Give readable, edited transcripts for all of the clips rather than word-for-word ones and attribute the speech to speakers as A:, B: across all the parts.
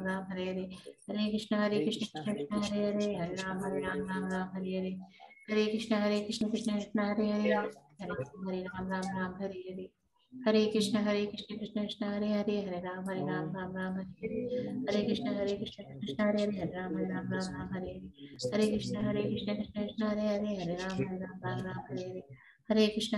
A: राम हरे हरे, हरे कृष्ण कृष्ण कृष्ण हरे हरे, हरे राम राम राम हरे हरे, हरे कृष्ण कृष्ण कृष्ण हरे हरे, हरे राम राम हरे हरे, हरे कृष्ण कृष्ण कृष्ण हरे हरे, हरे राम राम हरे हरे, हरे कृष्ण कृष्ण कृष्ण हरे हरे, हरे राम राम हरे हरे, हरे कृष्ण कृष्ण कृष्ण हरे हरे, हरे राम राम हरे हरे, हरे कृष्ण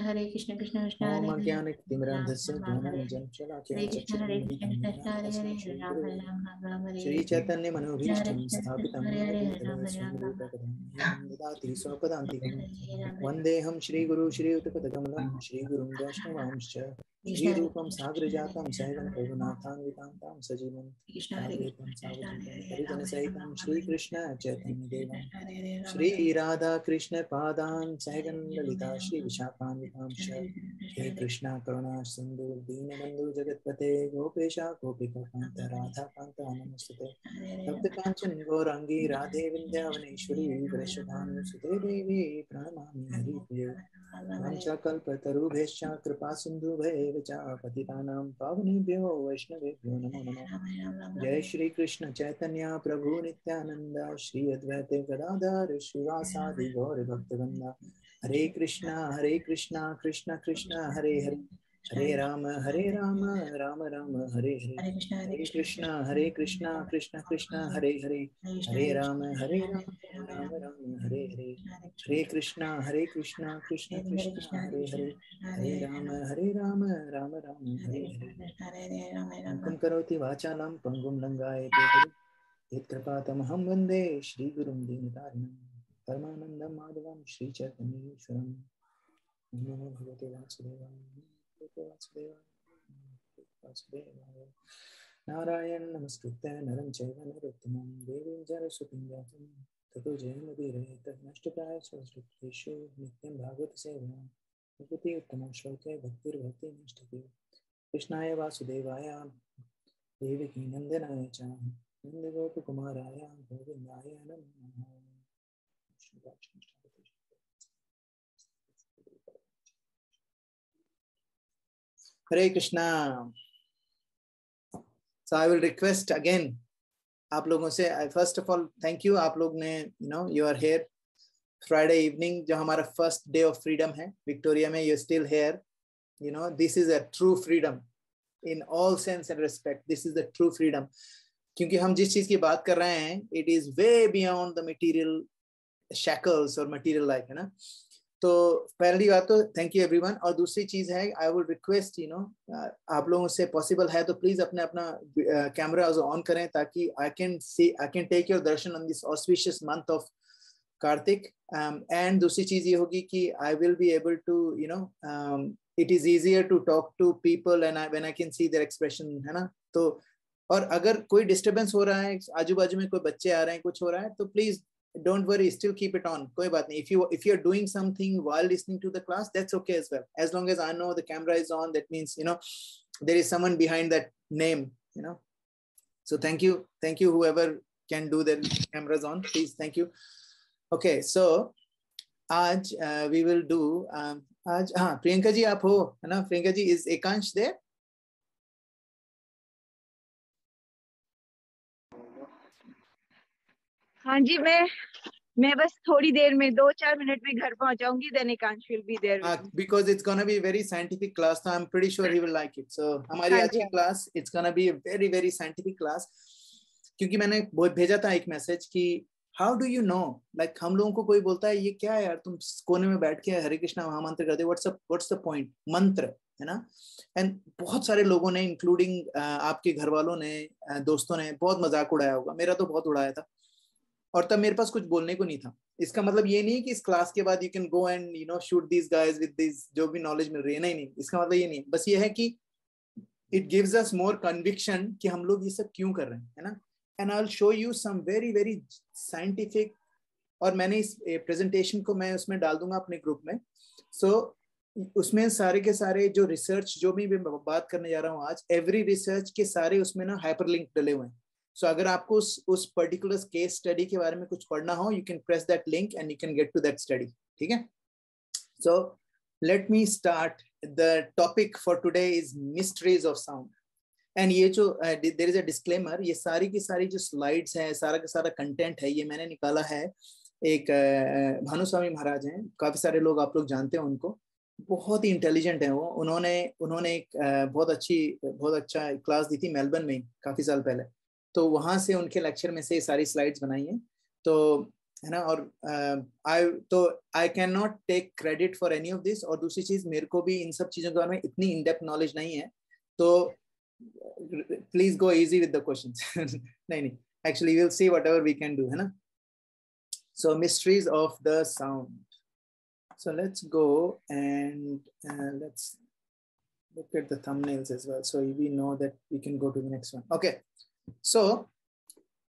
A: कृष्ण कृष्ण हरे
B: ओम
A: हरे,
B: ज्ञानतिमिरान्धस्य ज्ञानाञ्जनशलाकया
A: हरे कृष्ण कृष्ण कृष्ण हरे हरे,
B: चक्षुरुन्मीलितं
A: हरे
B: येन
A: राम हरे
B: श्री
A: हरे,
B: चैतन्य
A: हरे
B: मनोभीष्टं
A: कृष्ण
B: स्थापितं
A: हरे हरे,
B: येन
A: हरे
B: भूतले
A: राम
B: स्वयं ददाति स्वपदान्तिकं
A: राम
B: वन्देऽहं श्रीगुरु श्रीयुतपदकमलं श्रीगुरुं वैष्णवांश्च श्रीरूपं साग्रजातं सहगं रघुनाथान्वितां सजीवं साद्वैतं सावधूतं परिजनसहितं श्रीकृष्ण चैतन्यदेवं श्री राधा कृष्ण पादान् सहगं ललिता श्री विशाखान्वितांश्च हे कृष्णा करुणा सिंधु दीनबंधु जगतपते गोपेशा गोपिका कांत राधा कांत नमस्ते तप्त कांचन गौरांगी राधे विंध्यावनेश्वरी वृषभानुसुते देवी प्रणमामि हरिप्रिये वंशकल्पतरुभ्यश्च कृपा सिन्धुभ्येव च पतितानां पावनेभ्यो वैष्णवेभ्यो नमो नमः। जय श्री कृष्ण चैतन्य प्रभु नित्यानंद श्री अद्वैत गदाधर श्रीवासादि गौर भक्तवृंद हरे कृष्णा कृष्ण कृष्ण हरे हरे, हरे राम राम राम हरे हरे, हरे कृष्णा कृष्ण कृष्ण हरे हरे, हरे राम राम राम हरे हरे, हरे कृष्णा कृष्ण कृष्ण हरे हरे, हरे राम राम राम हरे हरे। अंकं करोति वाचालं पंगुं लंघायते गिरिं यत्कृपातमहं वन्दे श्रीगुरुं दीनतारिणं परमानन्दं माधवं श्रीचैतन्येश्वरम्। नमो भगवते वासुदेवाय नारायण नमस्कृत्य नरं चैव नरोत्तमं देवीं सरस्वतीं व्यासं ततो जयमुदीरयेत् नष्टप्रायश्चित्तेषु नित्यं भागवत सेवया भगवती उत्तमं श्लोके भक्तिर्भवति नष्टते। कृष्णाय वासुदेवाय देवकी नन्दनाय च नन्दगोपकुमाराय गोविन्दाय नमो नमः। Hare Krishna. So I will request again आप लोगों से, first of all thank you, आप लोग ने you are here Friday evening जो हमारा first day of freedom है विक्टोरिया में, you're still here, this is a true freedom in all sense and respect. This is the true freedom क्योंकि हम जिस चीज की बात कर रहे हैं it is way beyond the material shackles or material life, है ना। तो पहली बात तो थैंक यू एवरीवन, और दूसरी चीज है आई वुड रिक्वेस्ट आप लोगों से पॉसिबल है तो प्लीज अपना कैमरा ऑन करें ताकि I can take your darshan on this auspicious month of Kartik. And दूसरी चीज ये होगी कि I will be able to it is easier to talk to people and when I can see their expression, है ना। तो और अगर कोई डिस्टर्बेंस हो रहा है, आजू बाजू में कोई बच्चे आ रहे हैं, कुछ हो रहा है, तो please don't worry, still keep it on, koi baat nahi. If you're doing something while listening to the class, that's okay as well, as long as I know the camera is on. That means there is someone behind that name, so thank you whoever can do their cameras on, please, thank you. Okay, so aaj we will do aaj Priyanka ji aap ho, hai na? Priyanka ji, is Ekansh there?
C: हाँ जी, मैं बस थोड़ी देर में 2-4 minute में घर पहुंच जाऊंगी, then Ekansh will be there with me.
B: Because it's gonna be a very scientific class, so I'm pretty sure he will like it. So हमारी आज की class, it's gonna be a very very scientific class, क्योंकि मैंने भेजा था एक message कि how do you know, like हम लोगों को कोई बोलता है ये क्या है यार, तुम कोने में बैठ के हरे कृष्णा महामंत्र करते, what's the point, मंत्र, है ना। एंड बहुत सारे लोगों ने इंक्लूडिंग आपके घर वालों ने, दोस्तों ने बहुत मजाक उड़ाया होगा, मेरा तो बहुत उड़ाया था, और तब मेरे पास कुछ बोलने को नहीं था। इसका मतलब ये नहीं कि इस क्लास के बाद you can go and shoot these guys with this जो भी नॉलेज मिल रही है, नहीं, इसका मतलब ये नहीं, बस ये है कि it gives us more conviction कि हम लोग ये सब क्यों कर रहे हैं, है ना। And I will show you some very very scientific, और मैंने इस प्रेजेंटेशन को मैं उसमें डाल दूंगा अपने ग्रुप में। सो उसमें सारे के सारे जो रिसर्च जो भी मैं बात करने जा रहा हूँ आज, एवरी रिसर्च के सारे उसमें ना हाइपरलिंक डले हुए हैं। So अगर आपको उस पर्टिकुलर केस स्टडी के बारे में कुछ पढ़ना हो, you can press that link and you can get to that study, ठीक है। So let me start. The topic for today is mysteries of sound. And ये जो देयर इज अ डिस्क्लेमर, ये सारी की सारी जो स्लाइड्स है, सारा का सारा कंटेंट है, ये मैंने निकाला है। एक भानुस्वामी महाराज हैं, काफी सारे लोग आप लोग जानते हैं उनको, बहुत ही इंटेलिजेंट है वो। उन्होंने एक बहुत अच्छा क्लास दी थी मेलबर्न में काफी साल पहले, तो वहां से उनके लेक्चर में से सारी स्लाइड्स बनाई हैं, तो है ना। और I can not take credit for any of this. और दूसरी चीज, मेरे को भी इन सब चीजों के बारे में इतनी इन डेप्थ नॉलेज नहीं है, तो please go easy with the questions. नहीं, actually will see whatever we can do, है ना। So mysteries of the sound. So let's go and let's look at the thumbnails as well, so we know that we can go to the next one. Okay, so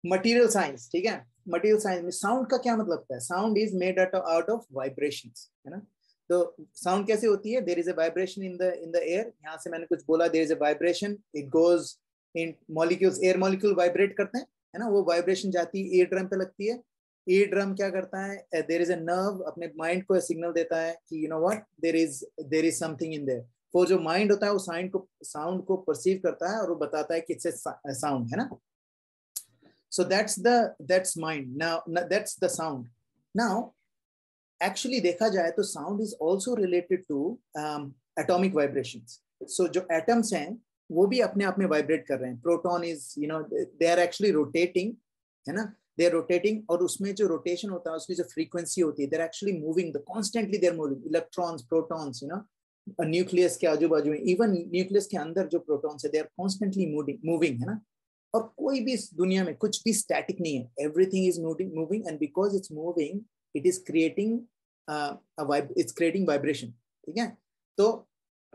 B: material science, ठीक है। material science में sound का क्या मतलब है? sound is made out of vibrations, है ना। तो sound कैसे होती है? there is a vibration in the air. यहाँ से मैंने कुछ बोला, there is a vibration, it goes in molecules, air molecule vibrate करते हैं, है ना। वो vibration जाती है ear drum पे लगती है। ear drum क्या करता है? there is a nerve, अपने mind को सिग्नल देता है कि you know what, there is something in there. वो जो mind होता है वो sound को perceive करता है और वो बताता है कि it's a sound, है ना। so that's mind. Now that's the sound. Now actually देखा जाए तो sound is also related to atomic vibrations. so जो atoms हैं वो भी अपने आप में vibrate कर रहे हैं. proton is, you know, they are actually rotating, है ना। they are rotating, और उसमें जो rotation होता है उसकी जो frequency होती है, they are actually moving, constantly they are moving. electrons, protons, you know, nucleus के आजू बाजू में, even nucleus के अंदर जो protons है, they are constantly moving, है ना। और कोई भी इस दुनिया में कुछ भी static नहीं है, everything is moving, and because it's moving, it is creating it's creating vibration, ठीक है। तो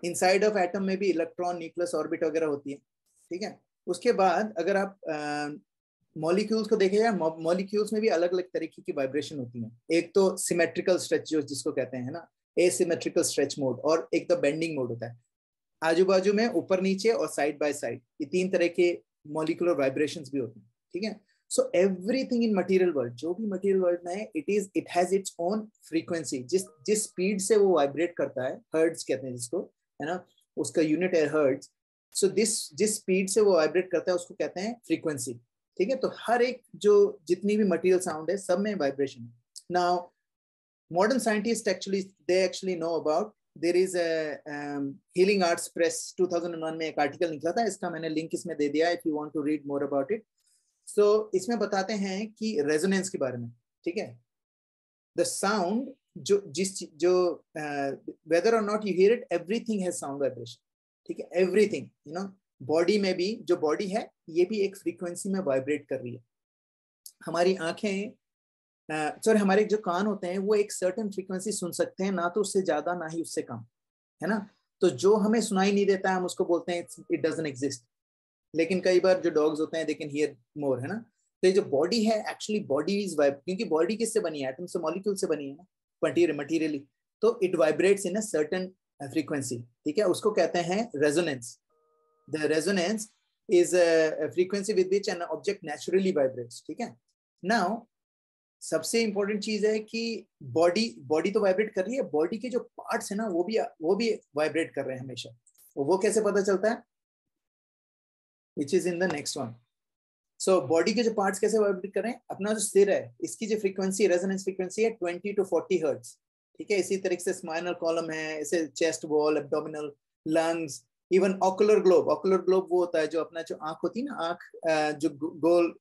B: inside of atom में भी electron, nucleus, orbit वगैरह होती है, ठीक है। उसके बाद अगर आप मॉलिक्यूल्स को देखेगा, मॉलिक्यूल्स में भी अलग अलग तरीके की वाइब्रेशन होती है। एक तो सिमेट्रिकल स्ट्रेच जिसको कहते हैं, है ना, एसिमेट्रिकल स्ट्रेच मोड, और एक तो बेंडिंग मोड होता है। आजू बाजू में, ऊपर नीचे और साइड बाय साइड, ये तीन तरह के मॉलिक्यूलर वाइब्रेशंस भी होते हैं, ठीक है। So everything in material world, जो भी मटेरियल वर्ल्ड में है, it has its own frequency. जिस स्पीड से वो वाइब्रेट करता है, हर्ट्ज कहते हैं जिसको, है ना, उसका यूनिट है हर्ट्ज। सो जिस स्पीड से वो वाइब्रेट करता है उसको कहते हैं फ्रीक्वेंसी, ठीक है। तो हर एक जो जितनी भी मटेरियल साउंड है सब में वाइब्रेशन है। Now modern scientist actually know about, there is a healing arts press 2001 में एक आर्टिकल निकला था, इसका मैंने लिंक इसमें दे दिया if you want to read more about it. So इसमें बताते हैं कि रेजोनेंस के बारे में, ठीक है। द साउंड जो वेदर और not you here it, everything has sound vibration, ठीक है। एवरीथिंग, यू नो, बॉडी में भी, जो बॉडी है ये भी एक फ्रीक्वेंसी में वाइब्रेट कर रही है। हमारी आंखें, सॉरी, हमारे जो कान होते हैं वो एक सर्टेन फ्रीक्वेंसी सुन सकते हैं, ना तो उससे ज्यादा ना ही उससे कम, है ना। तो जो हमें सुनाई नहीं देता है हम उसको बोलते हैं इट डजंट एग्जिस्ट। लेकिन कई बार जो डॉग्स होते हैं दे कैन हियर मोर, है ना। तो ये जो बॉडी है, एक्चुअली बॉडी इज वाइब, क्योंकि बॉडी किससे बनी है? एटम से, मॉलिक्यूल से बनी है ना, मटीरियली। तो it vibrates in a certain frequency, ठीक है। उसको कहते हैं resonance. The resonance is a frequency with which an object naturally vibrates, ठीक है। Now सबसे इंपॉर्टेंट चीज है कि बॉडी तो वाइब्रेट कर रही है, बॉडी के जो पार्ट्स है ना वो भी वाइब्रेट कर रहे हैं हमेशा। वो कैसे पता चलता है? Which is in the next one. So body के जो पार्ट्स कैसे वाइब्रेट कर रहे हैं? अपना जो सिर है, इसकी जो फ्रीक्वेंसी, रेजोनेंस फ्रीक्वेंसी है 20 to 40 हर्ट्ज, ठीक है। इसी तरीके से स्पाइनल कॉलम है, ऐसे chest wall, abdominal, lungs, even ocular globe वो होता है जो अपना जो आंख होती है ना, आंख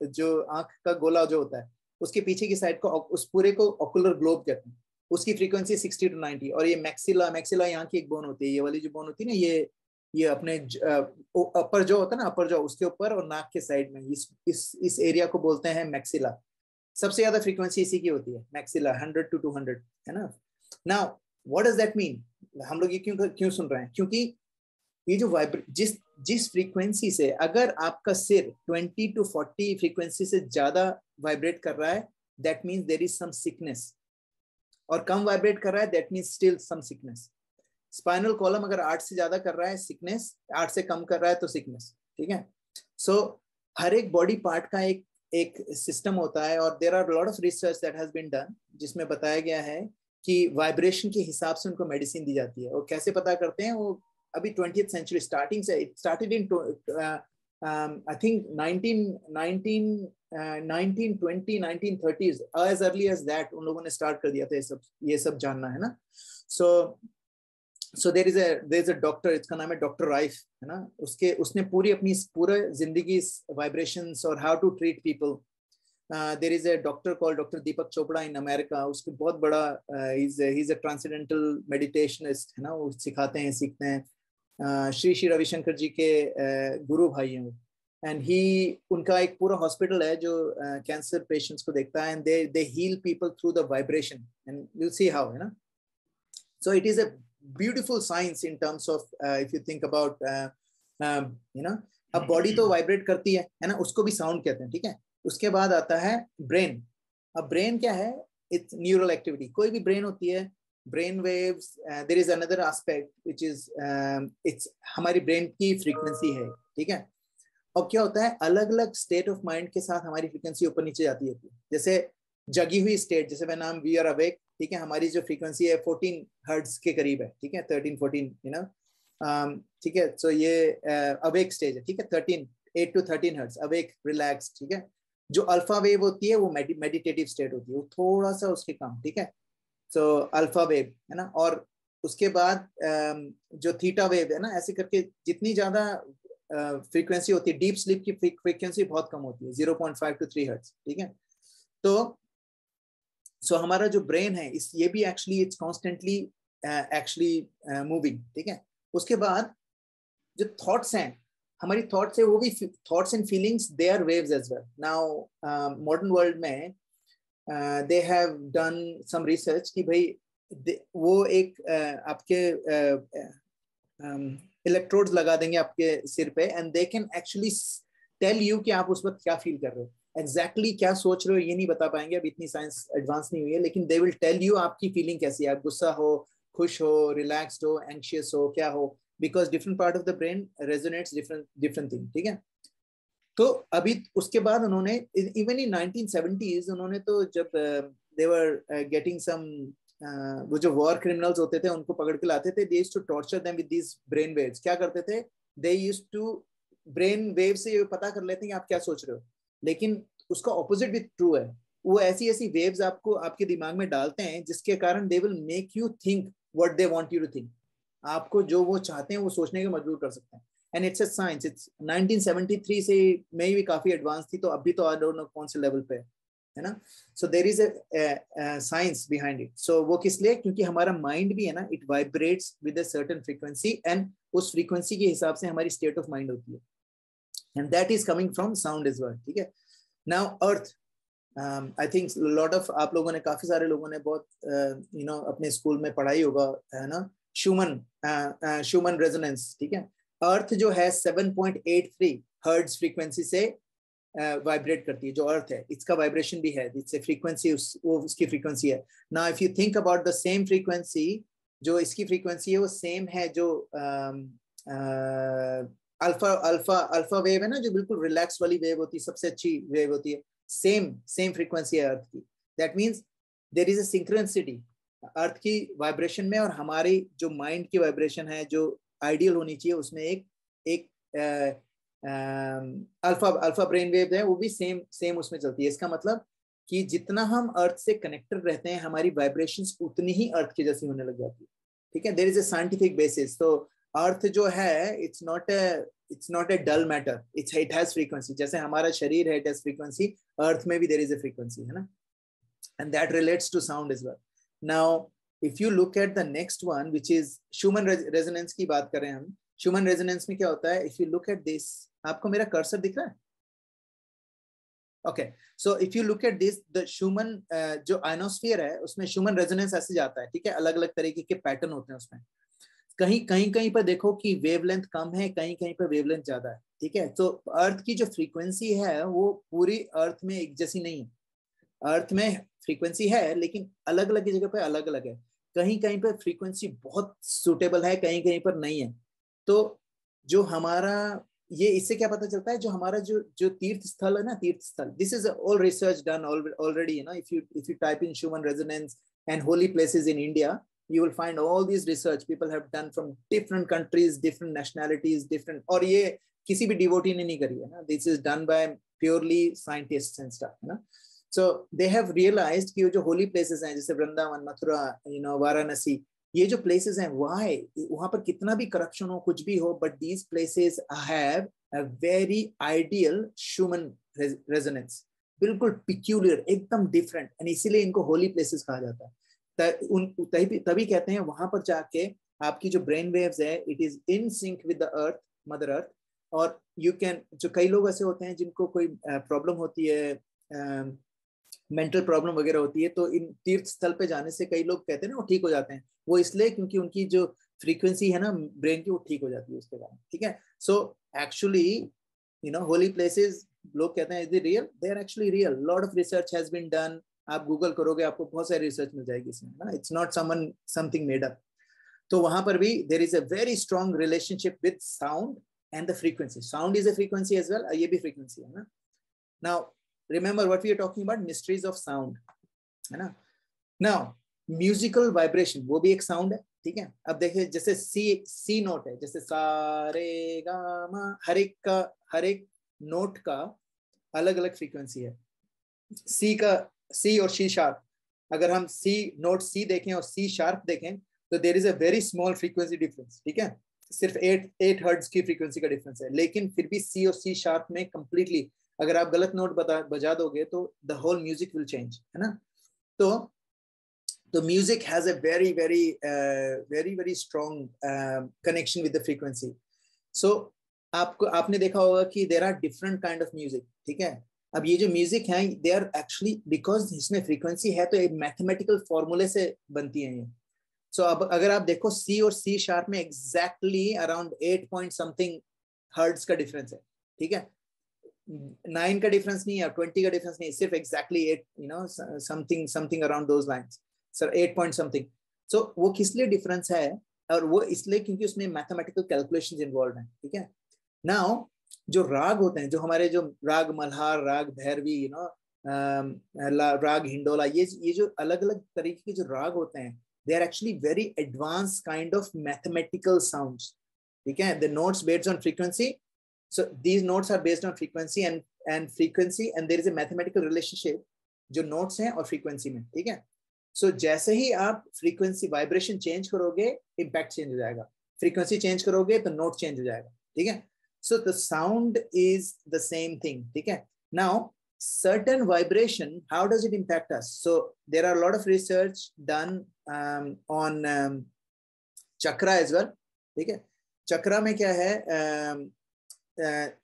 B: जो आंख का गोला जो होता है उसके पीछे की साइड को, उस पूरे को ऑकुलर ग्लोब कहते हैं। उसकी फ्रीक्वेंसी 60 to 90। और ये मैक्सिला यहाँ की एक बोन होती है, ये वाली जो बोन होती है ना, ये अपने अपर जो होता है ना, अपर जो, उसके ऊपर और नाक के साइड में, इस एरिया को बोलते हैं मैक्सिला। सबसे ज्यादा फ्रीक्वेंसी इसी की होती है, मैक्सिला, 100 to 200, है ना। Now what does that mean? हम लोग ये क्यों सुन रहे हैं? क्योंकि ये जो जिस फ्रीक्वेंसी से अगर आपका सिर 20 to 40 फ्रीक्वेंसी से ज्यादा वाइब्रेट कर रहा है, that means there is some sickness. और कम वाइब्रेट कर रहा है, that means still some sickness. Spinal column अगर 8 से ज्यादा कर रहा है, सिकनेस, 8 से कम कर रहा है तो सिकनेस, ठीक है। सो हर एक बॉडी पार्ट का एक सिस्टम होता है, और there are lot of research that has been done जिसमें बताया गया है कि वाइब्रेशन के हिसाब से उनको मेडिसिन दी जाती है। और कैसे पता करते हैं? वो अभी 20th सेंचुरी स्टार्टिंग से, it started in I think 1920, 1930s, as early as that, उन लोगों ने start कर दिया था ये सब जानना, है ना. So there is a doctor, इसका नाम है डॉक्टर राइफ, है ना. उसने पूरा जिंदगी vibrations और how to treat people. There is a doctor called Dr. Deepak Chopra in America. उसको बहुत बड़ा he's a transcendental meditationist, है ना. वो सिखाते हैं, सीखते हैं. श्री रविशंकर जी के गुरु भाई हैं. And उनका एक पूरा हॉस्पिटल है जो कैंसर पेशेंट्स को देखता है, and they heal people through the vibration, and you'll see how, है ना. So it is a beautiful science in terms of if you think about you know, अब बॉडी तो वाइब्रेट करती है ना, उसको भी साउंड कहते हैं, ठीक है. उसके बाद आता है ब्रेन. अब ब्रेन क्या है? It's neural activity. कोई भी ब्रेन होती है, brain waves. There is another aspect which is it's हमारी ब्रेन की फ्रीक्वेंसी है, ठीक है. अब क्या होता है, अलग अलग स्टेट ऑफ माइंड के साथ हमारी फ्रीक्वेंसी ऊपर नीचे जाती है. जैसे जगी हुई स्टेट, जैसे मैं नाम वी आर अवेक, ठीक है, हमारी जो फ्रीक्वेंसी है 14 हर्ट्ज के करीब है, ठीक है, 13-14, यू नो, ठीक है. सो ये अवेक स्टेज है, ठीक है, 8 to 13 हर्ट्ज अवेक रिलैक्स, ठीक है. जो अल्फा वेव होती है वो मेडिटेटिव स्टेट होती है, वो थोड़ा सा उसके कम, ठीक है. सो अल्फा वेव, है ना. और उसके बाद जो थीटा वेव है ना, ऐसे करके जितनी ज्यादा फ्रीक्वेंसी होती है, डीप स्लीप की फ्रीक्वेंसी बहुत कम होती है, 0.5 to 3 हर्ट्ज, ठीक है. तो हमारा जो ब्रेन है ये भी actually it's constantly actually moving, ठीक है. उसके बाद जो थॉट्स हैं, हमारी थॉट्स है, वो भी thoughts and feelings, they are waves as well. Now modern world में they have done some research कि भाई वो एक आपके इलेक्ट्रोड्स लगा देंगे आपके सिर पे, and they can actually tell you कि आप उस वक्त क्या फील कर रहे हो, एग्जैक्टली क्या सोच रहे हो ये नहीं बता पाएंगे, अब इतनी साइंस एडवांस नहीं हुई है, लेकिन दे विल टेल यू आपकी फीलिंग कैसी है, आप गुस्सा हो, खुश हो, रिलैक्स्ड हो, एंग्शियस हो, क्या हो, because different part of the brain resonates different thing, ठीक है. तो अभी उसके बाद उन्होंने इवन इन 1970s उन्होंने तो जब दे वर गेटिंग सम वो जो वॉर क्रिमिनल्स होते थे उनको पकड़ के लाते थे, they used to torture them with these brain waves. क्या करते थे, they used to brain wave से ये पता कर लेते हैं कि आप क्या सोच रहे हो, लेकिन उसका ऑपोजिट भी ट्रू है. वो ऐसी वेव्स आपको आपके दिमाग में डालते हैं जिसके कारण they will make you think what they want you to think. आपको जो वो चाहते हैं वो सोचने के मजबूर कर सकते हैं. And it's a science. It's 1973 से में भी काफी एडवांस थी, तो अभी तो आई डोंट नो कौन से लेवल पे है ना. So there is a science behind it. So वो किस लिए, क्योंकि हमारा माइंड भी है ना, it vibrates with a certain frequency, and उस फ्रीक्वेंसी के हिसाब से हमारी स्टेट ऑफ माइंड होती है, and that is coming from sound as well, ठीक है. Now earth, I think lot of आप लोगों ने, काफी सारे लोगों ने बहुत यू नो अपने स्कूल में पढ़ाई होगा, है ना, शूमन रेजोनेंस, ठीक है. अर्थ जो है 7.83 हर्ट्ज फ्रीक्वेंसी से वाइब्रेट करती है. जो अर्थ है इसका वाइब्रेशन भी है, इट्स ए फ्रीक्वेंसी, वो उसकी फ्रीक्वेंसी है. Now if you think about the same frequency, जो इसकी फ्रीक्वेंसी है वो सेम है जो अल्फा वेव है ना, जो बिल्कुल रिलैक्स वाली वेव होती है, सबसे अच्छी वेव होती है, सेम फ्रीक्वेंसी है अर्थ की. That means there is a synchronicity earth की वाइब्रेशन में, और हमारी जो माइंड की वाइब्रेशन है जो आइडियल होनी चाहिए, उसमें एक अल्फा ब्रेन वेव है, वो भी सेम उसमें चलती है. इसका मतलब कि जितना हम अर्थ से कनेक्टेड रहते हैं, हमारी वाइब्रेशंस उतनी ही अर्थ की जैसी होने लग जाती है, ठीक है. There is a scientific basis. तो अर्थ जो है it's not a dull matter, it has frequency. जैसे हमारा शरीर है, इट हैज फ्रीक्वेंसी, अर्थ में भी देयर इज अ फ्रीक्वेंसी, है ना, and that relates to sound as well. Now if you look at the next one, which is Schumann resonance की बात करें हम, Schumann resonance में क्या होता है, if you look at this, आपको मेरा कर्सर दिख रहा है? Okay, so if you look at this, the Schumann जो ionosphere है उसमें Schumann resonance ऐसे जाता है, ठीक है. अलग अलग तरीके के पैटर्न होते हैं उसमें. कहीं पर देखो कि वेवलेंथ कम है, कहीं पर वेवलेंथ ज्यादा है, ठीक है. तो अर्थ की जो फ्रीक्वेंसी है वो पूरी अर्थ में एक जैसी नहीं है. अर्थ में फ्रीक्वेंसी है, लेकिन अलग अलग जगह पे अलग अलग है. कहीं पर फ्रीक्वेंसी बहुत सूटेबल है, कहीं पर नहीं है. तो जो हमारा ये, इससे क्या पता चलता है, जो हमारा जो तीर्थ स्थल है ना, तीर्थ स्थल, this is all research done already, you know. If you type in Schumann resonance and holy places in India, you will find all these research people have done from different countries, different nationalities, different, और ये किसी भी devotee ने नहीं करी है ना, this is done bye purely scientists and stuff है ना. सो दे हैव रियलाइज्ड कि वो जो होली प्लेसेस हैं जैसे वृंदावन, मथुरा, वाराणसी, ये जो प्लेसेस हैं वहां पर कितना भी करप्शन हो, कुछ भी हो, but these places have a very ideal human resonance, बिल्कुल पिक्यूलियर, एकदम डिफरेंट, एंड इसीलिए इनको होली प्लेसेस कहा जाता है. तभी कहते हैं वहां पर जाके आपकी जो ब्रेन वेव्स है, it is in sync with the earth, mother earth. और यू कैन, जो कई लोग ऐसे होते हैं जिनको कोई प्रॉब्लम होती है, मेंटल प्रॉब्लम वगैरह होती है, तो इन तीर्थ स्थल पे जाने से कई लोग कहते हैं ना वो ठीक हो जाते हैं. वो इसलिए क्योंकि उनकी जो फ्रीक्वेंसी है ना ब्रेन की, वो ठीक हो जाती है उसके बाद. ठीक है. सो एक्चुअली होली प्लेसेस, लोग कहते हैं is it real, they are actually real. Lot of research has been done. आप गूगल करोगे आपको बहुत सारी रिसर्च मिल जाएगी इसमें ना. It's not something made up. तो वहां पर भी there is a very strong relationship with sound and the frequency. Sound is a frequency as well, ये भी फ्रीक्वेंसी है ना. Now remember what we are talking about, mysteries of sound, है ना. now musical vibration, वो भी एक sound है. ठीक है. अब देखिए जैसे सी नोट है, जैसे सा रे गा मा, हर एक नोट का अलग अलग फ्रीक्वेंसी है. सी और सी शार्प, अगर हम सी नोट सी देखें और सी शार्प देखें तो there is a very small frequency difference. ठीक है. सिर्फ 8 हर्ट्ज की फ्रीक्वेंसी का डिफरेंस है, लेकिन फिर भी सी और सी शार्प में कंप्लीटली अगर आप गलत नोट बजा दोगे तो the whole music will change, है ना. तो music has a very very very very strong connection with the frequency. So आपने देखा होगा कि there are different kind of music. ठीक है. अब ये जो म्यूजिक है दे आर एक्चुअली, बिकॉज इसमें फ्रीक्वेंसी है तो एक मैथमेटिकल फॉर्मूले से बनती है ये. सो अब अगर आप देखो सी और सी शार्प में exactly around 8 point something hertz का डिफरेंस है. ठीक है. 9 का डिफरेंस नहीं है, 20 का डिफरेंस नहीं, सिर्फ exactly 8, something around those lines, sir 8 point something. So वो किस लिए डिफरेंस है, और वो इसलिए क्योंकि उसमें मैथमेटिकल कैलकुलेशंस इन्वॉल्व हैं. ठीक है. नाउ जो राग होते हैं, जो हमारे जो राग मल्हार, राग भैरवी, राग हिंडोला, ये जो अलग अलग तरीके के जो राग होते हैं, they are actually very advance kind of mathematical sounds. ठीक है. The notes based on frequency. So these notes are based on frequency and frequency, and there is a mathematical relationship जो notes हैं और frequency में. ठीक है. So जैसे ही आप frequency vibration change करोगे, impact change हो जाएगा. frequency change करोगे तो note change हो जाएगा. ठीक है. So the sound is the same thing. ठीक है. Now certain vibration, how does it impact us? So there are a lot of research done on chakra as well. ठीक है. चक्रा में क्या है,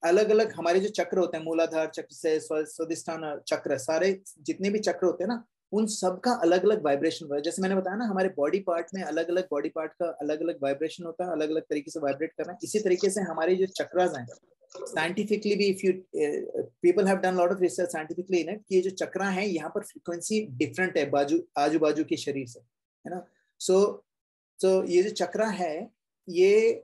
B: अलग अलग हमारे जो चक्र होते हैं, मूलाधार चक्र से स्वादिष्ठान चक्र, सारे जितने भी चक्र होते हैं ना, उन सब का अलग अलग वाइब्रेशन होता है. जैसे मैंने बताया ना, हमारे बॉडी पार्ट में अलग अलग बॉडी पार्ट का अलग अलग वाइब्रेशन होता है, अलग अलग तरीके से वाइब्रेट कर रहे हैं. इसी तरीके से हमारे जो चक्रास हैं, साइंटिफिकली भी, if you people have done lot of research scientifically in it, कि ये जो चक्रा है यहाँ पर फ्रीक्वेंसी डिफरेंट है आजू बाजू के शरीर से, है ना. सो ये जो चक्रा है, ये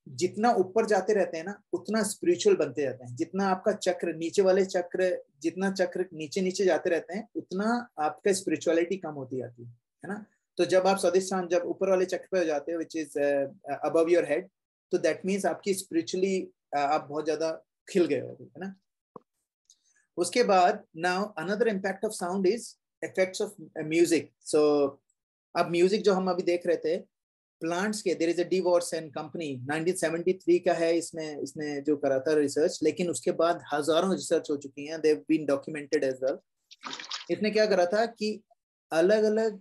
B: जितना ऊपर जाते रहते हैं ना, उतना स्पिरिचुअल बनते जाते हैं. जितना आपका चक्र नीचे वाले चक्र, जितना चक्र नीचे जाते रहते हैं, उतना आपका स्पिरिचुअलिटी कम होती जाती है ना. तो जब आप स्वादिष्ठान, जब ऊपर वाले चक्र पे हो जाते हैं, which is above your head, तो दैट मीन्स आपकी स्पिरिचुअली आप बहुत ज्यादा खिल गए हो, है ना. उसके बाद now another impact of sound is effects of music. So अब म्यूजिक जो हम अभी देख रहे थे, प्लांट्स के, देयर इज अ डिवॉर्सन कंपनी 1973 का है, इसने जो करा था रिसर्च, लेकिन उसके बाद हजारों रिसर्च हो चुकी हैं, they have been documented as well. इसने क्या करा था कि अलग अलग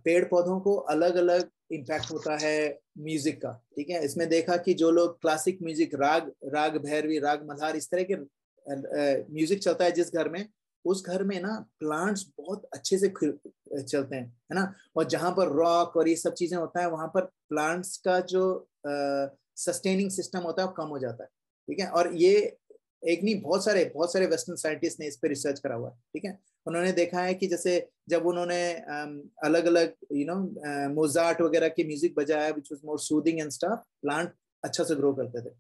B: पेड़ पौधों को अलग अलग इम्पैक्ट होता है म्यूजिक का. ठीक है. इसमें देखा कि जो लोग क्लासिक म्यूजिक, राग भैरवी, राग मल्हार, इस तरह के म्यूजिक चलता है जिस घर में, उस घर में ना प्लांट्स बहुत अच्छे से चलते हैं, है ना. और जहां पर रॉक और ये सब चीजें होता है, वहां पर प्लांट्स का जो सस्टेनिंग सिस्टम होता है वो कम हो जाता है. ठीक है. और ये एक नहीं, बहुत सारे वेस्टर्न साइंटिस्ट ने इस पे रिसर्च करा हुआ है. ठीक है. उन्होंने देखा है कि जैसे जब उन्होंने अलग अलग मोजार्ट वगैरह की म्यूजिक बजाया, which was more soothing and stuff, plant अच्छा से ग्रो करते थे.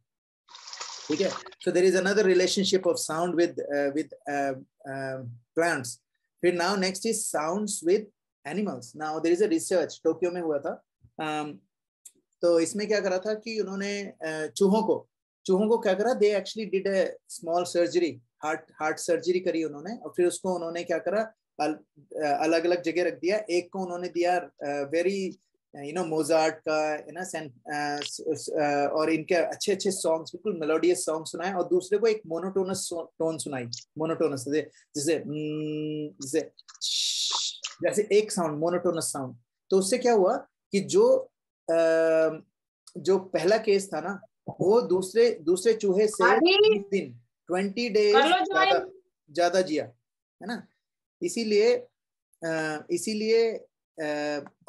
B: ठीक है. So there is another relationship of sound with plants. फिर now next is sounds with animals. Now there is a research Tokyo में हुआ था. तो इसमें क्या करा था कि उन्होंने चूहों को क्या करा, they actually did a small surgery, heart surgery करी उन्होंने, और फिर उसको उन्होंने क्या करा, अलग अलग जगह रख दिया। एक को उन्होंने दिया वेरी मोजार्ट का और इनके अच्छे अच्छे सॉन्ग्स, बिल्कुल मेलोडियस सॉन्ग सुनाए, और दूसरे को एक मोनोटोनस टोन सुनाई, मोनोटोनस जैसे जैसे एक साउंड, मोनोटोनस साउंड। तो उससे क्या हुआ कि जो पहला केस था ना, वो दूसरे चूहे से 20 दिन 20 डेज ज्यादा जिया, है ना। इसीलिए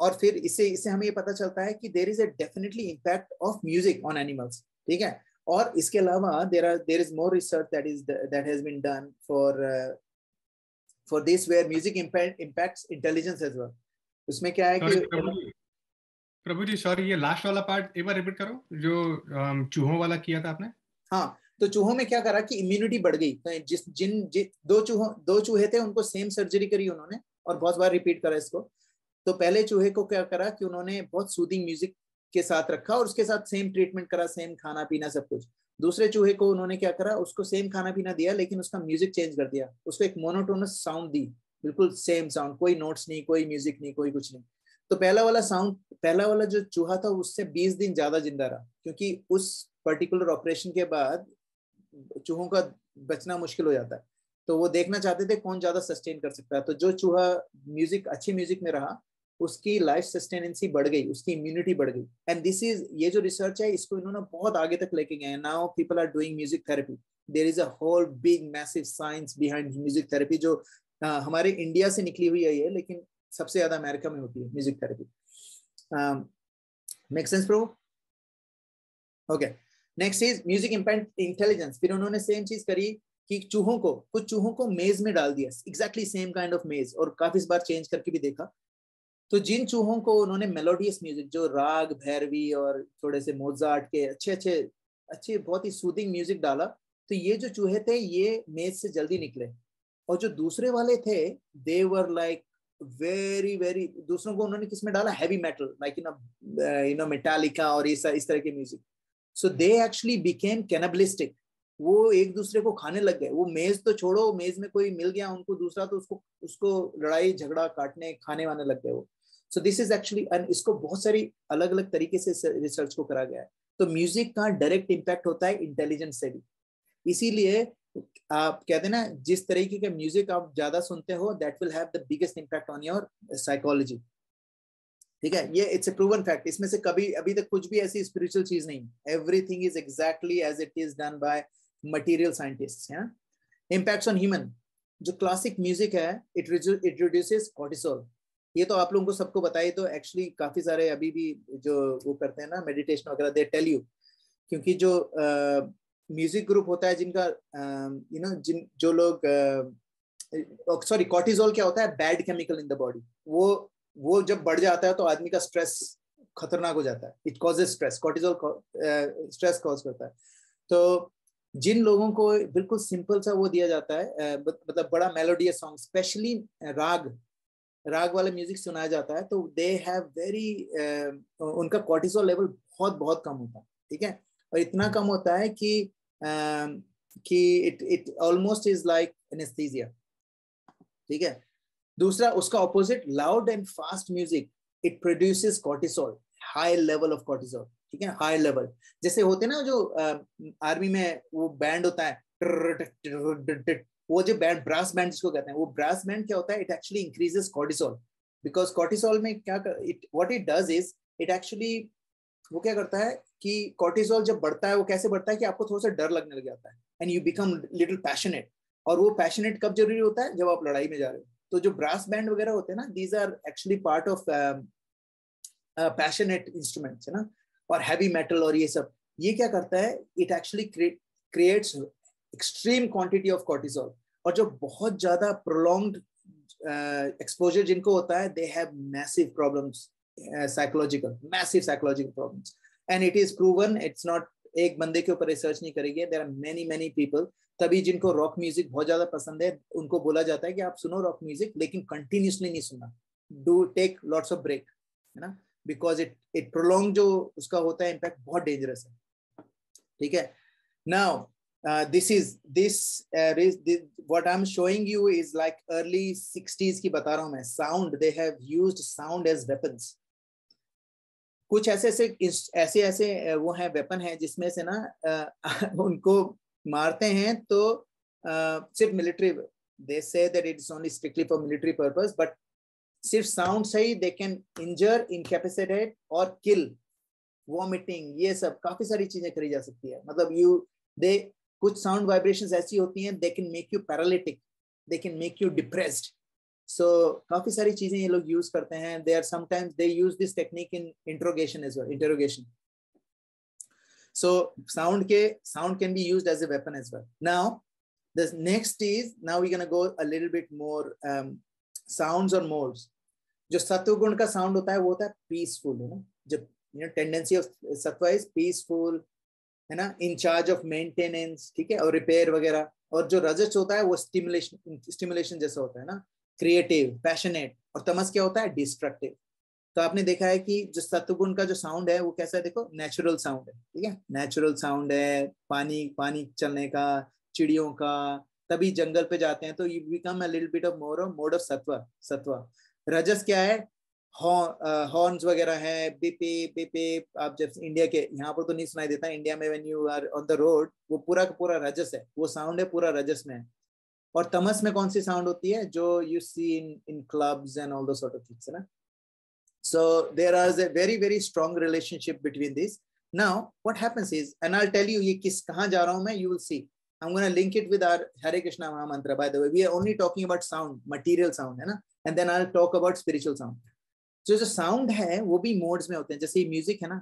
B: और फिर इससे हमें ये पता चलता है कि there is a definitely impact of music on animals, ठीक है। और इसके अलावा there is more research that has been done for this, where music impacts intelligence as well. उसमें क्या है कि
D: प्रभु जी सॉरी, ये लास्ट वाला पार्ट एक बार रिपीट करो, जो चूहों वाला किया था आपने।
B: हाँ, तो चूहों में क्या करा कि इम्यूनिटी बढ़ गई। तो दो चूहे थे, उनको सेम सर्जरी करी उन्होंने, और बहुत बार रिपीट करा इसको। तो पहले चूहे को क्या करा कि उन्होंने बहुत सूदिंग म्यूजिक के साथ रखा, और उसके साथ सेम ट्रीटमेंट करा, सेम खाना पीना सब कुछ। दूसरे चूहे को उन्होंने क्या करा, उसको सेम खाना पीना दिया, लेकिन उसका म्यूजिक चेंज कर दिया, उसको एक मोनोटोनस साउंड दी, बिल्कुल सेम साउंड, कोई नोट्स नहीं, कोई म्यूजिक नहीं, कोई कुछ नहीं। तो पहला वाला जो चूहा था उससे 20 दिन ज्यादा जिंदा रहा, क्योंकि उस पर्टिकुलर ऑपरेशन के बाद चूहों का बचना मुश्किल हो जाता है। तो वो देखना चाहते थे कौन ज्यादा सस्टेन कर सकता है। तो जो चूहा अच्छी म्यूजिक में रहा, उसकी लाइफ सस्टेनेंसी बढ़ गई, उसकी इम्यूनिटी बढ़ गई। एंड ये जो रिसर्च है, इसको इन्होंने बहुत आगे तक लेके गए। Now people are doing music therapy. There is a whole big massive science behind music therapy, जो हमारे इंडिया से निकली हुई है ये, लेकिन सबसे ज्यादा अमेरिका में होती है music therapy. Make sense bro? Okay, next is music impact intelligence. फिर उन्होंने सेम चीज करी कि कुछ चूहों को मेज में डाल दिया, एग्जैक्टली सेम काइंड ऑफ मेज, और काफी बार चेंज करके भी देखा। तो जिन चूहों को उन्होंने मेलोडियस म्यूजिक, जो राग भैरवी और थोड़े से मोजार्ट के अच्छे बहुत ही सूदिंग म्यूजिक डाला, तो ये जो चूहे थे ये मेज से जल्दी निकले। और जो दूसरे वाले थे, दे वर लाइक वेरी वेरी, दूसरों को उन्होंने किस में डाला, हैवी मेटल, लाइक मेटालिका और इस तरह के music. So they actually became cannibalistic. वो एक दूसरे को खाने लग गए। वो मेज तो छोड़ो, मेज में कोई मिल गया उनको दूसरा, तो उसको लड़ाई झगड़ा काटने खाने वाने लग गए वो। सो दिस इज एक्चुअली, इसको बहुत सारी अलग अलग तरीके से रिसर्च को करा गया है। तो म्यूजिक का डायरेक्ट इम्पैक्ट होता है इंटेलिजेंस से भी। इसीलिए आप कहते हैं ना, जिस तरीके का म्यूजिक आप ज्यादा सुनते हो, that will have the biggest impact on your psychology, ठीक है। ये इट्स अ प्रूवन फैक्ट। इसमें से अभी तक कुछ भी ऐसी स्पिरिचुअल चीज नहीं। Everything is exactly as it is done by material scientists. Impacts on human, जो क्लासिक म्यूजिक है, इट रिड्यूसेस कॉर्टिसोल। ये तो आप लोगों को सबको बताइए। तो एक्चुअली काफी सारे अभी भी जो वो करते हैं ना मेडिटेशन वगैरह, दे टेल यू, क्योंकि जो म्यूजिक ग्रुप होता है जिनका जो लोग सॉरी, कॉर्टिसोल क्या होता है, bad chemical in the body. वो जब बढ़ जाता है तो आदमी का स्ट्रेस खतरनाक हो जाता है। It causes stress, cortisol stress cause करता है। तो जिन लोगों को बिल्कुल सिंपल सा वो दिया जाता है, मतलब बड़ा मेलोडियस सॉन्ग, स्पेशली राग वाला म्यूजिक सुनाया जाता है, तो दे हैव वेरी उनका कॉर्टिसोल लेवल बहुत बहुत कम होता है, ठीक है। और इतना कम होता है कि it almost is like anaesthesia, ठीक है। दूसरा उसका opposite, loud and fast music, it produces cortisol, high level of cortisol, ठीक है, हाई लेवल। जैसे होते ना जो आर्मी में वो बैंड होता है, वो जो बैंड, ब्रास बैंड जिसको कहते हैं, वो ब्रास बैंड क्या होता है, it actually increases cortisol. Because cortisol में क्या what it does is, it actually वो क्या करता है कि कॉर्टिसोल जब बढ़ता है, वो कैसे बढ़ता है कि आपको थोड़ा सा डर लगने लग जाता है, and you become little passionate. और वो पैशनेट कब जरूरी होता है, जब आप लड़ाई में जा रहे हो। तो जो ब्रास बैंड वगैरह होते हैं ना, these are actually part of passionate instruments, है ना। और हैवी मेटल और ये सब, ये क्या करता है, it actually creates extreme quantity of cortisol. और जो बहुत ज्यादा प्रोलॉन्ग्ड एक्सपोजर जिनको होता है, they have massive problems, psychological, massive psychological problems. And it is proven, it's not एक बंदे के ऊपर रिसर्च नहीं करेगी, देयर आर मेनी पीपल। तभी जिनको रॉक म्यूजिक बहुत ज्यादा पसंद है, उनको बोला जाता है कि आप सुनो रॉक म्यूजिक, लेकिन कंटिन्यूसली नहीं सुनना, do take lots of break, है ना, बिकॉज इट प्रोलॉन्ग जो उसका होता है इम्पैक्ट बहुत डेंजरस है, ठीक है। Now this what I'm showing you is like early 60s की बता रहा हूँ मैं. Sound, they have used sound as weapons. कुछ ऐसे वो हैं वेपन है जिसमें से ना उनको मारते हैं तो सिर्फ military, they say that it is only strictly for military purpose, but सिर्फ साउंड से ही they can injure, incapacitate और kill, vomiting, ये सब काफी सारी चीजें करी जा सकती है. मतलब कुछ साउंड वाइब्रेशंस ऐसी होती हैं, they can make you paralytic, they can make you depressed. So काफी सारी चीजें ये लोग यूज करते हैं. They are sometimes they use this technique in interrogation as well, interrogation. So sound can be used as a weapon as well. Now the next is, now we're gonna go a little bit more sounds or modes. जो सत्व गुण का sound होता है वो होता है peaceful, है ना. जब टेंडेंसी ऑफ सत्व इज पीसफुल, है ना, इन चार्ज ऑफ मेंटेनेंस, ठीक है, और रिपेयर वगैरह. और जो रजस होता है वो स्टिमुलेशन जैसा होता है ना, क्रिएटिव, पैशनेट. और तमस क्या होता है, डिस्ट्रक्टिव. तो आपने देखा है कि जो सत्वगुण का जो साउंड है वो कैसा है, देखो नेचुरल साउंड है, ठीक है, नेचुरल साउंड है, पानी चलने का, चिड़ियों का. तभी जंगल पे जाते हैं तो you become a little bit of mode of सत्व. रजस क्या है, हॉर्न्स वगैरह है, बीपी. आप जब इंडिया के यहाँ पर तो नहीं सुनाई देता, इंडिया में when you are on the road वो पूरा का पूरा रजस है, वो साउंड है पूरा रजस में है. और तमस में कौन सी साउंड होती है, जो you see in clubs and all those sort of things, है ना. So there is a very very strong relationship between this. Now what happens is, and I'll tell you ये कहाँ जा रहा हूँ मैं, you will see. I'm going to link it with our Hare Krishna Maha Mantra. By the way, we are only talking about sound, material sound, है ना, and then I'll talk about spiritual sound. So जो sound है वो भी modes में होते हैं. जैसे म्यूजिक है ना,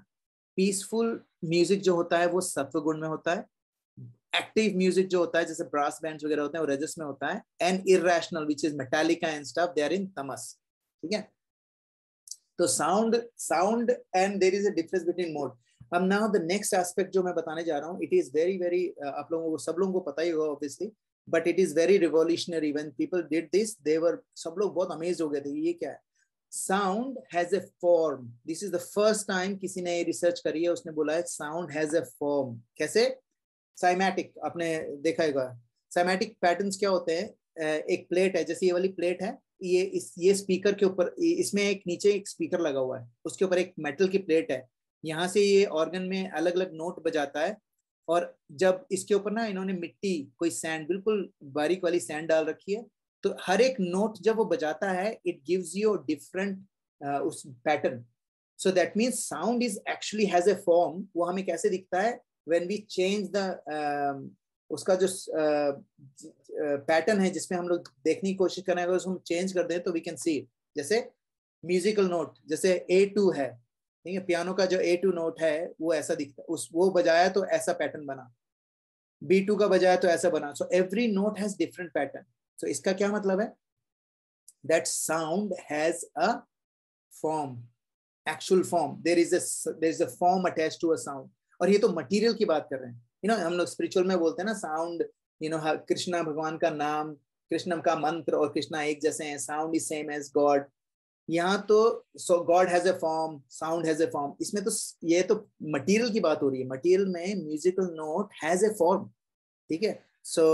B: पीसफुल म्यूजिक जो होता है वो सत्व गुण में होता है. एक्टिव म्यूजिक जो होता है जैसे ब्रास बैंड्स वगैरह होते हैं वो रजस में होता है. And irrational which is Metallica and stuff, they are in tamas. ठीक है. तो sound and there is a difference between mode. अब नाउ द नेक्स्ट एस्पेक्ट जो मैं बताने जा रहा हूँ, इट इज वेरी वेरी, आप लोगों को सब लोगों को पता ही होगा obviously, but it is very revolutionary. When people did this they were, सब लोग बहुत अमेज हो गए थे, ये क्या है. Sound has a form. This is the first time किसी ने रिसर्च करी है, उसने बोला है साउंड हैज अ फॉर्म. कैसे, साइमेटिक, आपने देखा होगा. साइमेटिक पैटर्न्स क्या होते हैं, एक प्लेट है, जैसे ये वाली प्लेट है, ये स्पीकर के ऊपर, इसमें एक नीचे एक स्पीकर लगा हुआ है, उसके ऊपर एक मेटल की प्लेट है, यहाँ से ये ऑर्गन में अलग अलग नोट बजाता है. और जब इसके ऊपर ना इन्होंने मिट्टी, कोई सैंड, बिल्कुल बारीक वाली सैंड डाल रखी है, तो हर एक नोट जब वो बजाता है इट गिव्स यू डिफरेंट उस pattern. So that means sound is actually has a form. वो हमें कैसे दिखता है, व्हेन वी चेंज द उसका जो पैटर्न है जिसमें हम लोग देखने की कोशिश करें, अगर उसको हम चेंज कर दें तो वी कैन सी. जैसे म्यूजिकल नोट, जैसे A2 है, ठीक है, पियानो का जो A2 नोट है वो ऐसा दिखता है, वो बजाया तो ऐसा पैटर्न बना, B2 का बजाया तो ऐसा बना. So every note has different pattern. So इसका क्या मतलब है, that sound has a form, actual form. There is a form attached to a sound. और ये तो मटेरियल की बात कर रहे हैं. हम लोग स्पिरिचुअल में बोलते हैं ना साउंड, कृष्णा भगवान का नाम, कृष्णम का मंत्र और कृष्णा एक जैसे हैं. Sound is same as God. यहाँ तो so God has a form, sound has a form. इसमें तो ये तो मटेरियल की बात हो रही है. मटेरियल में musical note has a form. ठीक है. So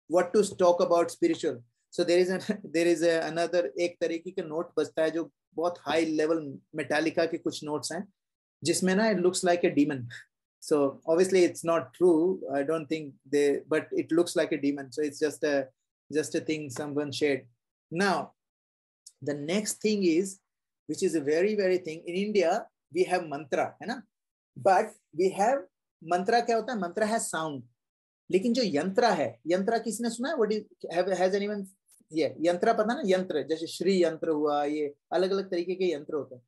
B: what to talk about spiritual. So there is another, एक तरीके का नोट बजता है जो बहुत हाई लेवल, मेटालिका के कुछ नोट्स हैं जिसमें ना it looks like a demon. So obviously it's not true. I don't think but it looks like a demon. So it's just a thing someone shared. Now, the next thing is, which is a very very thing. In India, we have mantra, है ना? But we have mantra क्या होता है? Mantra has sound. लेकिन जो यंत्रा है, यंत्रा किसने सुना है? What has anyone? Yeah, यंत्रा पता ना, यंत्र जैसे श्री यंत्र हुआ, ये अलग अलग तरीके के यंत्र होते हैं.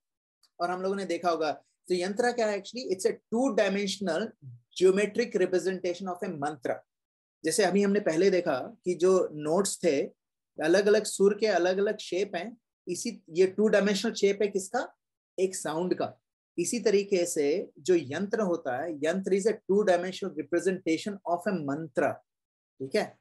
B: और हम लोगों ने देखा होगा. तो यंत्र क्या है actually, it's a 2-dimensional geometric representation of a mantra. जैसे अभी हमने पहले देखा कि जो नोट्स थे अलग अलग सुर के अलग अलग शेप हैं, इसी ये 2-dimensional शेप है किसका, एक साउंड का. इसी तरीके से जो यंत्र होता है, yantra is a 2-dimensional representation of a mantra. ठीक है.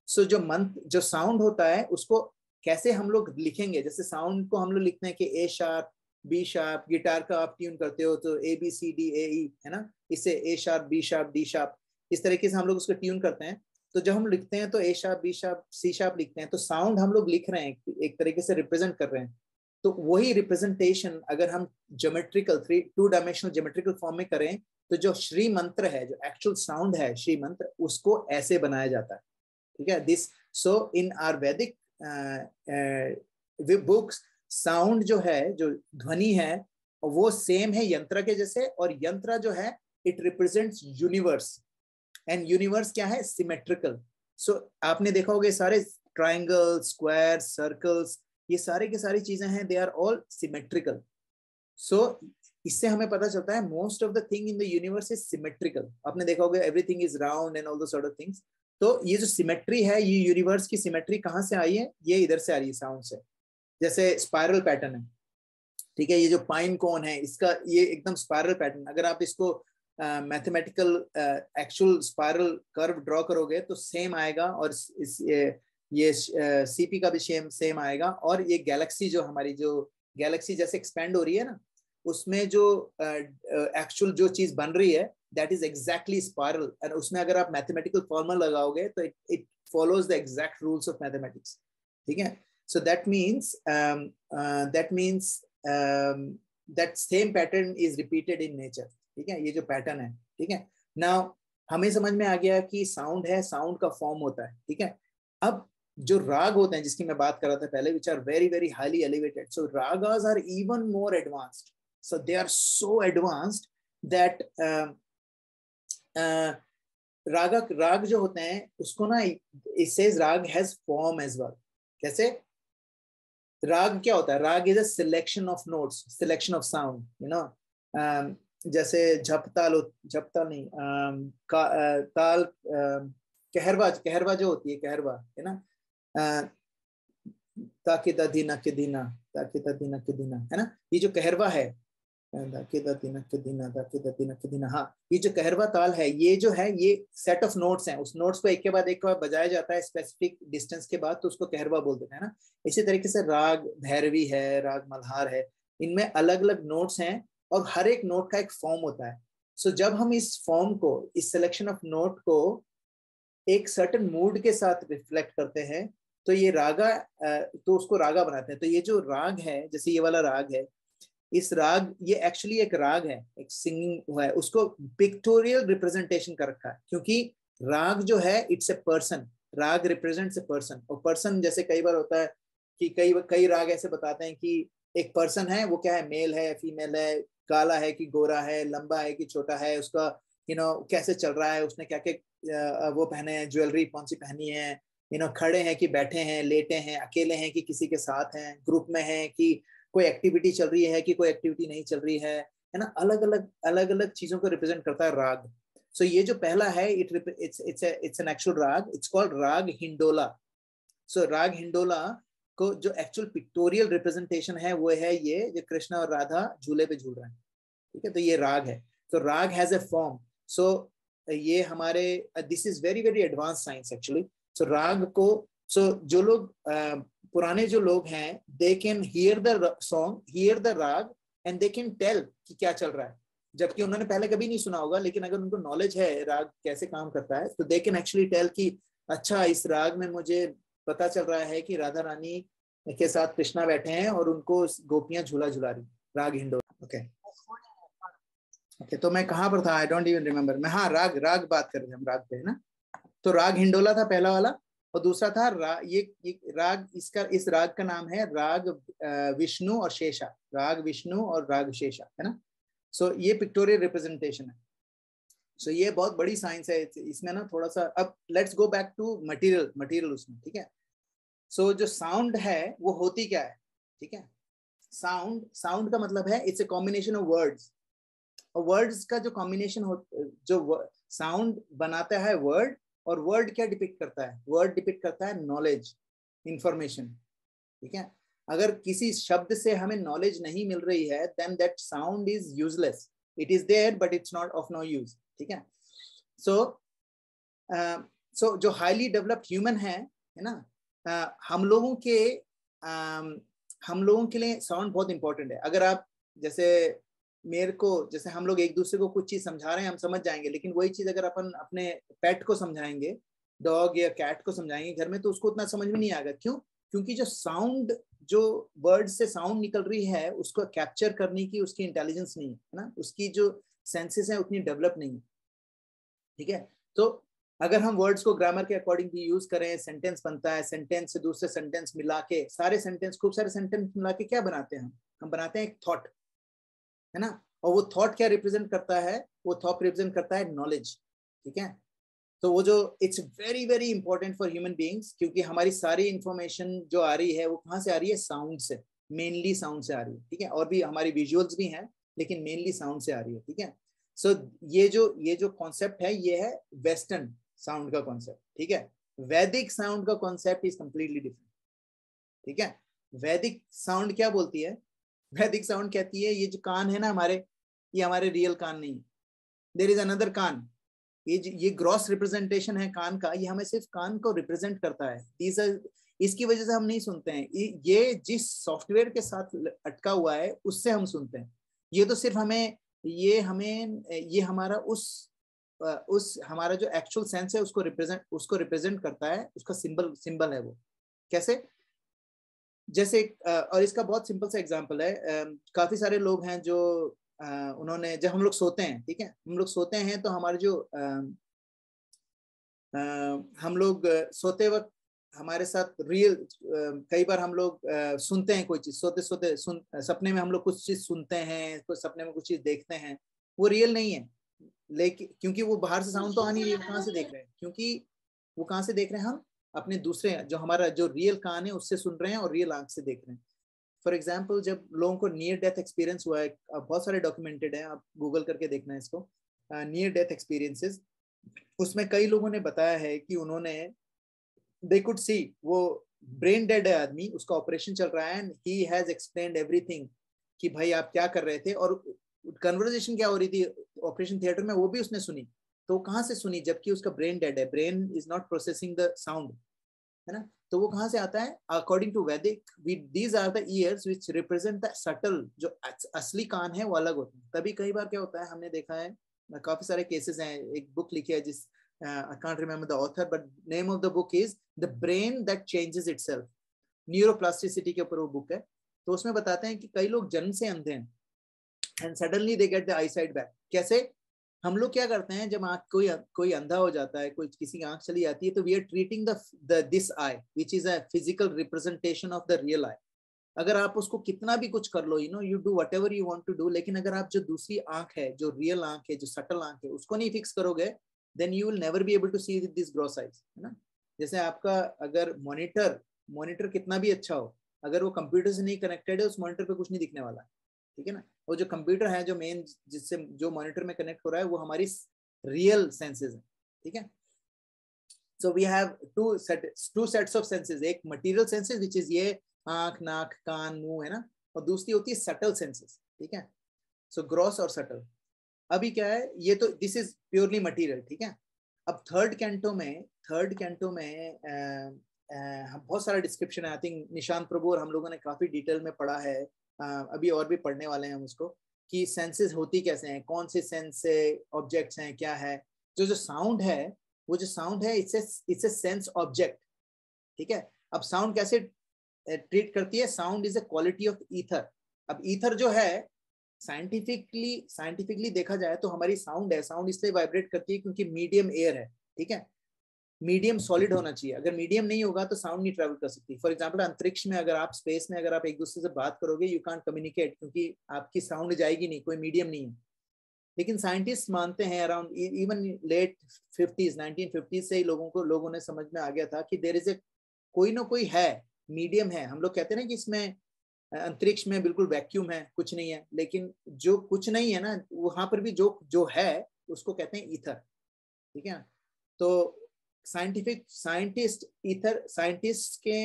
B: सो जो साउंड होता है उसको कैसे हम लोग लिखेंगे, जैसे साउंड को हम लोग लिखते हैं कि ए शार्प, बी शार्प. गिटार का आप ट्यून करते हो तो A B C D A E, है ना, इससे A sharp, B sharp, D sharp. इस तरीके से हम लोग उसको ट्यून करते हैं। तो जब हम लिखते हैं तो A sharp, B sharp, C sharp लिखते हैं, तो साउंड हम लोग लिख रहे हैं, एक तरीके से रिप्रेजेंट कर रहे हैं। तो वही रिप्रेजेंटेशन अगर हम ज्योमेट्रिकल 2 डायमेंशनल ज्योमेट्रिकल फॉर्म में करें, तो जो श्री मंत्र है, जो एक्चुअल साउंड है श्री मंत्र, उसको ऐसे बनाया जाता है, ठीक है। दिस सो इन आर वैदिक बुक्स, साउंड जो है, जो ध्वनि है, वो सेम है यंत्र के जैसे, और यंत्र जो है it represents universe, and universe क्या है, सिमेट्रिकल। सो आपने देखा होगा सारे ट्राइंगल, स्क्वायर, सर्कल्स, ये सारे के सारी चीजें हैं, दे आर ऑल सिमेट्रिकल। सो इससे हमें पता चलता है most of the thing in the universe is symmetrical. आपने देखा होगा everything is round and all those sort of things. तो ये जो सिमेट्री है, ये यूनिवर्स की सिमेट्री कहाँ से आई है, ये इधर से आ रही है, साउंड से। जैसे स्पाइरल पैटर्न है, ठीक है, ये जो पाइन कोन है, इसका ये एकदम स्पाइरल पैटर्न, अगर आप इसको mathematical actual spiral curve draw करोगे तो सेम आएगा, और ये सीपी का भी सेम आएगा। और ये गैलेक्सी जो हमारी, जो गैलेक्सी जैसे एक्सपेंड हो रही है ना, उसमें जो एक्चुअल जो चीज बन रही है, दैट इज एग्जैक्टली स्पाइरल, और उसमें अगर आप मैथमेटिकल फॉर्मूला लगाओगे तो it follows the exact rules of mathematics, ठीक है। So that means that same pattern is repeated in nature, ठीक है, ये जो पैटर्न है, ठीक है। नाउ हमें समझ में आ गया कि साउंड है, साउंड का फॉर्म होता है, ठीक है। अब जो राग होते हैं जिसकी मैं बात कर रहा था पहले, which are very very highly elevated, so ragas are even more advanced, so they are so advanced that raga जो होते हैं उसको ना, it says raga has form as well. कैसे? राग क्या होता है? Raga is a selection of notes, selection of sound, you know. जैसे झपताल नहीं, ताल, कहरवा जो होती है, कहरवा है ना, ताकि दीना के दीना, ताकि दीना के दीना, है ना, ये जो कहरवा है, हाँ, ये जो कहरवा ताल है, ये जो है, ये सेट ऑफ नोट्स हैं, उस नोट्स को एक के बाद एक बार बजाया जाता है स्पेसिफिक डिस्टेंस के बाद, तो उसको कहरवा बोलते हैं ना। इसी तरीके से राग भैरवी है, राग मल्हार है, इनमें अलग अलग नोट्स हैं और हर एक नोट का एक फॉर्म होता है। सो जब हम इस फॉर्म को, इस सिलेक्शन ऑफ नोट को एक सर्टेन मूड के साथ रिफ्लेक्ट करते हैं, तो ये रागा, तो उसको रागा बनाते हैं। तो ये जो राग है, जैसे ये वाला राग है, इस राग, ये एक्चुअली एक राग है, एक सिंगिंग है, उसको पिक्टोरियल रिप्रेजेंटेशन कर रखा है, क्योंकि राग जो है इट्स ए पर्सन, राग रिप्रेजेंट्स ए पर्सन। और पर्सन जैसे कई बार होता है कि कई राग ऐसे बताते हैं कि एक पर्सन है, वो क्या है, मेल है, फीमेल है, काला है कि गोरा है, लंबा है कि छोटा है, उसका कैसे चल रहा है, उसने क्या क्या वो पहने हैं, ज्वेलरी कौन सी पहनी है, खड़े हैं कि बैठे हैं, लेटे हैं, अकेले हैं कि किसी के साथ हैं, ग्रुप में हैं कि कोई एक्टिविटी चल रही है कि कोई एक्टिविटी नहीं चल रही है ना। अलग अलग चीजों को रिप्रेजेंट करता है राग। सो ये जो पहला है, इट्स एन एक्चुअल राग, इट्स कॉल्ड राग हिंडोला। सो राग हिंडोला को जो एक्चुअल पिक्टोरियल रिप्रेजेंटेशन है, वो है ये जो कृष्ण और राधा झूले पे झूल रहे हैं, ठीक है, तो ये राग है। तो राग हैज ए फॉर्म। सो ये हमारे, this is very very advance science actually. So राग को, जो लोग पुराने जो लोग हैं, they can hear the song, hear the raag, and they can tell कि क्या चल रहा है, जबकि उन्होंने पहले कभी नहीं सुना होगा, लेकिन अगर उनको नॉलेज है राग कैसे काम करता है, तो दे कैन एक्चुअली टेल कि अच्छा, इस राग में मुझे पता चल रहा है कि राधा रानी के साथ कृष्णा बैठे हैं और उनको गोपियां झूला झुला रही। राग हिंडोला। ओके, तो मैं कहाँ पर था? I don't even remember. मैं, हाँ, राग बात कर रहे थे हम, राग पे, है ना। तो राग हिंडोला था पहला वाला, और दूसरा था ये राग, इस राग का नाम है राग विष्णु और शेषा, राग विष्णु और राग शेषा, है ना। सो ये पिक्टोरियल रिप्रेजेंटेशन है। सो ये बहुत बड़ी साइंस है, इसमें ना थोड़ा सा, अब let's go back to material उसमें, ठीक है। सो जो साउंड है वो होती क्या है, ठीक है। साउंड का मतलब है it's a combination of words, और वर्ड्स का जो कॉम्बिनेशन जो साउंड बनाता है वर्ड, और वर्ड क्या डिपिक्ट करता है? वर्ड डिपिक्ट करता है नॉलेज, इंफॉर्मेशन, ठीक है। अगर किसी शब्द से हमें नॉलेज नहीं मिल रही है, then that sound is useless, it is there but it's not of no use, ठीक है। सो जो हाईली डेवलप्ड ह्यूमन है ना, हम लोगों के लिए साउंड बहुत इंपॉर्टेंट है। अगर आप जैसे मेरे को, जैसे हम लोग एक दूसरे को कुछ चीज समझा रहे हैं, हम समझ जाएंगे, लेकिन वही चीज अगर अपन अपने पेट को समझाएंगे, डॉग या कैट को समझाएंगे घर में, तो उसको उतना समझ में नहीं आएगा। क्यों? क्योंकि जो साउंड, जो वर्ड से साउंड निकल रही है, उसको कैप्चर करने की उसकी इंटेलिजेंस नहीं है ना, उसकी जो सेंसेस है उतनी डेवलप नहीं है। ठीक है, तो अगर हम वर्ड्स को ग्रामर के अकॉर्डिंग भी यूज करें, सेंटेंस बनता है, सेंटेंस से दूसरे सेंटेंस मिला के, सारे सेंटेंस, खूब सारे सेंटेंस मिला के क्या बनाते हैं हम बनाते हैं एक थॉट, है ना। और वो थॉट क्या रिप्रेजेंट करता है? वो थॉट रिप्रेजेंट करता है नॉलेज। ठीक है, तो वो जो it's very very important for human beings, क्योंकि हमारी सारी इंफॉर्मेशन जो आ रही है वो कहाँ से आ रही है? साउंड से, मेनली साउंड से आ रही है। ठीक है, और भी हमारी विजुअल्स भी हैं, लेकिन मेनली साउंड से आ रही है। ठीक है, सो ये जो कॉन्सेप्ट है, ये है वेस्टर्न साउंड का कॉन्सेप्ट। ठीक है, वैदिक साउंड का कॉन्सेप्ट इज कंप्लीटली डिफरेंट। ठीक है, वैदिक साउंड क्या बोलती है? वैदिक साउंड कहती है ये जो कान है ना हमारे, ये हमारे रियल कान नहीं है, देयर इज अनदर कान। ये ग्रॉस रिप्रेजेंटेशन है कान का, ये हमें सिर्फ कान को रिप्रेजेंट करता है। इसकी वजह से हम नहीं सुनते हैं। ये जिस सॉफ्टवेयर के साथ अटका हुआ है उससे हम सुनते हैं। ये तो सिर्फ हमें ये हमारा उस हमारा जो एक्चुअल सेंस है उसको रिप्रेजेंट करता है, उसका सिंबल है वो। कैसे? जैसे और इसका बहुत सिंपल सा एग्जांपल है। काफी सारे लोग हैं जो उन्होंने, जब हम लोग सोते हैं, ठीक है, हम लोग सोते हैं तो हमारे जो हम लोग सोते वक्त हमारे साथ रियल, कई बार हम लोग सुनते हैं कोई चीज, सोते सोते सपने में हम लोग कुछ चीज सुनते हैं, कुछ सपने में कुछ चीज देखते हैं, वो रियल नहीं है। लेकिन क्योंकि वो बाहर से साउंड तो आ नहीं रही, वो कहाँ से देख रहे हैं? क्योंकि वो कहाँ से देख रहे हैं? हम अपने दूसरे, जो हमारा जो रियल कान है उससे सुन रहे हैं और रियल आंख से देख रहे हैं। फॉर एग्जाम्पल, जब लोगों को नियर डेथ एक्सपीरियंस हुआ है, बहुत सारे डॉक्यूमेंटेड है, आप गूगल करके देखना है इसको, नियर डेथ एक्सपीरियंसेस, उसमें कई लोगों ने बताया है कि उन्होंने, दे कुड सी, वो ब्रेन डेड है आदमी, उसका ऑपरेशन चल रहा है, and he has explained everything कि भाई आप क्या कर रहे थे, और कन्वर्सेशन क्या हो रही थी ऑपरेशन थिएटर में, वो भी उसने सुनी। तो कहाँ से सुनी? जबकि उसका ब्रेन डेड है, brain is not processing the sound, है ना। तो वो कहाँ से आता है? According to Vedic, these are the ears which represent the subtle, जो असली कान है वो अलग होते हैं। तभी कई बार क्या होता है, हमने देखा है, काफी सारे केसेस हैं, एक बुक लिखी है जिस I can't remember the author, but name of the book is The Brain That Changes Itself, neuroplasticity के ऊपर वो बुक है। तो उसमें बताते हैं कि कई लोग जन्म से अंधे हैं and suddenly they get the I site back. कैसे? हम लोग क्या करते हैं, जब आंख कोई अंधा हो जाता है, कोई किसी की आंख चली जाती है, तो we are treating this eye which is a physical representation of the real eye. अगर आप उसको कितना भी कुछ कर लो, you do whatever you want to do, लेकिन अगर आप जो दूसरी आंख है, जो रियल आंख है, जो सटल आंख है, उसको नहीं फिक्स करोगे, then you will never be able to see with this gross eyes, है ना। जैसे आपका अगर मॉनिटर कितना भी अच्छा हो, अगर वो कंप्यूटर से नहीं कनेक्टेड है, उस मॉनिटर पे कुछ नहीं दिखने वाला, ठीक है ना। वो जो कंप्यूटर है, जो मेन जिससे जो मॉनिटर में कनेक्ट हो रहा है, वो हमारी रियल सेंसेस है, ठीक है। So we have two sets of senses, एक मटेरियल सेंसेस विच इज ये आंख, नाक, कान, मुंह, है ना, और दूसरी होती है सटल सेंसेस, ठीक है। सो ग्रॉस और सटल। अभी क्या है, ये तो दिस इज प्योरली मटेरियल, ठीक है। अब थर्ड कैंटो में बहुत सारा डिस्क्रिप्शन है। आई थिंक निशांत प्रभु और हम लोगों ने काफी डिटेल में पढ़ा है, अभी और भी पढ़ने वाले हैं हम उसको, कि सेंसेस होती कैसे हैं, कौन से सेंस से ऑब्जेक्ट्स हैं, क्या है। जो साउंड है, वो जो साउंड है, इट्स ए सेंस ऑब्जेक्ट, ठीक है। अब साउंड कैसे ट्रीट करती है? Sound is a quality of ether. अब ईथर जो है, साइंटिफिकली देखा जाए तो हमारी साउंड है, साउंड इसलिए वाइब्रेट करती है क्योंकि मीडियम एयर है, ठीक है। मीडियम सॉलिड होना चाहिए, अगर मीडियम नहीं होगा तो साउंड नहीं ट्रैवल कर सकती। फॉर एग्जांपल, अंतरिक्ष में अगर आप, स्पेस में अगर आप एक दूसरे से बात करोगे, यू कांट कम्युनिकेट, क्योंकि आपकी साउंड जाएगी नहीं, कोई मीडियम नहीं है। लेकिन साइंटिस्ट मानते हैं, around even late 50s 1950s से ही लोगों ने समझ में आ गया था कि देयर इज ए कोई ना कोई है, मीडियम है। हम लोग कहते हैं ना कि इसमें अंतरिक्ष में बिल्कुल वैक्यूम है, कुछ नहीं है, लेकिन जो कुछ नहीं है ना, वहां पर भी जो है उसको कहते हैं ईथर, ठीक है। तो साइंटिस्ट के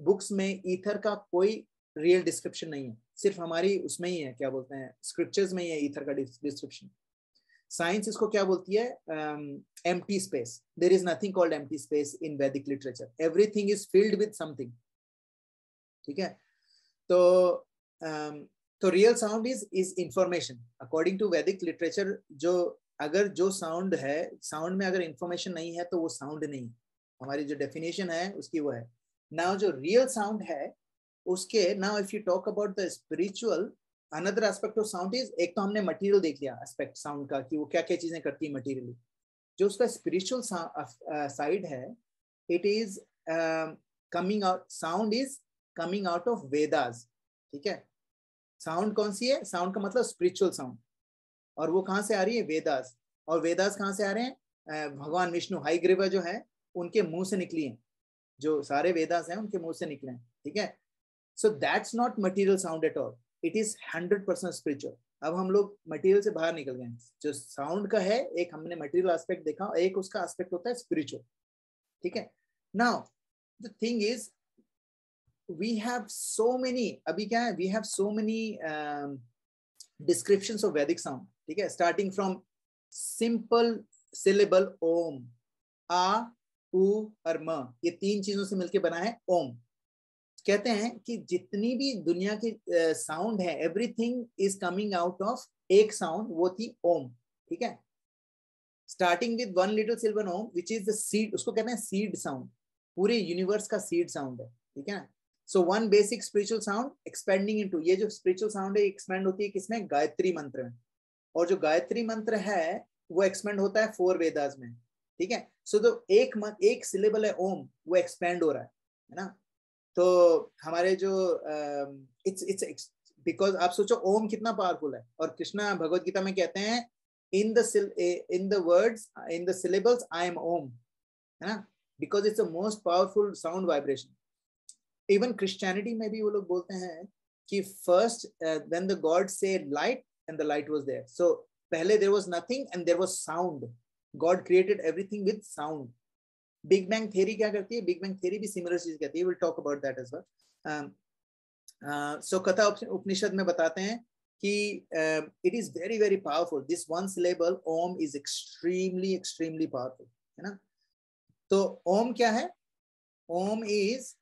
B: बुक्स में ईथर का कोई रियल डिस्क्रिप्शन नहीं है, सिर्फ हमारी उसमें ही है, क्या बोलते हैं, स्क्रिप्चर्स में ही है ईथर का डिस्क्रिप्शन। साइंस इसको क्या बोलती है? Empty space. There is nothing called empty space in Vedic literature, everything is filled with something, ठीक है। तो real sound is information according to Vedic literature. जो अगर जो साउंड है, साउंड में अगर इंफॉर्मेशन नहीं है तो वो साउंड नहीं। हमारी जो डेफिनेशन है उसकी वो है। नाउ जो रियल साउंड है उसके, now if you talk about the spiritual, another aspect of sound is, एक तो हमने मटेरियल देख लिया एस्पेक्ट साउंड का कि वो क्या क्या चीजें करती है मटेरियली। जो उसका स्पिरिचुअल साइड है, it is coming out, sound is coming out of Vedas. ठीक है, साउंड कौन सी है? साउंड का मतलब स्पिरिचुअल साउंड, और वो कहाँ से आ रही है? वेदास। और वेदास कहाँ से आ रहे हैं? भगवान विष्णु हाईग्रीवा जो है उनके मुंह से निकली हैं, जो सारे वेदास हैं उनके मुंह से निकले हैं। ठीक है, so that's not material sound at all, it is 100% spiritual. अब हम लोग मटेरियल से बाहर निकल गए। जो साउंड का है, एक हमने मटेरियल एस्पेक्ट देखा, एक उसका एस्पेक्ट होता है स्पिरिचुअल। ठीक है, now the thing is we have so many, अभी क्या है, we have so many descriptions of Vedic sound. ठीक है, starting from simple syllable Om, आ, उ और म, ये तीन चीजों से मिलकर बना है ओम। कहते हैं कि जितनी भी दुनिया की साउंड है, everything is coming out of एक साउंड, वो थी ओम। ठीक है, starting with one little silver Om which is the seed, उसको कहते हैं सीड साउंड, पूरे यूनिवर्स का सीड साउंड है। ठीक है ना, so one basic spiritual sound expanding into, ये जो स्पिरिचुअल साउंड है एक्सपेंड होती है किसमें? गायत्री मंत्र में। और जो गायत्री मंत्र है वो एक्सपेंड होता है 4 वेदास में। ठीक है, सो तो एक सिलेबल है ओम, वो एक्सपेंड हो रहा है ना। तो हमारे जो इट्स बिकॉज आप सोचो ओम कितना पावरफुल है, और कृष्णा भगवत गीता में कहते हैं in the words, in the syllables I am Om, है ना, because it's the most powerful sound vibration. Even Christianity में भी वो लोग बोलते हैं कि फर्स्ट व्हेन द गॉड से light and the light was there, so पहले there was nothing and there was sound, God created everything with sound. Big bang theory क्या करती है? बिग बैंग थ्योरी भी सिमिलर चीज कहती है, will talk about that as well. So Katha Upanishad में बताते हैं कि it is very very powerful, this one syllable Om is extremely extremely powerful, है ना। तो ओम क्या है? Om is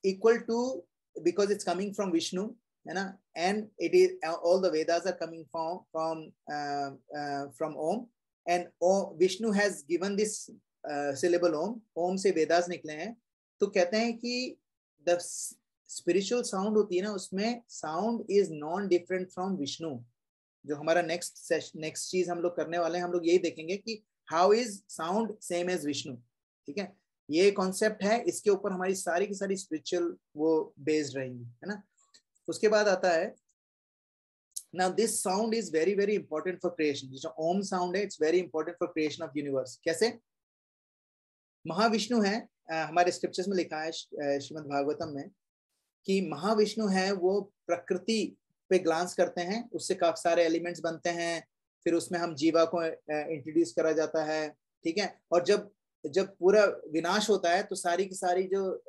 B: equal to, because it's coming from Vishnu, है ना, and it is all the Vedas are coming from Om, and Vishnu has given this syllable Om, Om से वेदास निकले हैं। तो कहते हैं कि द स्पिरिचुअल साउंड होती है ना, उसमें sound is non different from Vishnu. जो हमारा नेक्स्ट चीज हम लोग करने वाले हैं, हम लोग यही देखेंगे कि how is sound same as Vishnu. ठीक है, ये कॉन्सेप्ट है, इसके ऊपर हमारी सारी की सारी स्पिरिचुअल वो बेस्ड रहेंगी, है ना। उसके बाद आता है now this sound is very very important for creation, जो ओम साउंड है, it's very important for creation of universe। कैसे? महाविष्णु है, हमारे स्क्रिप्चर्स में लिखा है श्रीमद् भागवतम में कि महाविष्णु है वो प्रकृति पे ग्लांस करते हैं, उससे काफी सारे एलिमेंट्स बनते हैं, फिर उसमें हम जीवा को इंट्रोड्यूस करा जाता है। ठीक है, और जब पूरा विनाश होता है तो सारी की सारी जो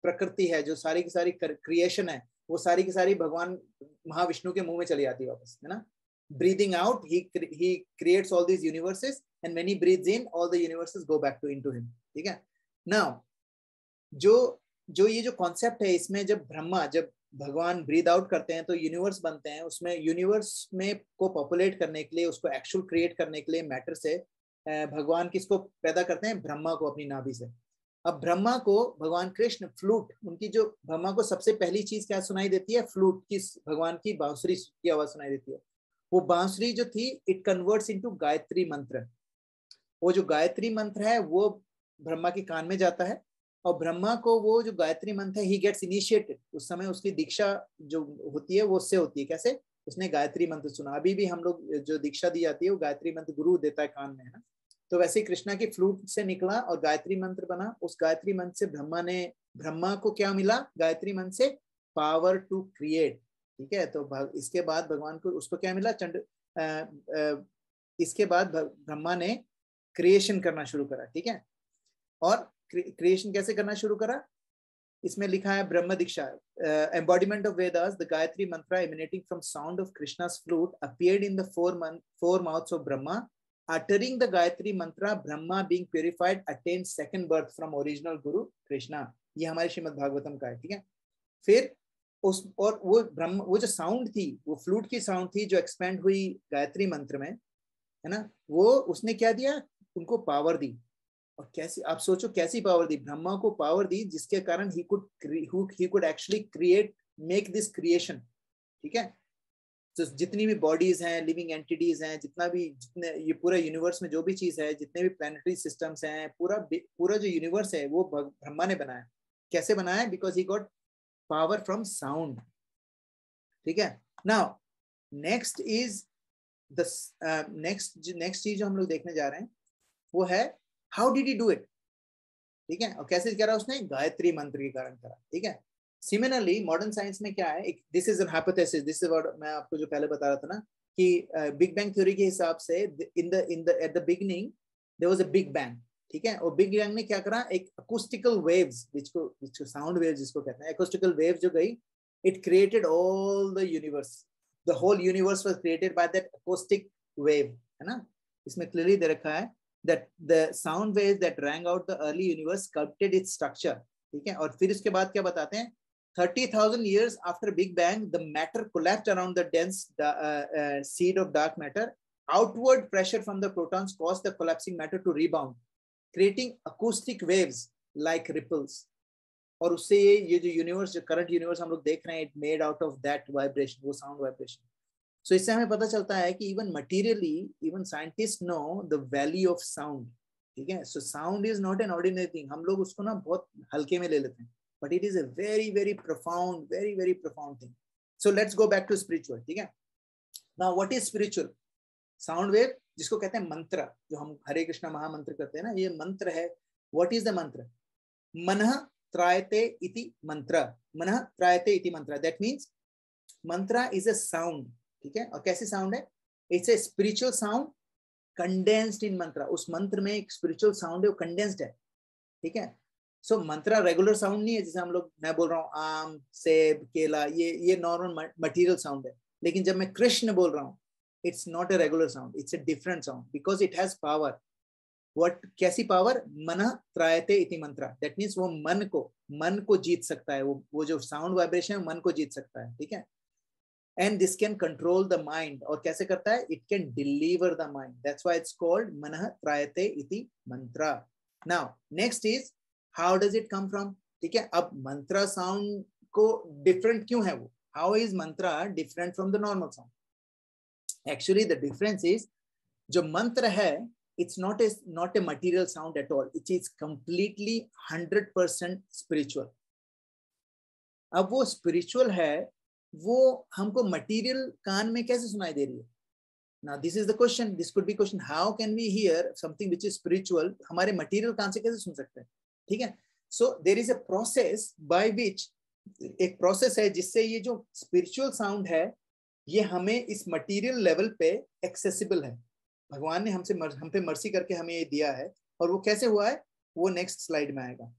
B: प्रकृति है, जो सारी की सारी क्रिएशन है, वो सारी की सारी भगवान महाविष्णु के मुंह में चली जाती है वापस, है ना। Breathing out he creates all these universes, and when he breathes in, all the universes go back into him। ठीक है, now जो ये जो कॉन्सेप्ट है, इसमें जब भगवान ब्रीद आउट करते हैं तो यूनिवर्स बनते हैं। उसमें यूनिवर्स में को पॉपुलेट करने के लिए, उसको एक्चुअल क्रिएट करने के लिए मैटर से भगवान किसको पैदा करते हैं? ब्रह्मा को अपनी नाभि से। अब ब्रह्मा को भगवान कृष्ण फ्लूट, उनकी जो ब्रह्मा को सबसे पहली चीज क्या सुनाई देती है? फ्लूट की, भगवान की बांसुरी की आवाज सुनाई देती है। वो बांसुरी जो थी, इट कन्वर्ट्स इनटू गायत्री मंत्र। वो जो गायत्री मंत्र है वो ब्रह्मा के कान में जाता है, और ब्रह्मा को वो जो गायत्री मंत्र है, ही गेट्स इनिशिएटेड, उस समय उसकी दीक्षा जो होती है वो उससे होती है। कैसे? उसने गायत्री मंत्र सुना। अभी भी हम लोग जो दीक्षा दी जाती है वो गायत्री मंत्र गुरु देता है कान में, है ना। तो वैसे ही कृष्णा की फ्लूट से निकला और गायत्री मंत्र बना। उस गायत्री मंत्र से ब्रह्मा को क्या मिला? गायत्री मंत्र से पावर टू क्रिएट। ठीक है, तो इसके बाद भगवान को उसको क्या मिला? इसके बाद ब्रह्मा ने क्रिएशन करना शुरू करा। ठीक है, और क्रिएशन कैसे करना शुरू करा? इसमें लिखा है Brahma diksha, embodiment of Vedas, the Gayatri mantra emanating from sound of Krishna's flute appeared in the four mouths of Brahma. Uttering the Gayatri mantra, Brahma being purified attained second birth from original Guru Krishna। ये हमारे श्रीमद् भागवतम का है। ठीक है, फिर उस और वो ब्रह्म, वो जो साउंड थी, वो फ्लूट की साउंड थी जो एक्सपेंड हुई गायत्री मंत्र में, है ना, वो उसने क्या दिया, उनको पावर दी। और कैसी, आप सोचो कैसी पावर दी, ब्रह्मा को पावर दी जिसके कारण he could actually create, make this creation, ठीक है। तो जितनी भी बॉडीज हैं, लिविंग एंटिटीज हैं, जितने ये पूरा यूनिवर्स में जो भी चीज है, जितने भी प्लैनेटरी सिस्टम्स हैं, पूरा जो यूनिवर्स है वो ब्रह्मा ने बनाया। कैसे बनाया? Because he got power from sound, ठीक है। Now next is the next चीज जो हम लोग देखने जा रहे हैं वो है how did he do it, ठीक है। और कैसे करा उसने? गायत्री मंत्र के कारण करा, ठीक है। सिमिलरली मॉडर्न साइंस में क्या है, this is an hypothesis, this is what मैं आपको जो पहले बता रहा था ना, कि बिग बैंग थ्योरी के हिसाब से at the beginning there was a big bang, ठीक है। और बिग बैंग ने क्या करा, एक अकूस्टिकल वेव्स, जिसको साउंड वेव्स जिसको कहते हैं, अकूस्टिकल वेव्स जो गई, it created all the universe, the whole universe was created by that acoustic wave, है ना। इसमें क्लियरली दे रखा है that the sound waves that rang out the early universe sculpted its structure, ठीक है। और फिर इसके बाद क्या बताते हैं, 30,000 years after Big Bang, the matter collapsed around the dense seed of dark matter. Outward pressure from the protons caused the collapsing matter to rebound, creating acoustic waves like ripples. और उससे ये जो यूनिवर्स, जो current universe हम लोग देख रहे हैं, it made out of that vibration, वो sound vibration. So इससे हमें पता चलता है कि even materially, even scientists know the value of sound, ठीक है। So sound is not an ordinary thing. हम लोग उसको ना बहुत हल्के में ले लेते हैं, but it is a very very profound, very very profound thing. So let's go back to spiritual, ठीक है। Now what is spiritual? Sound wave, जिसको कहते हैं मंत्र, जो हम हरे कृष्णा महामंत्र करते हैं ना, ये मंत्र है। What is the मंत्र? मनः त्रायते इति मंत्र, मनः त्रायते इति मंत्र, that means mantra is a sound, ठीक है। और कैसी साउंड है? It's a spiritual sound condensed in mantra. उस मंत्र में एक स्पिरिचुअल साउंड है, वो कंडेंस्ड है, ठीक है। सो मंत्रा रेगुलर साउंड नहीं है, जैसे हम लोग, मैं बोल रहा हूँ आम, सेब, केला, ये नॉर्मल मटेरियल साउंड है। लेकिन जब मैं कृष्ण बोल रहा हूँ, it's not a regular sound, it's a different sound, because it has power. What, कैसी पावर? मनः त्रायते इति मंत्रा, दैट मीन्स वो मन को जीत सकता है, वो जो साउंड वाइब्रेशन है मन को जीत सकता है, ठीक है। And this can control the mind. और कैसे करता है? It can deliver the mind. That's why it's called manah trayate iti mantra. Now next is how does it come from? ठीक है। अब mantra sound को different क्यों है वो? How is mantra different from the normal sound? Actually the difference is, जो मंत्र है, it's not a material sound at all. It is completely 100% spiritual. अब वो spiritual है, वो हमको मटेरियल कान में कैसे सुनाई दे रही है? Now this is the question, this could be question, how can we hear something which is spiritual हमारे मटेरियल कान से कैसे सुन सकते हैं, ठीक है। So there is a process by which, एक प्रोसेस है जिससे ये जो स्पिरिचुअल साउंड है ये हमें इस मटेरियल लेवल पे एक्सेसिबल है। भगवान ने हम पे मर्सी करके हमें ये दिया है। और वो कैसे हुआ है वो नेक्स्ट स्लाइड में आएगा।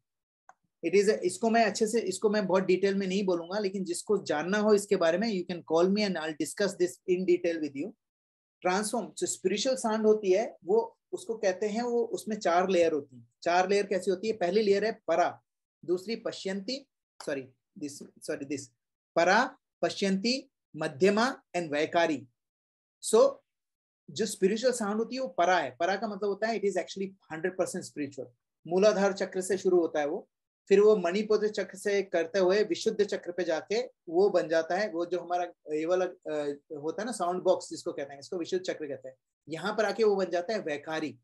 B: इट इज, इसको मैं अच्छे से, इसको मैं बहुत डिटेल में नहीं बोलूंगा, लेकिन जिसको जानना हो इसके बारे में, you can call me and I will discuss this in detail with you. Transform जो स्पिरिचुअल साउंड होती है वो उसको कहते हैं, वो उसमें 4 लेयर होती है। 4 लेयर कैसी होती है? पहली लेयर है परा, दूसरी पश्यंती, दिस परा, पश्यंती, मध्यमा एंड वैकारी। सो जो स्पिरिचुअल साउंड होती है वो परा है। परा का मतलब होता है इट इज एक्चुअली 100% स्पिरिचुअल। मूलाधार चक्र से शुरू होता है वो, फिर वो मणिपुर चक्र से करते हुए विशुद्ध चक्र पे जाके वो बन जाता है, वो जो हमारा ये वाला होता है ना साउंड बॉक्स जिसको कहते हैं, इसको विशुद्ध चक्र कहते हैं। यहाँ पर आके वो बन जाता है वैखारी।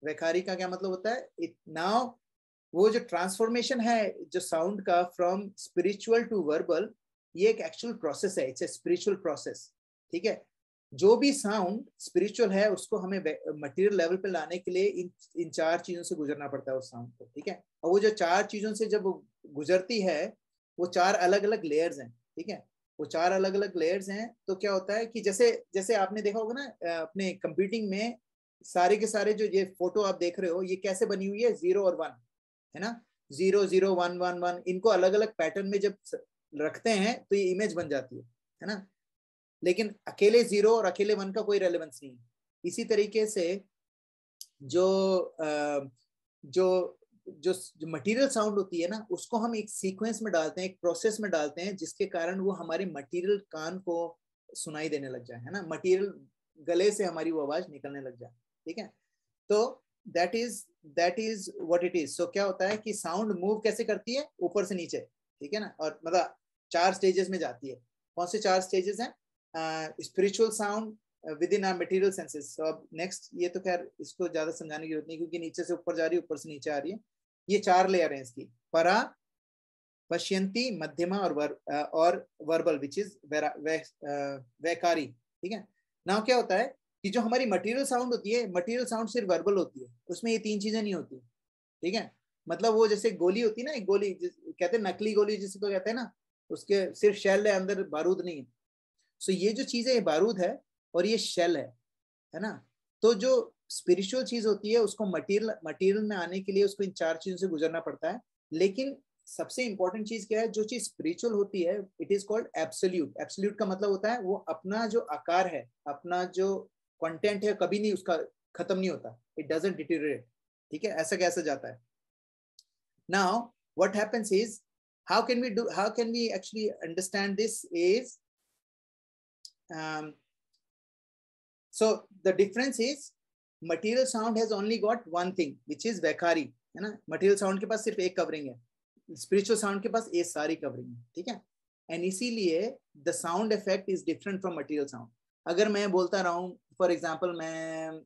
B: वैखारी का क्या मतलब होता है? इट नाउ वो जो ट्रांसफॉर्मेशन है जो साउंड का फ्रॉम स्पिरिचुअल टू वर्बल, ये एक एक्चुअल प्रोसेस है, इट्स ए स्पिरिचुअल प्रोसेस, ठीक है। जो भी साउंड स्पिरिचुअल है उसको हमें मटेरियल लेवल पे लाने के लिए इन 4 चीजों से गुजरना पड़ता है उस साउंड को, ठीक है। और वो जो 4 चीजों से जब गुजरती है वो 4 अलग अलग लेयर्स हैं, ठीक है। वो 4 अलग अलग लेयर्स हैं। तो क्या होता है कि जैसे आपने देखा होगा ना अपने कंप्यूटिंग में, सारे के सारे जो ये फोटो आप देख रहे हो ये कैसे बनी हुई है? 0 और 1, है ना। 0 0 1 1 1, इनको अलग अलग पैटर्न में जब रखते हैं तो ये इमेज बन जाती है ना। लेकिन अकेले 0 और अकेले 1 का कोई रेलेवेंस नहीं है। इसी तरीके से जो जो मटेरियल साउंड होती है ना, उसको हम एक सीक्वेंस में डालते हैं, एक प्रोसेस में डालते हैं, जिसके कारण वो हमारे मटेरियल कान को सुनाई देने लग जाए, है ना, मटेरियल गले से हमारी वो आवाज निकलने लग जाए, ठीक है। तो that is what it is. So क्या होता है कि साउंड मूव कैसे करती है, ऊपर से नीचे, ठीक है ना, और मतलब 4 स्टेजेस में जाती है। कौन से 4 स्टेजेस हैं? Spiritual sound within our material senses. So अब नेक्स्ट, ये तो खैर इसको ज्यादा समझाने की जरूरत नहीं, क्योंकि नीचे से ऊपर जा रही है, ऊपर से नीचे आ रही है। ये 4 लेयर हैं इसकी, परा, पश्यंती, मध्यमा और वर्बल, विच इज वैकारी, ठीक है। नाउ क्या होता है कि जो हमारी मटेरियल साउंड होती है, मटेरियल साउंड सिर्फ वर्बल होती है, उसमें ये 3 चीजें नहीं होती, ठीक है। मतलब वो जैसे गोली होती है ना, एक गोली कहते हैं नकली गोली जिसको कहते हैं ना, उसके सिर्फ शेल है, अंदर बारूद नहीं है। सो ये जो चीज है, ये बारूद है और ये शेल है ना। तो जो स्पिरिचुअल चीज होती है, उसको मटेरियल में आने के लिए उसको इन 4 चीजों से गुजरना पड़ता है। लेकिन सबसे इंपॉर्टेंट चीज क्या है, जो चीज स्पिरिचुअल होती है, it is called absolute. Absolute का मतलब होता है वो अपना जो आकार है, अपना जो कंटेंट है, कभी नहीं उसका खत्म नहीं होता, इट डजंट डिटेरियोरेट, ठीक है। ऐसा कैसे जाता है? Now what happens is, how can we actually understand this is, so the difference is material sound has only got one thing, which is वैखारी, है ना। material sound के पास सिर्फ एक कवरिंग है, spiritual sound के पास ये सारी कवरिंग है, ठीक है। एंड इसीलिए the sound effect is different from material sound। अगर मैं बोलता रहा हूँ, फॉर एग्जाम्पल मैं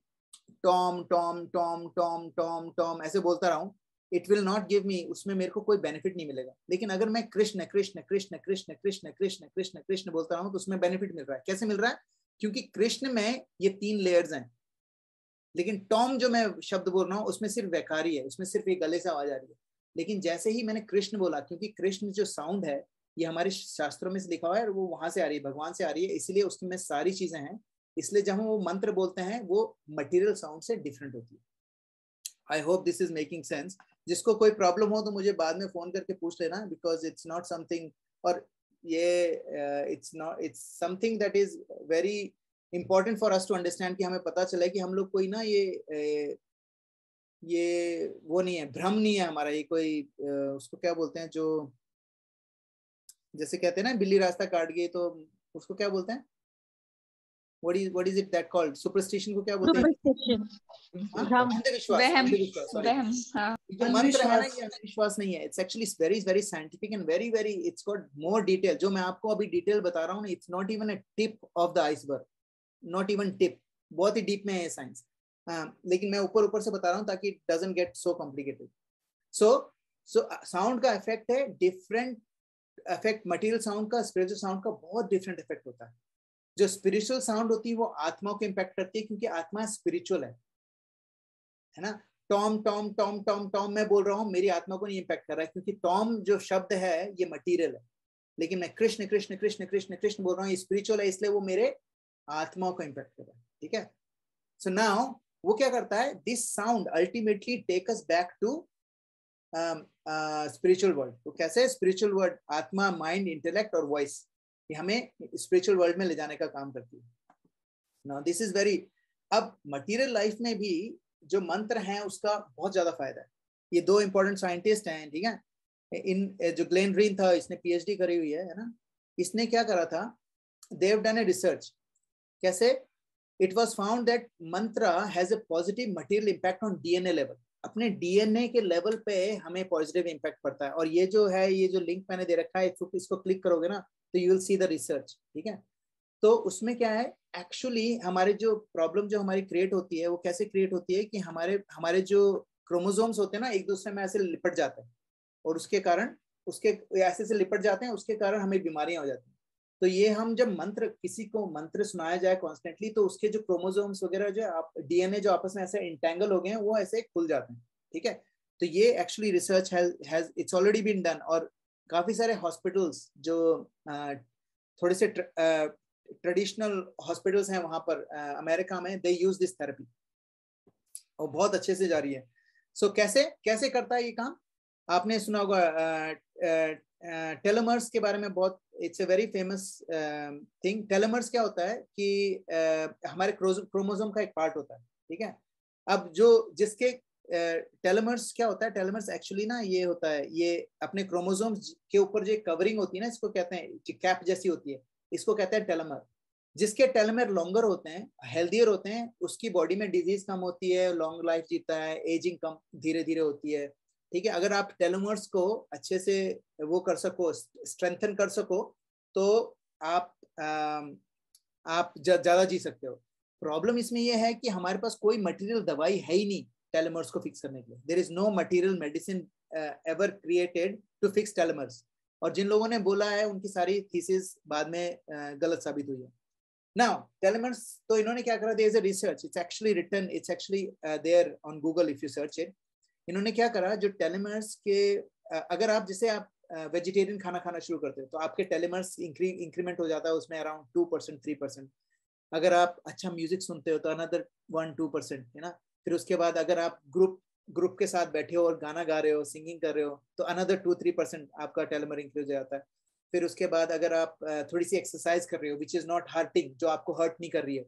B: Tom Tom Tom Tom Tom Tom ऐसे बोलता रहा हूँ, it will not give me, उसमें मेरे को कोई बेनिफिट नहीं मिलेगा। लेकिन अगर मैं कृष्ण कृष्ण कृष्ण कृष्ण कृष्ण कृष्ण कृष्ण कृष्ण बोलता रहा हूँ, तो उसमें बेनिफिट मिल रहा है। कैसे मिल रहा है? क्योंकि कृष्ण में ये 3 लेयर्स हैं, लेकिन टॉम जो मैं शब्द बोल रहा हूँ उसमें सिर्फ वैखारी है, उसमें सिर्फ एक गले से आवाज आ रही है। लेकिन जैसे ही मैंने कृष्ण बोला, क्योंकि कृष्ण जो साउंड है ये हमारे शास्त्रों में से लिखा हुआ है, और वो वहां से आ रही है, भगवान से आ रही है, इसलिए उसमें सारी चीजें हैं। इसलिए जब हम वो मंत्र बोलते हैं, वो मटेरियल साउंड से डिफरेंट होती है। I hope this is making sense. जिसको कोई प्रॉब्लम हो तो मुझे बाद में फोन करके पूछ लेना, बिकॉज इट्स नॉट समथिंग, और ये it's something that is very important for us to understand, कि हमें पता चला है कि हम लोग कोई ना ये वो नहीं है, भ्रम नहीं है हमारा, ये कोई उसको क्या बोलते हैं, जो जैसे कहते हैं ना बिल्ली रास्ता काट गई, तो उसको क्या बोलते हैं, what is it that called, superstition को क्या बोलते हैं? अंधविश्वास। जो मंत्र है ना, ये अंधविश्वास नहीं है, it's actually very very scientific and very very, it's got more detail. जो मैं आपको अभी डिटेल बता रहा हूँ ना, it's not even a tip of the iceberg, not even tip, बहुत ही डीप में है साइंस। लेकिन मैं ऊपर ऊपर से बता रहा हूँ ताकि it doesn't get so complicated. So sound का इफेक्ट है डिफरेंट इफेक्ट, मटेरियल साउंड का, स्पिरिचुअल साउंड का बहुत डिफरेंट इफेक्ट होता है। जो स्पिरिचुअल साउंड होती है वो आत्मा को इम्पैक्ट करती है, क्योंकि आत्मा स्पिरिचुअल है ना। Tom Tom Tom Tom Tom मैं बोल रहा हूँ, मेरी आत्मा को नहीं इम्पैक्ट कर रहा है, क्योंकि टॉम जो शब्द है ये मटीरियल है। लेकिन मैं कृष्ण कृष्ण कृष्ण कृष्ण कृष्ण बोल रहा हूँ, स्पिरिचुअल है, इसलिए वो मेरे आत्मा को इम्पैक्ट कर रहा है, ठीक है। सो नाउ वो क्या करता है, this sound ultimately take us back to spiritual world. तो कैसे? स्पिरिचुअल वर्ल्ड, आत्मा, माइंड, इंटेलेक्ट और वॉइस, ये हमें स्पिरिचुअल वर्ल्ड में ले जाने का काम करती है। नाउ दिस इज वेरी, अब मटेरियल लाइफ में भी जो मंत्र हैं उसका बहुत ज्यादा फायदा है। ये 2 इंपॉर्टेंट साइंटिस्ट हैं, ठीक है। इन जो ग्लेन रीन था, इसने पीएचडी करी हुई है ना। इसने क्या करा था, दे हैव डन ए रिसर्च। कैसे? इट वाज फाउंड दैट मंत्र has a positive material impact on DNA level. अपने डीएनए के लेवल पे हमें पॉजिटिव इंपैक्ट पड़ता है। और ये जो है, ये जो लिंक मैंने दे रखा है, इसको क्लिक करोगे ना तो you will see the research, ठीक है। तो उसमें क्या है, एक्चुअली हमारे जो प्रॉब्लम जो हमारी क्रिएट होती है, वो कैसे क्रिएट होती है कि हमारे जो क्रोमोसोम्स होते हैं ना, एक दूसरे में ऐसे लिपट जाते हैं, और उसके कारण उसके ऐसे से लिपट जाते हैं, उसके कारण हमें बीमारियां हो जाती हैं। तो ये हम जब किसी को मंत्र सुनाया जाए कॉन्स्टेंटली, तो उसके जो क्रोमोसोम्स वगैरह जो डीएनए जो आपस में ऐसे इंटेंगल हो गए हैं, वो ऐसे खुल जाते हैं, ठीक है। तो ये actually research has it's already been done. और काफी सारे हॉस्पिटल्स जो थोड़े से ट्रेडिशनल हॉस्पिटल्स हैं वहां पर अमेरिका में, दे यूज दिस थेरेपी, और बहुत अच्छे से जा रही है। सो कैसे करता है ये काम? आपने सुना होगा टेलोमर्स के बारे में, बहुत, it's a very famous thing. Telomeres क्या होता है कि हमारे क्रोमोसोम का एक पार्ट होता है, ठीक है। अब जो जिसके टेलोमर्स क्या होता है, टेलोमर्स एक्चुअली ना ये होता है, ये अपने क्रोमोसोम्स के ऊपर जो कवरिंग होती है ना, इसको कहते हैं, कैप जैसी होती है, इसको कहते हैं टेलोमर। जिसके टेलोमर लॉन्गर होते हैं, हेल्दियर होते हैं, उसकी बॉडी में डिजीज कम होती है, लॉन्ग लाइफ जीता है, एजिंग कम धीरे धीरे होती है, ठीक है। अगर आप टेलोमर्स को अच्छे से वो कर सको, स्ट्रेंथन कर सको, तो आप ज्यादा जी सकते हो। प्रॉब्लम इसमें यह है कि हमारे पास कोई मटेरियल दवाई है ही नहीं टेलोमर्स को फिक्स करने के लिए। There is no material medicine ever created to fix telomeres. और जिन लोगों ने बोला है उनकी सारी थीसिस बाद में गलत साबित हुई है। नाउ टेलोमर्स, तो इन्होंने क्या करा, there is a research, it's actually written, it's actually there on Google if you search it. इन्होंने क्या करा, जो टेलोमर्स के अगर आप जैसे आप वेजिटेरियन खाना खाना शुरू करते हो तो आपके टेलोमर्स इंक्रीमेंट हो जाता है उसमें अराउंड 2% 3%। अगर आप अच्छा म्यूजिक सुनते हो तो अनदर 1-2%, है ना। फिर उसके बाद अगर आप ग्रुप के साथ बैठे हो और गाना गा रहे हो, सिंगिंग कर रहे हो, तो अनदर 2-3% आपका टेलोमर इंक्रीज हो जाता है। फिर उसके बाद अगर आप थोड़ी सी एक्सरसाइज कर रहे हो विच इज नॉट हर्टिंग, जो आपको हर्ट नहीं कर रही है,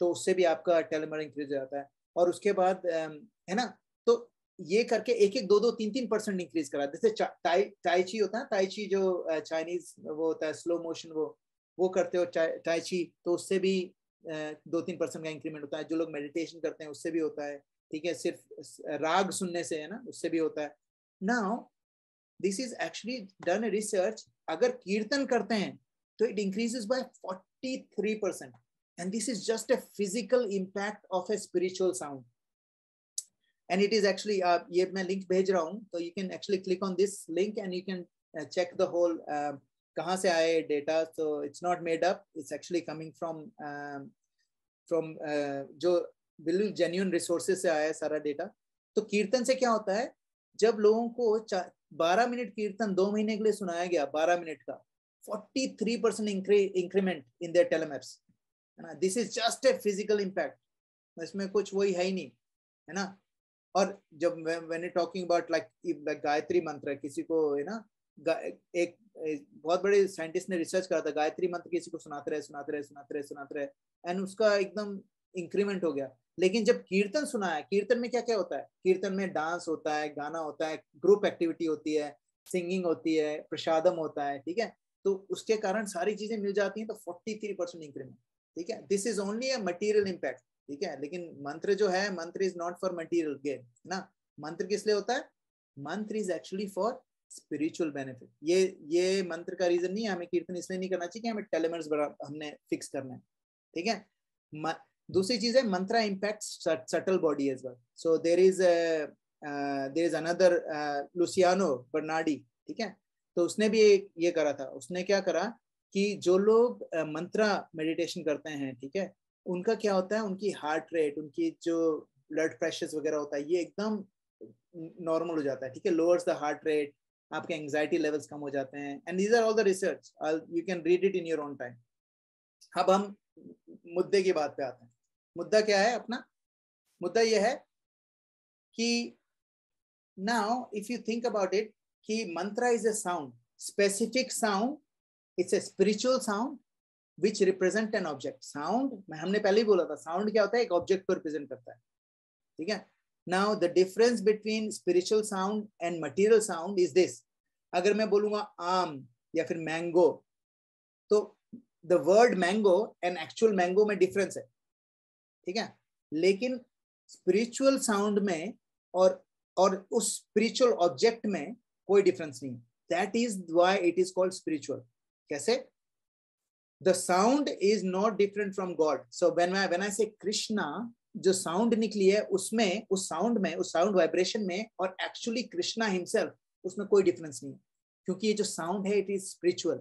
B: तो उससे भी आपका टेलोमर इंक्रीज हो जाता है। और उसके बाद है ना, तो ये करके 1-1, 2-2, 3-3% इंक्रीज करा। जैसे टाई ची होता है, टाई ची जो चाइनीज वो होता है स्लो मोशन, वो करते हो टाई ची, तो उससे भी 2-3% का इंक्रीमेंट होता है। जो लोग मेडिटेशन करते हैं उससे भी होता है, ठीक है। सिर्फ राग सुनने से, है ना, उससे भी होता है। Now this is actually done a research, अगर कीर्तन करते हैं तो it increases by 43%, and this is just a physical impact of a spiritual sound. And it is actually, ये मैं लिंक भेज रहा हूँ, तो you can actually click on this link and you can check the whole कहाँ से आए data. तो it's not made up, it's actually coming from जो बिल्कुल जेन्युइन रिसोर्सेज से आया है सारा डेटा। तो कीर्तन से क्या होता है, जब लोगों को 12 मिनट कीर्तन 2 महीने के लिए सुनाया गया, 12 मिनट का, 43% इंक्रीमेंट इन देयर टेलोमर्स, है ना। This is just a physical impact, इसमें कुछ वही है ही नहीं, है ना। और जब when you talking about like Gayatri mantra, किसी को, है ना, एक बहुत बड़े साइंटिस्ट ने रिसर्च करा था, गायत्री मंत्र किसी को सुनाते रहे एंड उसका एकदम इंक्रीमेंट हो गया। लेकिन जब कीर्तन सुनाया, कीर्तन में क्या क्या होता है, कीर्तन में डांस होता है, गाना होता है, ग्रुप एक्टिविटी होती है, सिंगिंग होती है, प्रसादम होता है, ठीक है। तो उसके कारण सारी चीजें मिल जाती हैं, तो 43% इंक्रीमेंट, ठीक है। This is only a material impact, ठीक है। लेकिन मंत्र जो है, मंत्र is not for material gain, है ना। मंत्र किस लिए होता है, मंत्र is actually for spiritual benefit. ये मंत्र का रीजन नहीं है, हमें कीर्तन इसलिए नहीं करना चाहिए कि हमें टेलोमर्स हमने फिक्स करना है, ठीक है। दूसरी चीज है, mantra impacts subtle body as well. So there is another Luciano Bernardi, ठीक है। तो उसने भी ये करा था, उसने क्या करा कि जो लोग मंत्रा मेडिटेशन करते हैं, ठीक है, उनका क्या होता है, उनकी हार्ट रेट, उनकी जो ब्लड प्रेशर वगैरह होता है, ये एकदम नॉर्मल हो जाता है, ठीक है। लोअर्स द हार्ट रेट, आपके एंजाइटी लेवल्स कम हो जाते हैं। And these are all the research, you can read it in your own time. अब हम मुद्दे की बात पे आते हैं। मुद्दा क्या है अपना? मुद्दा यह है कि now if you think about it, कि mantra is a sound, specific sound, it's a spiritual sound which represent an object. Sound, हमने पहले ही बोला था, साउंड क्या होता है, एक ऑब्जेक्ट को रिप्रेजेंट करता है, ठीक है। Now the difference between spiritual sound and material sound is this. अगर मैं बोलूंगा आम या फिर मैंगो, तो the word mango and actual mango में difference है, ठीक है। लेकिन spiritual sound में और उस spiritual object में कोई difference नहीं। That is why it is called spiritual. कैसे? The sound is not different from God. So when I say Krishna, जो sound निकली है उसमें, उस sound vibration में और actually Krishna himself, उसमें कोई difference नहीं है, क्योंकि ये जो sound है it is spiritual।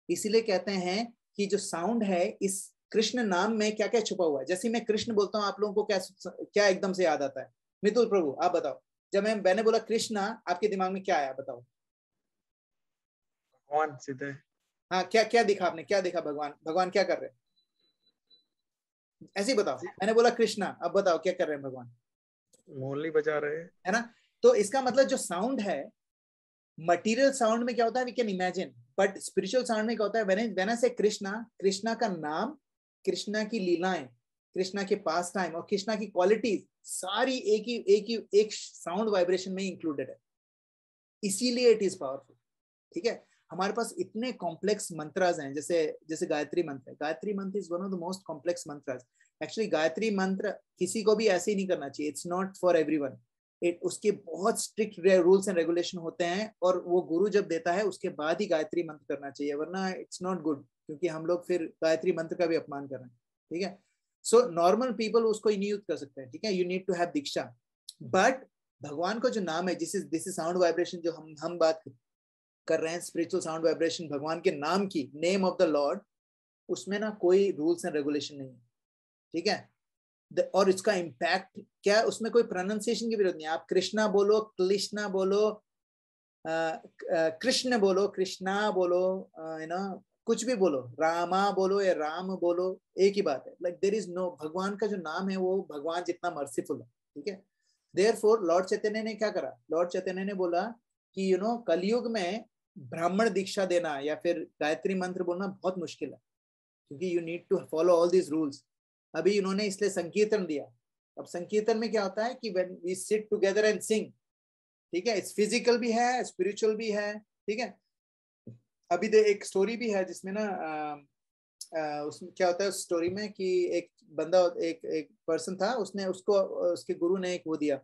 B: इसीलिए कहते हैं कि जो sound है, इस कृष्ण नाम में क्या क्या छुपा हुआ है। जैसे मैं कृष्ण बोलता हूँ, आप लोगों को क्या एकदम से याद आता है? मितुल प्रभु आप बताओ, जब मैंने बोला कृष्णा, आपके दिमाग में क्या आया, बताओ।
E: भगवान सीधे,
B: हाँ, क्या दिखा आपने, क्या देखा? भगवान क्या कर रहे हैं? ऐसे ही बताओ। मैंने बोला कृष्णा, अब बताओ क्या कर रहे हैं भगवान?
E: मुरली बजा रहे हैं,
B: है ना। तो इसका मतलब जो साउंड है, मटेरियल साउंड में क्या होता है, we can imagine, but spiritual sound में क्या होता है, व्हेन आई से कृष्णा का नाम, कृष्णा की लीलाएं, कृष्णा के पास टाइम और कृष्णा की क्वालिटीज सारी एक साउंड वाइब्रेशन में इंक्लूडेड है, इसीलिए इट इज पावरफुल। ठीक है, हमारे पास इतने कॉम्प्लेक्स मंत्रास हैं, जैसे गायत्री मंत्र है। Gayatri mantra is one of the most complex mantras. Actually Gayatri mantra किसी को भी ऐसे ही नहीं करना चाहिए, इट्स नॉट फॉर एवरीवन। उसके बहुत स्ट्रिक्ट रूल्स एंड रेगुलेशन होते हैं, और वो गुरु जब देता है उसके बाद ही गायत्री मंत्र करना चाहिए, वरना इट्स नॉट गुड, क्योंकि हम लोग फिर गायत्री मंत्र का भी अपमान कर रहे हैं। ठीक है, सो नॉर्मल पीपल उसको नहीं यूज कर सकते हैं। ठीक है, you need to have diksha. But भगवान का जो नाम है, दिस इज साउंड वाइब्रेशन जो हम बात कर रहे हैं, स्पिरिचुअल साउंड वाइब्रेशन, भगवान के नाम की, नेम ऑफ द लॉर्ड, उसमें ना कोई रूल्स एंड रेगुलेशन नहीं है। ठीक है, और इसका इम्पैक्ट क्या है, उसमें कोई प्रोनाउंसिएशन की जरूरत नहीं है। आप कृष्णा बोलो, कृष्णा बोलो, कृष्ण बोलो, कृष्णा बोलो, कुछ भी बोलो, रामा बोलो या राम बोलो, एक ही बात है। लाइक देयर इज नो, भगवान का जो नाम है वो भगवान जितना मर्सीफुल है। ठीक है, देयरफॉर लॉर्ड चैतन्य ने क्या करा, लॉर्ड चैतन्य ने बोला कि कलयुग में ब्राह्मण दीक्षा देना या फिर गायत्री मंत्र बोलना बहुत मुश्किल है, क्योंकि you need to follow all these rules. अभी इन्होंने इसलिए संकीर्तन दिया। अब संकीर्तन में क्या होता है कि when we sit together and sing, ठीक है, इट्स फिजिकल भी है, स्पिरिचुअल भी है। ठीक है, अभी एक स्टोरी भी है जिसमें ना उसमें क्या होता है उस स्टोरी में कि एक बंदा, एक पर्सन था, उसके गुरु ने एक वो दिया,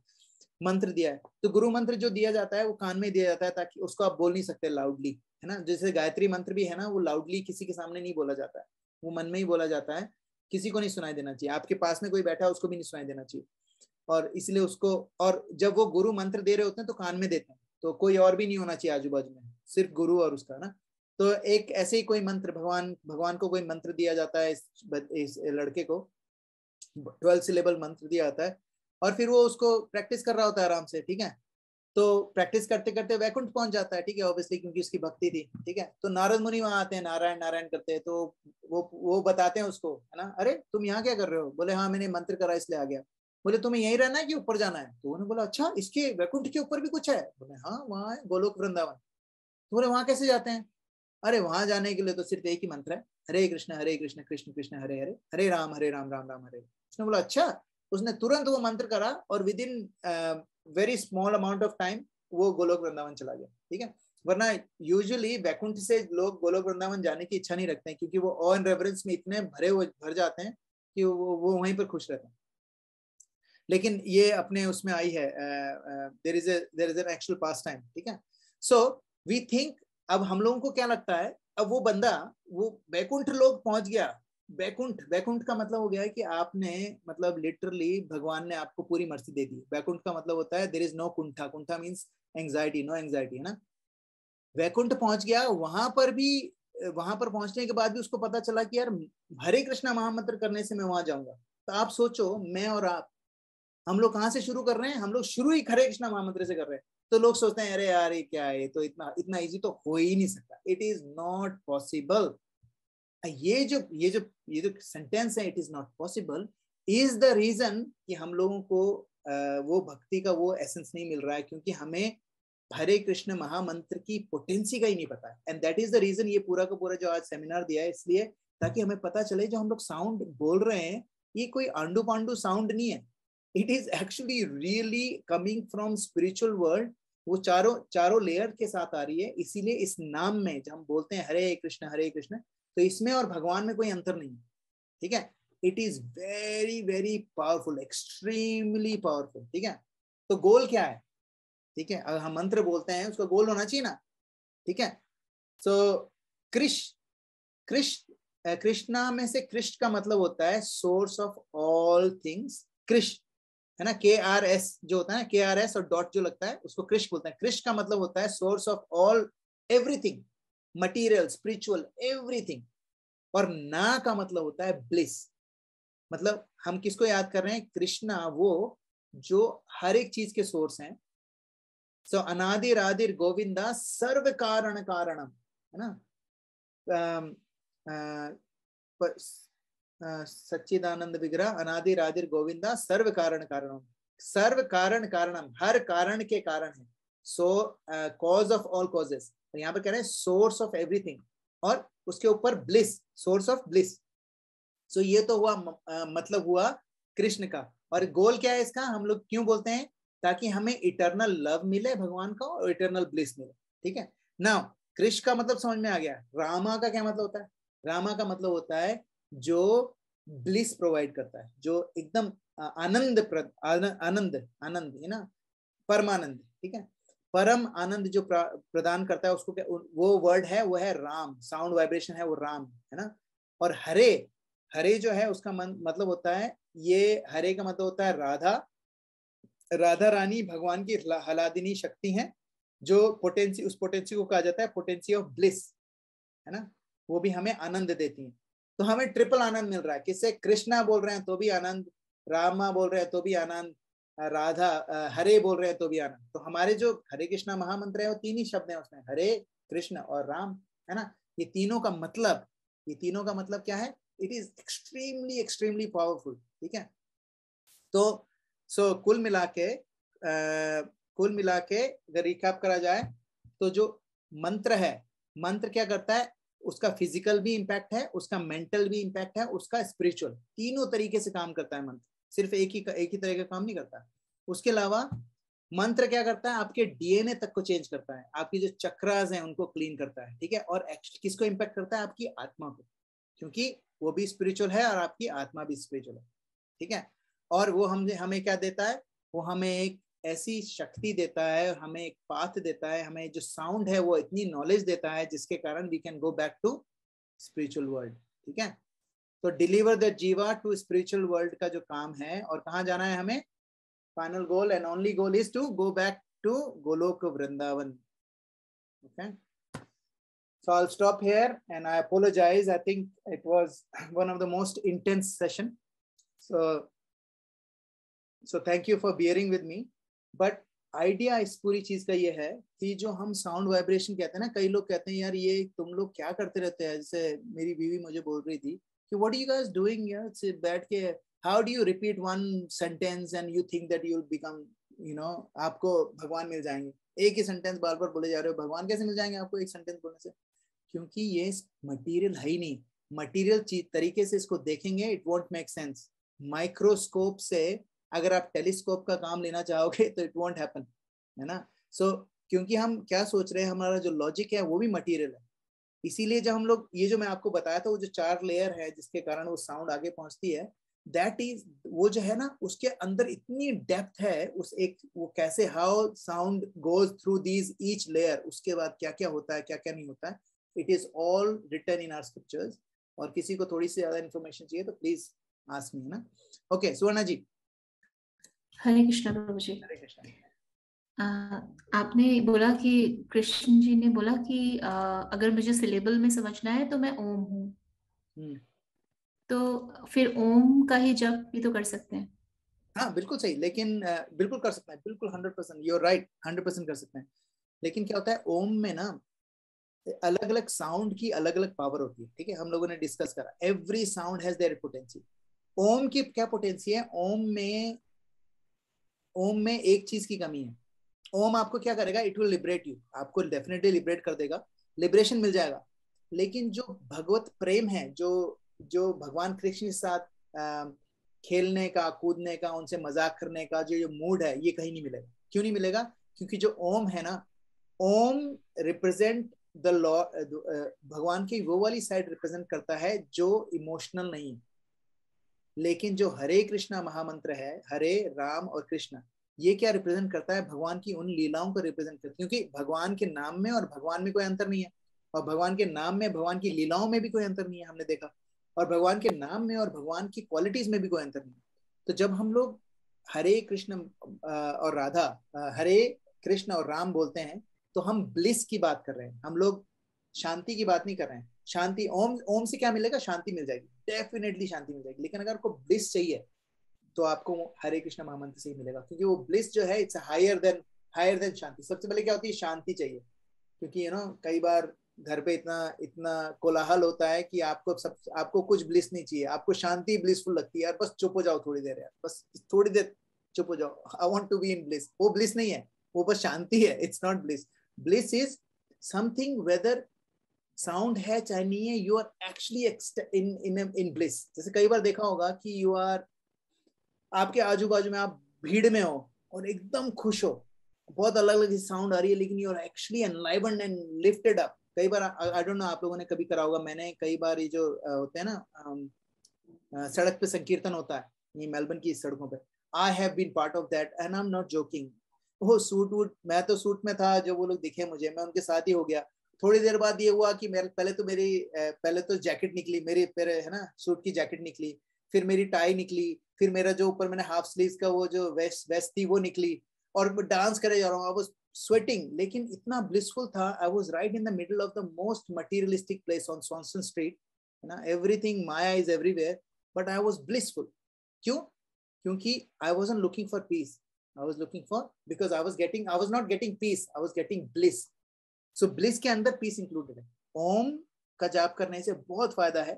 B: मंत्र दिया है। तो गुरु मंत्र जो दिया जाता है वो कान में दिया जाता है, ताकि उसको आप बोल नहीं सकते लाउडली, है ना। जैसे गायत्री मंत्र भी है ना, वो लाउडली किसी के सामने नहीं बोला जाता है, वो मन में ही बोला जाता है, किसी को नहीं सुनाई देना चाहिए। आपके पास में कोई बैठा है उसको भी नहीं सुनाई देना चाहिए। और इसलिए उसको, और जब वो गुरु मंत्र दे रहे होते हैं तो कान में देते हैं, तो कोई और भी नहीं होना चाहिए आजू बाजू में, सिर्फ गुरु और उसका ना। तो एक ऐसे ही कोई मंत्र, भगवान को कोई मंत्र दिया जाता है, इस लड़के को 12 सिलेबल मंत्र दिया जाता है, और फिर वो उसको प्रैक्टिस कर रहा होता है आराम से। ठीक है, तो प्रैक्टिस करते करते वैकुंठ पहुंच जाता है। ठीक है, ऑब्वियसली क्योंकि उसकी भक्ति थी। ठीक है, तो नारद मुनि वहां आते हैं, नारायण नारायण करते हैं। तो वो बताते हैं उसको, है ना, अरे तुम यहाँ क्या कर रहे हो? बोले हाँ मैंने मंत्र करा इसलिए आ गया। बोले तुम्हें यहीं रहना है कि ऊपर जाना है? तो उन्होंने बोला अच्छा, इसके वैकुंठ के ऊपर भी कुछ है? बोले हाँ वहाँ है गोलोक वृंदावन। तो बोले वहां कैसे जाते हैं? अरे वहां जाने के लिए तो सिर्फ एक ही मंत्र है, हरे कृष्ण कृष्ण कृष्ण हरे हरे, हरे राम राम राम हरे। उसने बोला अच्छा। उसने तुरंत वो मंत्र करा और with in very small amount of time वो गोलोक वृंदावन चला गया। ठीक है, वरना यूजुअली वैकुंठ से लोग गोलोक वृंदावन जाने की इच्छा नहीं रखते हैं, क्योंकि वो ऑ एंड रेवरेंस में इतने भर जाते हैं कि वो वहीं पर खुश रहते हैं। लेकिन ये अपने उसमें आई है, there is an actual pastime. ठीक है, सो वी थिंक, अब हम लोगों को क्या लगता है, अब वो बंदा वो वैकुंठ लोग पहुंच गया। वैकुंठ का मतलब हो गया है कि आपने, मतलब लिटरली भगवान ने आपको पूरी मर्जी दे दी। वैकुंठ का मतलब होता है there is no kuntha. Kuntha means anxiety, no anxiety, है ना। वैकुंठ पहुंच गया, वहां पर पहुंचने के बाद भी उसको पता चला कि यार हरे कृष्णा महामंत्र करने से मैं वहां जाऊंगा। तो आप सोचो, मैं और आप, हम लोग कहाँ से शुरू कर रहे हैं? हम लोग शुरू ही हरे कृष्णा महामंत्र से कर रहे हैं। तो लोग सोचते हैं अरे यार ये क्या है, तो इतना इजी तो हो ही नहीं सकता। It is not possible. ये जो सेंटेंस है, it is not possible, is the reason कि हम लोगों को वो भक्ति का वो एसेंस नहीं मिल रहा है, क्योंकि हमें हरे कृष्ण महामंत्र की पोटेंसी का ही नहीं पता है। And that is the reason ये पूरा का पूरा जो आज सेमिनार दिया है, इसलिए ताकि हमें पता चले जो हम लोग साउंड बोल रहे हैं ये कोई आंडू पांडू साउंड नहीं है। It is actually really coming from spiritual world. वो चारों लेयर के साथ आ रही है। इसीलिए इस नाम में जब हम बोलते हैं हरे कृष्ण, तो इसमें और भगवान में कोई अंतर नहीं है। ठीक है, it is very very powerful, extremely powerful. ठीक है, तो गोल क्या है? ठीक है, अगर हम मंत्र बोलते हैं उसका गोल होना चाहिए ना। ठीक है, सो कृष्णा में से कृष्ण का मतलब होता है source of all things. Krishna है ना, KRS जो होता है ना, KRS और डॉट जो लगता है उसको कृष्ण बोलते हैं। कृष्ण का मतलब होता है source of all everything, material, spiritual, everything. और ना का मतलब होता है ब्लिस। मतलब हम किसको याद कर रहे हैं? कृष्णा, वो जो हर एक चीज के सोर्स हैं। सो अनादिर आदिर गोविंदा सर्व कारण कारणम, है ना। सच्चिदानंद विग्रह अनादिर आदिर गोविंदा सर्व कारण कारणम। सर्व कारण कारणम, हर कारण के कारण है। Show cause of all causes. तो यहाँ पर कह रहे हैं सोर्स ऑफ एवरीथिंग, और उसके ऊपर ब्लिस, सोर्स ऑफ ब्लिस। सो ये तो हुआ मतलब हुआ कृष्ण का। और गोल क्या है इसका, हम लोग क्यों बोलते हैं, ताकि हमें इटर्नल लव मिले भगवान का और इटर्नल ब्लिस मिले, ठीक है। नाउ कृष्ण का मतलब समझ में आ गया। रामा का क्या मतलब होता है? रामा का मतलब होता है जो ब्लिस प्रोवाइड करता है, जो एकदम आनंद आनंद आनंद है ना, परमानंद, ठीक है। परम आनंद जो प्रदान करता है उसको क्या, वो वर्ड है, वो है राम, साउंड वाइब्रेशन है वो राम, है ना। और हरे, हरे जो है उसका मतलब होता है, ये हरे का मतलब होता है राधा, राधा रानी भगवान की हलादिनी शक्ति है, जो पोटेंसी, उस पोटेंसी को कहा जाता है पोटेंसी ऑफ ब्लिस, है ना। वो भी हमें आनंद देती है। तो हमें ट्रिपल आनंद मिल रहा है, किससे? कृष्णा बोल रहे हैं तो भी आनंद, रामा बोल रहे हैं तो भी आनंद, राधा हरे बोल रहे हैं तो भी आनंद। तो हमारे जो हरे कृष्णा महामंत्र है वो तीन ही शब्द हैं उसमें, हरे कृष्ण और राम, है ना। ये तीनों का मतलब क्या है? It is extremely extremely powerful, ठीक है। तो कुल मिला के अगर रिकैप करा जाए तो जो मंत्र है, मंत्र क्या करता है, उसका फिजिकल भी इंपैक्ट है, उसका मेंटल भी इंपैक्ट है, उसका स्पिरिचुअल, तीनों तरीके से काम करता है मंत्र, सिर्फ एक ही तरह का काम नहीं करता। उसके अलावा मंत्र क्या करता है, आपके डीएनए तक को चेंज करता है, आपकी जो चक्रास हैं उनको क्लीन करता है, ठीक है। और किसको इंपैक्ट करता है? आपकी आत्मा को, क्योंकि वो भी स्पिरिचुअल है और आपकी आत्मा भी स्पिरिचुअल है, ठीक है। और वो हमें क्या देता है? वो हमें एक ऐसी शक्ति देता है, हमें एक पाथ देता है, हमें जो साउंड है वो इतनी नॉलेज देता है जिसके कारण we can go back to spiritual world, ठीक है। तो deliver the jiva to spiritual world का जो काम है, और कहाँ जाना है हमें? Final goal and only goal is to go back to Goloka Vrindavan, okay. So I'll stop here and I apologize. I think it was one of the most intense session. So thank you for bearing with me. But idea इस पूरी चीज का ये है कि जो हम sound vibration कहते हैं ना, कई लोग कहते हैं यार ये तुम लोग क्या करते रहते हैं, जैसे मेरी बीवी मुझे बोल रही थी कि what are you guys doing यार, बैठ के how do you repeat one sentence and you think that you will become, you know, आपको भगवान मिल जाएंगे। एक ही सेंटेंस बार बार बोले जा रहे हो, भगवान कैसे मिल जाएंगे आपको एक सेंटेंस बोलने से? क्योंकि ये मटेरियल है ही नहीं। मटेरियल तरीके से इसको देखेंगे it won't make sense. Microscope से अगर आप टेलीस्कोप का काम लेना चाहोगे तो इट वोंट हैपन, है ना। सो क्योंकि हम क्या सोच रहे हैं, हमारा जो लॉजिक है वो भी मटेरियल है। इसीलिए जब हम लोग ये जो मैं आपको बताया था, वो जो 4 लेयर है जिसके कारण वो साउंड आगे पहुंचती है, दैट इज वो जो है ना, उसके अंदर इतनी डेप्थ है उस एक, वो कैसे how sound goes through these each layer, उसके बाद क्या क्या होता है क्या क्या नहीं होता है, it is all written in our scriptures. और किसी को थोड़ी सी ज्यादा इन्फॉर्मेशन चाहिए तो प्लीज आस्क मी, ना। ओके सुवर्णा जी।
A: हरे कृष्णा प्रभु जी।
B: हरे कृष्णा।
A: आपने बोला कि कृष्ण जी ने बोला कि अगर मुझे सिलेबल में समझना है तो मैं ओम हूँ, तो फिर ओम का ही जप भी तो कर सकते हैं।
B: हाँ बिल्कुल सही, लेकिन बिल्कुल कर सकते हैं, बिल्कुल 100%, यू आर राइट, 100% कर सकते हैं। लेकिन क्या होता है ओम में ना, अलग अलग साउंड की अलग अलग पावर होती है, ठीक है। हम लोगों ने डिस्कस करा, every sound has their potency. Om की क्या पोटेंसी है? ओम में एक चीज की कमी है। ओम आपको क्या करेगा? इट विल लिबरेट यू, आपको डेफिनेटली लिबरेट कर देगा, लिबरेशन मिल जाएगा। लेकिन जो भगवत प्रेम है, जो भगवान कृष्ण के साथ खेलने का, कूदने का, उनसे मजाक करने का जो मूड है, ये कहीं नहीं मिलेगा। क्यों नहीं मिलेगा? क्योंकि जो ओम है ना, ओम रिप्रेजेंट द लॉर्ड, भगवान की वो वाली साइड रिप्रेजेंट करता है जो इमोशनल नहीं है। लेकिन जो हरे कृष्णा महामंत्र है, हरे राम और कृष्णा, ये क्या रिप्रेजेंट करता है? भगवान की उन लीलाओं को रिप्रेजेंट करता है। क्योंकि भगवान के नाम में और भगवान में कोई अंतर नहीं है, और भगवान के नाम में भगवान की लीलाओं में भी कोई अंतर नहीं है, हमने देखा। और भगवान के नाम में और भगवान की क्वालिटीज में भी कोई अंतर नहीं है। तो जब हम लोग हरे कृष्ण और राधा, हरे कृष्ण और राम बोलते हैं, तो हम ब्लिस की बात कर रहे हैं, हम लोग शांति की बात नहीं कर रहे हैं। शांति, ओम से क्या मिलेगा? शांति मिल जाएगी, डेफिनेटली शांति मिल जाएगी। लेकिन अगर आपको ब्लिस चाहिए तो आपको हरे कृष्ण महामंत्र से ही मिलेगा, क्योंकि वो ब्लिस जो है इट्स हायर देन शांति। सबसे पहले क्या होती है? शांति चाहिए। क्योंकि कई बार घर पे इतना कोलाहल होता है कि आपको कुछ ब्लिस नहीं चाहिए, आपको शांति ब्लिसफुल लगती है। यार बस चुप हो जाओ थोड़ी देर, यार बस थोड़ी देर चुप हो जाओ, I want to be in bliss. वो ब्लिस नहीं है, वो बस शांति है, it's not bliss. Bliss is something, whether sound है चाहे नहीं है, you are actually in bliss. जैसे कई बार देखा होगा कि आपके आजू बाजू में आप भीड़ में हो और एकदम खुश हो, बहुत अलग अलग साउंड आ रही है, लेकिन you are actually enlivened and lifted up. कई बार आई डोंट नो आप लोगों ने कभी करा होगा, मैंने कई बार ये जो होते हैं ना सड़क पे संकीर्तन होता है ये मेलबर्न की सड़कों पे, I have been part of that and I am not joking. वो सूट वूट, मैं तो सूट में था, जो वो लोग दिखे मुझे, मैं उनके साथ ही हो गया। थोड़ी देर बाद ये हुआ कि मेरे पहले तो जैकेट निकली मेरी, फिर है ना सूट की जैकेट निकली, फिर मेरी टाई निकली, फिर मेरा जो ऊपर मैंने हाफ स्लीव्स का वो जो वेस्ट थी वो निकली, और डांस करे जा रहा हूँ। आई वाज स्वेटिंग, लेकिन इतना ब्लिसफुल था। I was right in the middle of the most materialistic place on Swanston street, है ना, everything maya is everywhere, but I was blissful. क्यों? क्योंकि I wasn't looking for peace, I was looking for, because I was not getting peace, I was getting bliss. So bliss के अंदर peace included है। ओम का जाप करने से बहुत फायदा है,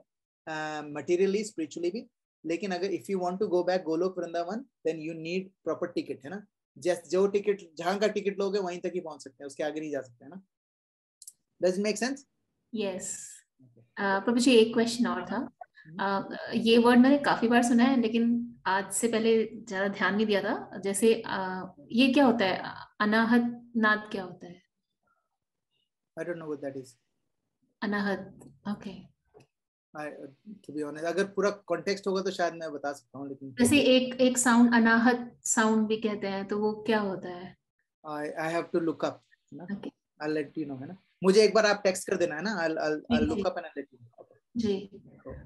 B: materially, spiritually भी। लेकिन अगर if you want to go back Golok Vrindavan, then you need proper ticket, है ना। जो टिकट, जहाँ का टिकट लोगे वहीं तक ही पहुंच सकते हैं, उसके आगे नहीं जा सकते, है ना। Does it make sense?
A: Yes. प्रभु जी एक क्वेश्चन और था। ये वर्ड मैंने काफी बार सुना है, लेकिन आज से पहले ज्यादा ध्यान नहीं दिया था। जैसे ये क्या होता है, अनाहत नाद क्या होता है?
B: I don't know what that is.
A: Anahat, okay.
B: To be honest, अगर पूरा कॉन्टेक्स्ट होगा तो शायद मैं बता सकता हूँ, लेकिन
A: जैसे एक साउंड अनाहत साउंड भी कहते हैं, तो वो क्या होता है?
B: I have to look up, है ना।
A: Okay.
B: I'll let you know, है ना। मुझे एक बार आप टेक्स्ट कर देना, है ना। I'll look up and I'll let you know.
A: जी,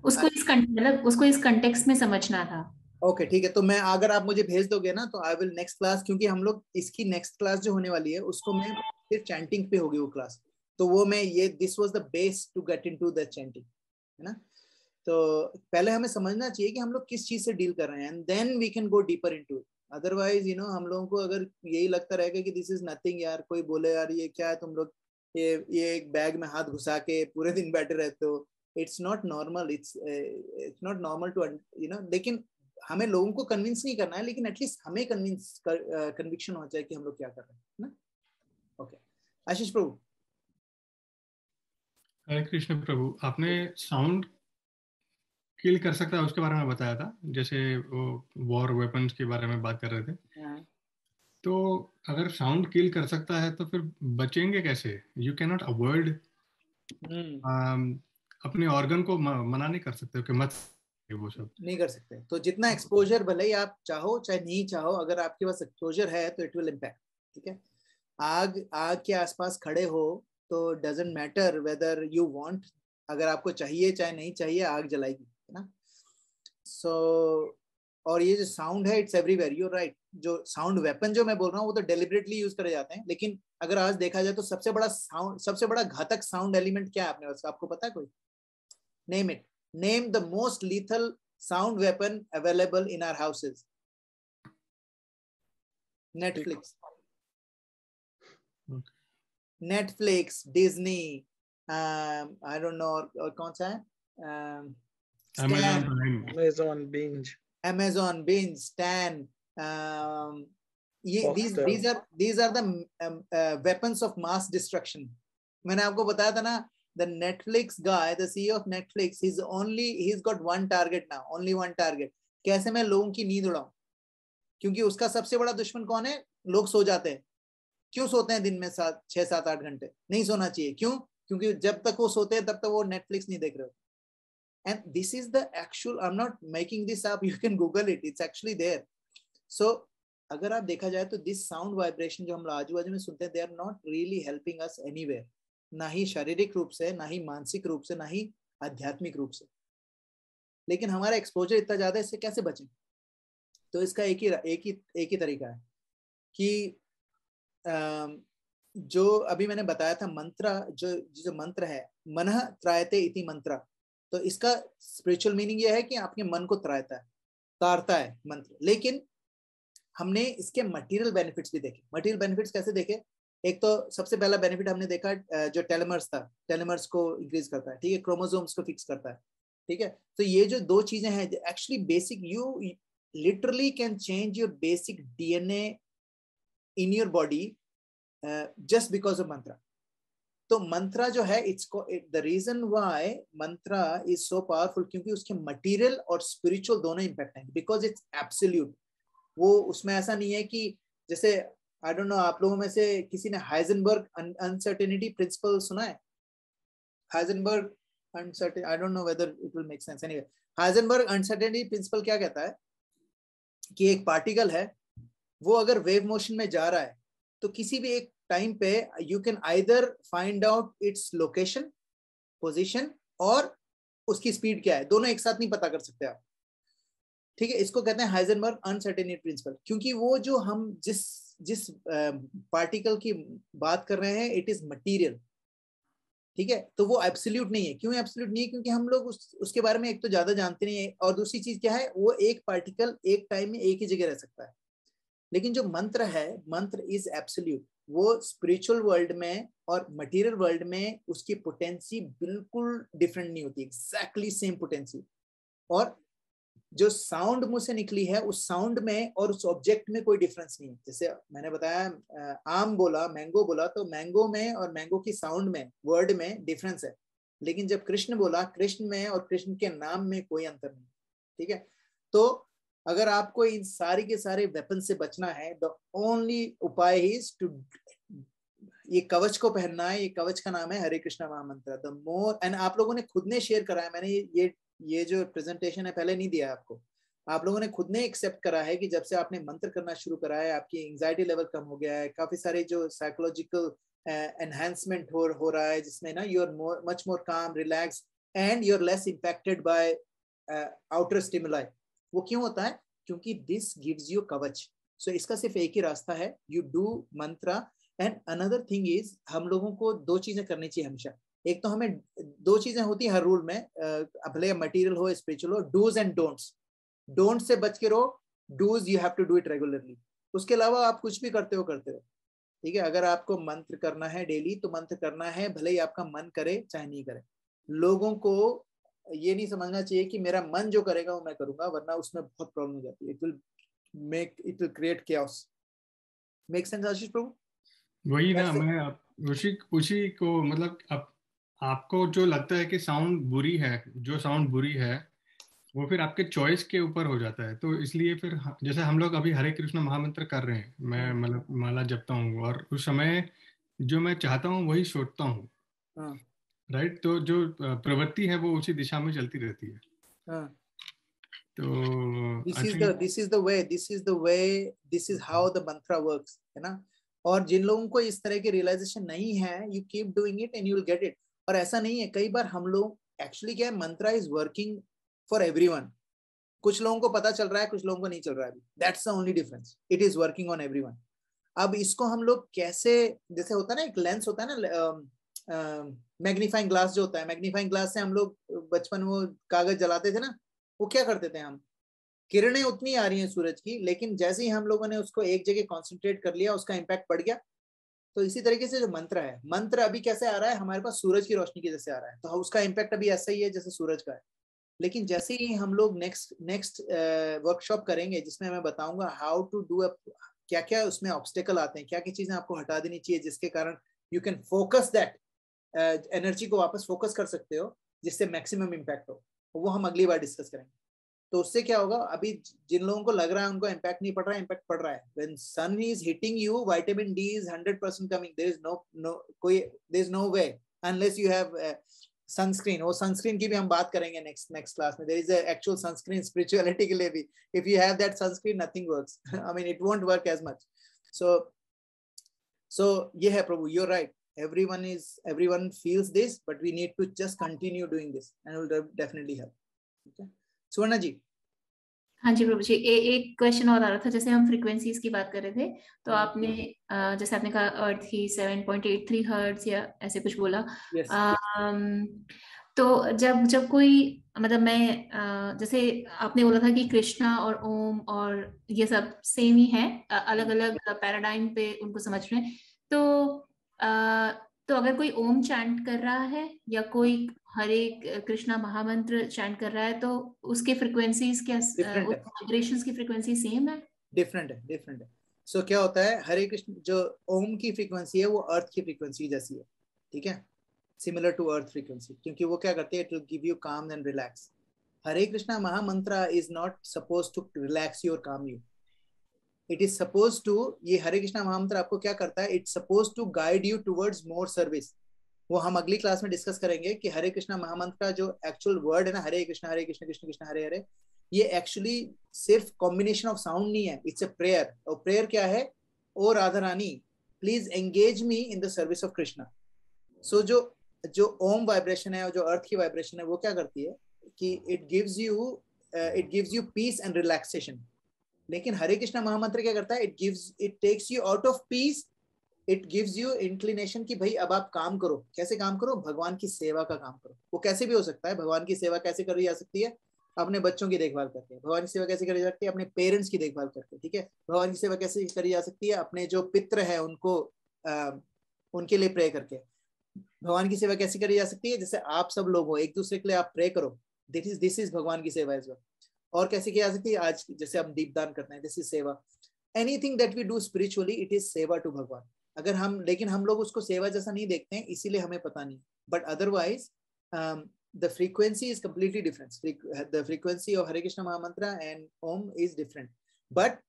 A: उसको इस कंटेक्स्ट में समझना था।
B: ओके ठीक है, तो मैं, अगर आप मुझे भेज दोगे ना, तो आई विल नेक्स्ट क्लास, क्योंकि हम लोग इसकी नेक्स्ट क्लास जो होने वाली है उसको मैं फिर चैंटिंग पे होगी वो क्लास, तो वो मैं ये this was the base to get into the chanting, है ना। तो पहले हमें समझना चाहिए कि हम लोग किस चीज से डील कर रहे हैं, and then we can go deeper into it. Otherwise you know हम लोगों को अगर यही लगता रहेगा कि दिस इज नथिंग, यार कोई बोले यार ये क्या है, तुम लोग ये एक बैग में हाथ घुसा के पूरे दिन बैठे रहते हो, it's not normal, it's not normal to you know. लेकिन हमें लोगों को कन्विंस नहीं करना है, लेकिन एटलीस्ट हमें कन्विक्शन होना चाहिए कि हम लोग क्या कर रहे हैं, ना। ओके, आशीष प्रभु।
D: हरे कृष्ण प्रभु, आपने साउंड किल कर सकता है उसके बारे में बताया था, जैसे वो वॉर वेपन्स के बारे में बात कर रहे थे। तो अगर साउंड किल कर सकता है तो फिर बचेंगे कैसे? यू कैन नॉट अवॉइड, अपने ऑर्गन को मना नहीं कर सकते कि मत, वो सब
B: नहीं कर सकते। तो जितना एक्सपोजर, भले ही आप चाहो चाहे नहीं चाहो, अगर आपके पास एक्सपोजर है तो इट विल इम्पैक्ट, ठीक है। आग के आसपास खड़े हो तो doesn't matter whether you want, अगर आपको चाहिए चाहे नहीं चाहिए, आग जलाएगी, है ना। सो और ये जो साउंड है इट्स एवरीवेयर, यू राइट। जो साउंड वेपन जो मैं बोल रहा हूँ वो तो डेलिबरेटली यूज करे जाते हैं, लेकिन अगर आज देखा जाए तो सबसे बड़ा घातक साउंड एलिमेंट क्या है अपने पास, आपको पता है कोई? Name it, name the most lethal sound weapon available in our houses. Netflix.
D: Okay.
B: Netflix, Disney, I don't know, और कौन सा है? Amazon Binge, Stan. These are the weapons of mass destruction. मैंने आपको बताया था ना, the Netflix guy, the CEO of Netflix, he's got one target now, only one target. कैसे मैं लोगों की नींद उड़ाऊं? क्योंकि उसका सबसे बड़ा दुश्मन कौन है? लोग सो जाते हैं। क्यों सोते हैं दिन में 6, 7, 8 घंटे? नहीं सोना चाहिए। क्यों? क्योंकि जब तक वो सोते हैं तब तक वो Netflix नहीं देख रहे हो। And this is the actual, I'm not making this up, you can Google it, it's actually there. So अगर आप देखा जाए तो this sound vibration जो हम आजू बाजू में सुनते हैं, they are not really helping us anywhere. ना ही शारीरिक रूप से, ना ही मानसिक रूप से, ना ही आध्यात्मिक रूप से। लेकिन हमारा एक्सपोजर इतना ज्यादा है, इससे कैसे बचें? तो इसका एक ही तरीका है कि जो अभी मैंने बताया था मंत्र, जो मंत्र है मनः त्रायते इति मंत्र, तो इसका स्पिरिचुअल मीनिंग यह है कि आपके मन को तारता है मंत्र। लेकिन हमने इसके मटेरियल बेनिफिट्स भी देखे। मटेरियल बेनिफिट्स कैसे देखे? एक तो सबसे पहला बेनिफिट हमने देखा जो टेलोमर्स था, टेलोमर्स को इंक्रीज करता है, ठीक है, क्रोमोसोम्स को फिक्स करता है, ठीक है। तो ये जो दो चीजें हैं actually basic, you literally can change your basic DNA in your body just because of mantra. तो मंत्रा जो है the reason why mantra is so powerful, क्योंकि उसके मटेरियल और स्पिरिचुअल दोनों इंपैक्ट हैं, बिकॉज इट्स एब्सोल्यूट। वो उसमें ऐसा नहीं है कि जैसे आई डोंट नो आप लोगों में से किसी ने हाइजेनबर्ग अनसर्टेनिटी प्रिंसिपल सुना है? Heisenberg uncertain, I don't know whether it will make sense, anyway Heisenberg uncertainty principle क्या कहता है कि एक पार्टिकल है, वो अगर वेव मोशन में जा रहा है तो किसी भी एक टाइम पे you can either find out its location, position, और उसकी स्पीड क्या है, दोनों एक साथ नहीं पता कर सकते आप। ठीक है, इसको कहते हैं हाइजेनबर्ग अनसर्टेनिटी प्रिंसिपल, क्योंकि वो जो हम जिस पार्टिकल की बात कर रहे हैं इट इज मटीरियल। ठीक है, तो वो एब्सोल्यूट नहीं है। क्यों एब्सोल्यूट नहीं है? क्योंकि हम लोग उसके बारे में एक तो ज्यादा जानते नहीं है, और दूसरी चीज क्या है, वो एक पार्टिकल एक टाइम में एक ही जगह रह सकता है। लेकिन जो मंत्र है, मंत्र इज एब्सोल्यूट। वो स्पिरिचुअल वर्ल्ड में और मटेरियल वर्ल्ड में उसकी पोटेंसी बिल्कुल डिफरेंट नहीं होती, एग्जैक्टली सेम पोटेंसी। और जो साउंड मुंह से निकली है, उस साउंड में और उस ऑब्जेक्ट में कोई डिफरेंस नहीं है। जैसे मैंने बताया आम बोला, मैंगो बोला, तो मैंगो में और मैंगो की साउंड में, वर्ड में डिफरेंस है। लेकिन जब कृष्ण बोला, कृष्ण में और कृष्ण के नाम में कोई अंतर नहीं। ठीक है, तो अगर आपको इन सारी के सारे वेपन से बचना है, द ओनली उपाय इज टू, ये कवच को पहनना है। ये कवच का नाम है हरे कृष्णा महामंत्र। द मोर, एंड आप लोगों ने खुद ने शेयर करा है, मैंने ये जो प्रेजेंटेशन है पहले नहीं दिया आपको, आप लोगों ने खुद ने एक्सेप्ट करा है कि जब से आपने मंत्र करना शुरू करा है, आपकी एंजाइटी लेवल कम हो गया है, काफी सारे जो साइकोलॉजिकल एनहांसमेंट हो रहा है, जिसमें ना you are much more calm, relax, and you are less impacted by outer stimuli. वो क्यों होता है? क्योंकि दिस गिव्स यू कवच। सो इसका सिर्फ एक ही रास्ता है, you do Mantra. And another thing is, हम लोगों को दो चीजें करनी चाहिए हमेशा। एक तो हमें दो चीजें होती है हर रूल में, भले मटेरियल हो स्पिरिचुअल हो, dos and don'ts. Don't say बच के रहो, does you have to do it regularly. उसके अलावा आप कुछ भी करते हो। ठीक है, अगर आपको मंत्र करना है डेली, तो मंत्र करना है, भले ही आपका मन करे चाहे नहीं करे। लोगों को ये नहीं समझना चाहिए कि मेरा मन जो करेगा वो मैं करूंगा, वरना उसमें बहुत प्रॉब्लम हो जाती है। It will create chaos। Make sense Ashish Prabhu?
D: वही ना, मैं उसी को मतलब आपको जो लगता है कि साउंड बुरी है, जो साउंड बुरी है वो फिर आपके चॉइस के ऊपर हो जाता है। तो इसलिए फिर जैसे हम लोग अभी हरे कृष्ण महामंत्र कर रहे हैं, मैं मतलब माला जपता हूँ, और उस समय जो मैं चाहता हूँ वही सोचता हूँ, राइट? तो जो प्रवृत्ति है वो उसी दिशा में चलती रहती है। तो
B: this is how the mantra works, है ना? और जिन लोगों को इस तरह की रियलाइजेशन नहीं है, you keep doing it and you will get it। और ऐसा नहीं है, कई बार हम लोग एक्चुअली क्या है, मंत्रा इज वर्किंग फॉर एवरीवन। कुछ लोगों को पता चल रहा है, कुछ लोगों को नहीं चल रहा है। That's the only difference, it is working on everyone. अब इसको हम लोग कैसे, जैसे होता है ना, एक लेंस होता है ना, मैग्नीफाइंग ग्लास जो होता है, मैग्नीफाइंग ग्लास से हम लोग बचपन वो कागज जलाते थे ना, वो क्या करते थे हम, किरणें उतनी आ रही हैं सूरज की, लेकिन जैसे ही हम लोगों ने उसको एक जगह कॉन्सेंट्रेट कर लिया, उसका इम्पैक्ट बढ़ गया। तो इसी तरीके से जो मंत्र है, मंत्र अभी कैसे आ रहा है, हमारे पास सूरज की रोशनी की जैसे आ रहा है, तो उसका इम्पैक्ट अभी ऐसा ही है जैसे सूरज का है। लेकिन जैसे ही हम लोग नेक्स्ट वर्कशॉप करेंगे, जिसमें मैं बताऊंगा हाउ टू डू, क्या क्या उसमें ऑब्स्टेकल आते हैं, क्या क्या चीजें आपको हटा देनी चाहिए, जिसके कारण you can focus that energy को वापस फोकस कर सकते हो, जिससे मैक्सिमम इम्पैक्ट हो, वो हम अगली बार डिस्कस करेंगे। तो उससे क्या होगा, अभी जिन लोगों को लग रहा है उनको इम्पैक्ट नहीं पड़ रहा है, इम्पैक्ट पड़ रहा है। When sun is hitting you, vitamin D is 100% coming. There is no way unless you have sunscreen. वो सनस्क्रीन की भी हम बात करेंगे नेक्स्ट क्लास में। There is actual sunscreen spirituality के लिए भी। If you have that sunscreen, nothing works. I mean it won't work as much. So ये है Prabhu, you are right. everyone feels this, but we need to just continue doing this and it will definitely help। okay, सुवर्णा जी।
A: हाँ जी प्रभु जी, एक question और आ रहा था। जैसे हम frequencies की बात कर रहे थे, तो आपने जैसे आपने कहा अर्थ की 7.83 हर्ट्ज या ऐसे कुछ बोला।
B: yes,
A: तो जब कोई मतलब मैं जैसे आपने बोला था कि कृष्णा और ओम और ये सब सेम ही है, अलग अलग पैराडाइम पे उनको समझ रहे हैं। तो अगर कोई ओम चैंट कर रहा है या कोई हरे कृष्णा महामंत्र चैंट कर रहा है, तो उसके फ्रीक्वेंसीज क्या, वाइब्रेशंस की फ्रीक्वेंसी सेम है?
B: डिफरेंट है। सो क्या होता है, हरे कृष्ण जो ओम की फ्रीक्वेंसी है वो अर्थ की फ्रीक्वेंसी जैसी है। ठीक है, सिमिलर टू अर्थ फ्रीक्वेंसी, क्योंकि वो क्या करती है, it will give you calm and relax. Hare Krishna mahamantra is not suppose to relax you और calm you. It is suppose to, ये हरे कृष्णा महामंत्र आपको क्या करता है, it's suppose to guide you towards more service. वो हम अगली क्लास में डिस्कस करेंगे कि हरे कृष्णा महामंत्र का जो एक्चुअल वर्ड है ना, हरे कृष्ण कृष्ण कृष्ण हरे हरे, ये एक्चुअली सिर्फ कॉम्बिनेशन ऑफ साउंड नहीं है, इट्स ए प्रेयर. और प्रेयर क्या है, O Radha Rani please engage me in the service of Krishna. So जो ओम वाइब्रेशन है और जो अर्थ की वाइब्रेशन है वो क्या करती है कि it gives you peace and relaxation. लेकिन हरे कृष्णा महामंत्र क्या करता है, it takes you out of peace, it gives you inclination कि भाई अब आप काम करो. कैसे काम करो, भगवान की सेवा का काम करो. वो कैसे भी हो सकता है, भगवान की सेवा कैसे करी जा सकती है, अपने बच्चों की देखभाल करके. भगवान की सेवा कैसे करी जा सकती है, अपने पेरेंट्स की देखभाल करके. ठीक है, भगवान की सेवा कैसे करी जा सकती है, अपने जो पितृ है उनको उनके लिए प्रे करके. भगवान की सेवा कैसे करी जा सकती है, जैसे आप सब लोग हो एक दूसरे के लिए आप प्रे करो, दिस इज भगवान की सेवा एज वेल. और कैसे किया जा सकती है, आज जैसे हम दीपदान करते हैं, this is seva. Anything that we do spiritually it is seva to भगवान. अगर हम, लेकिन हम लोग उसको सेवा जैसा नहीं देखते हैं, इसीलिए हमें पता नहीं. But otherwise the frequency is completely different. The frequency of Hare Krishna Mahamantra and Om is different. But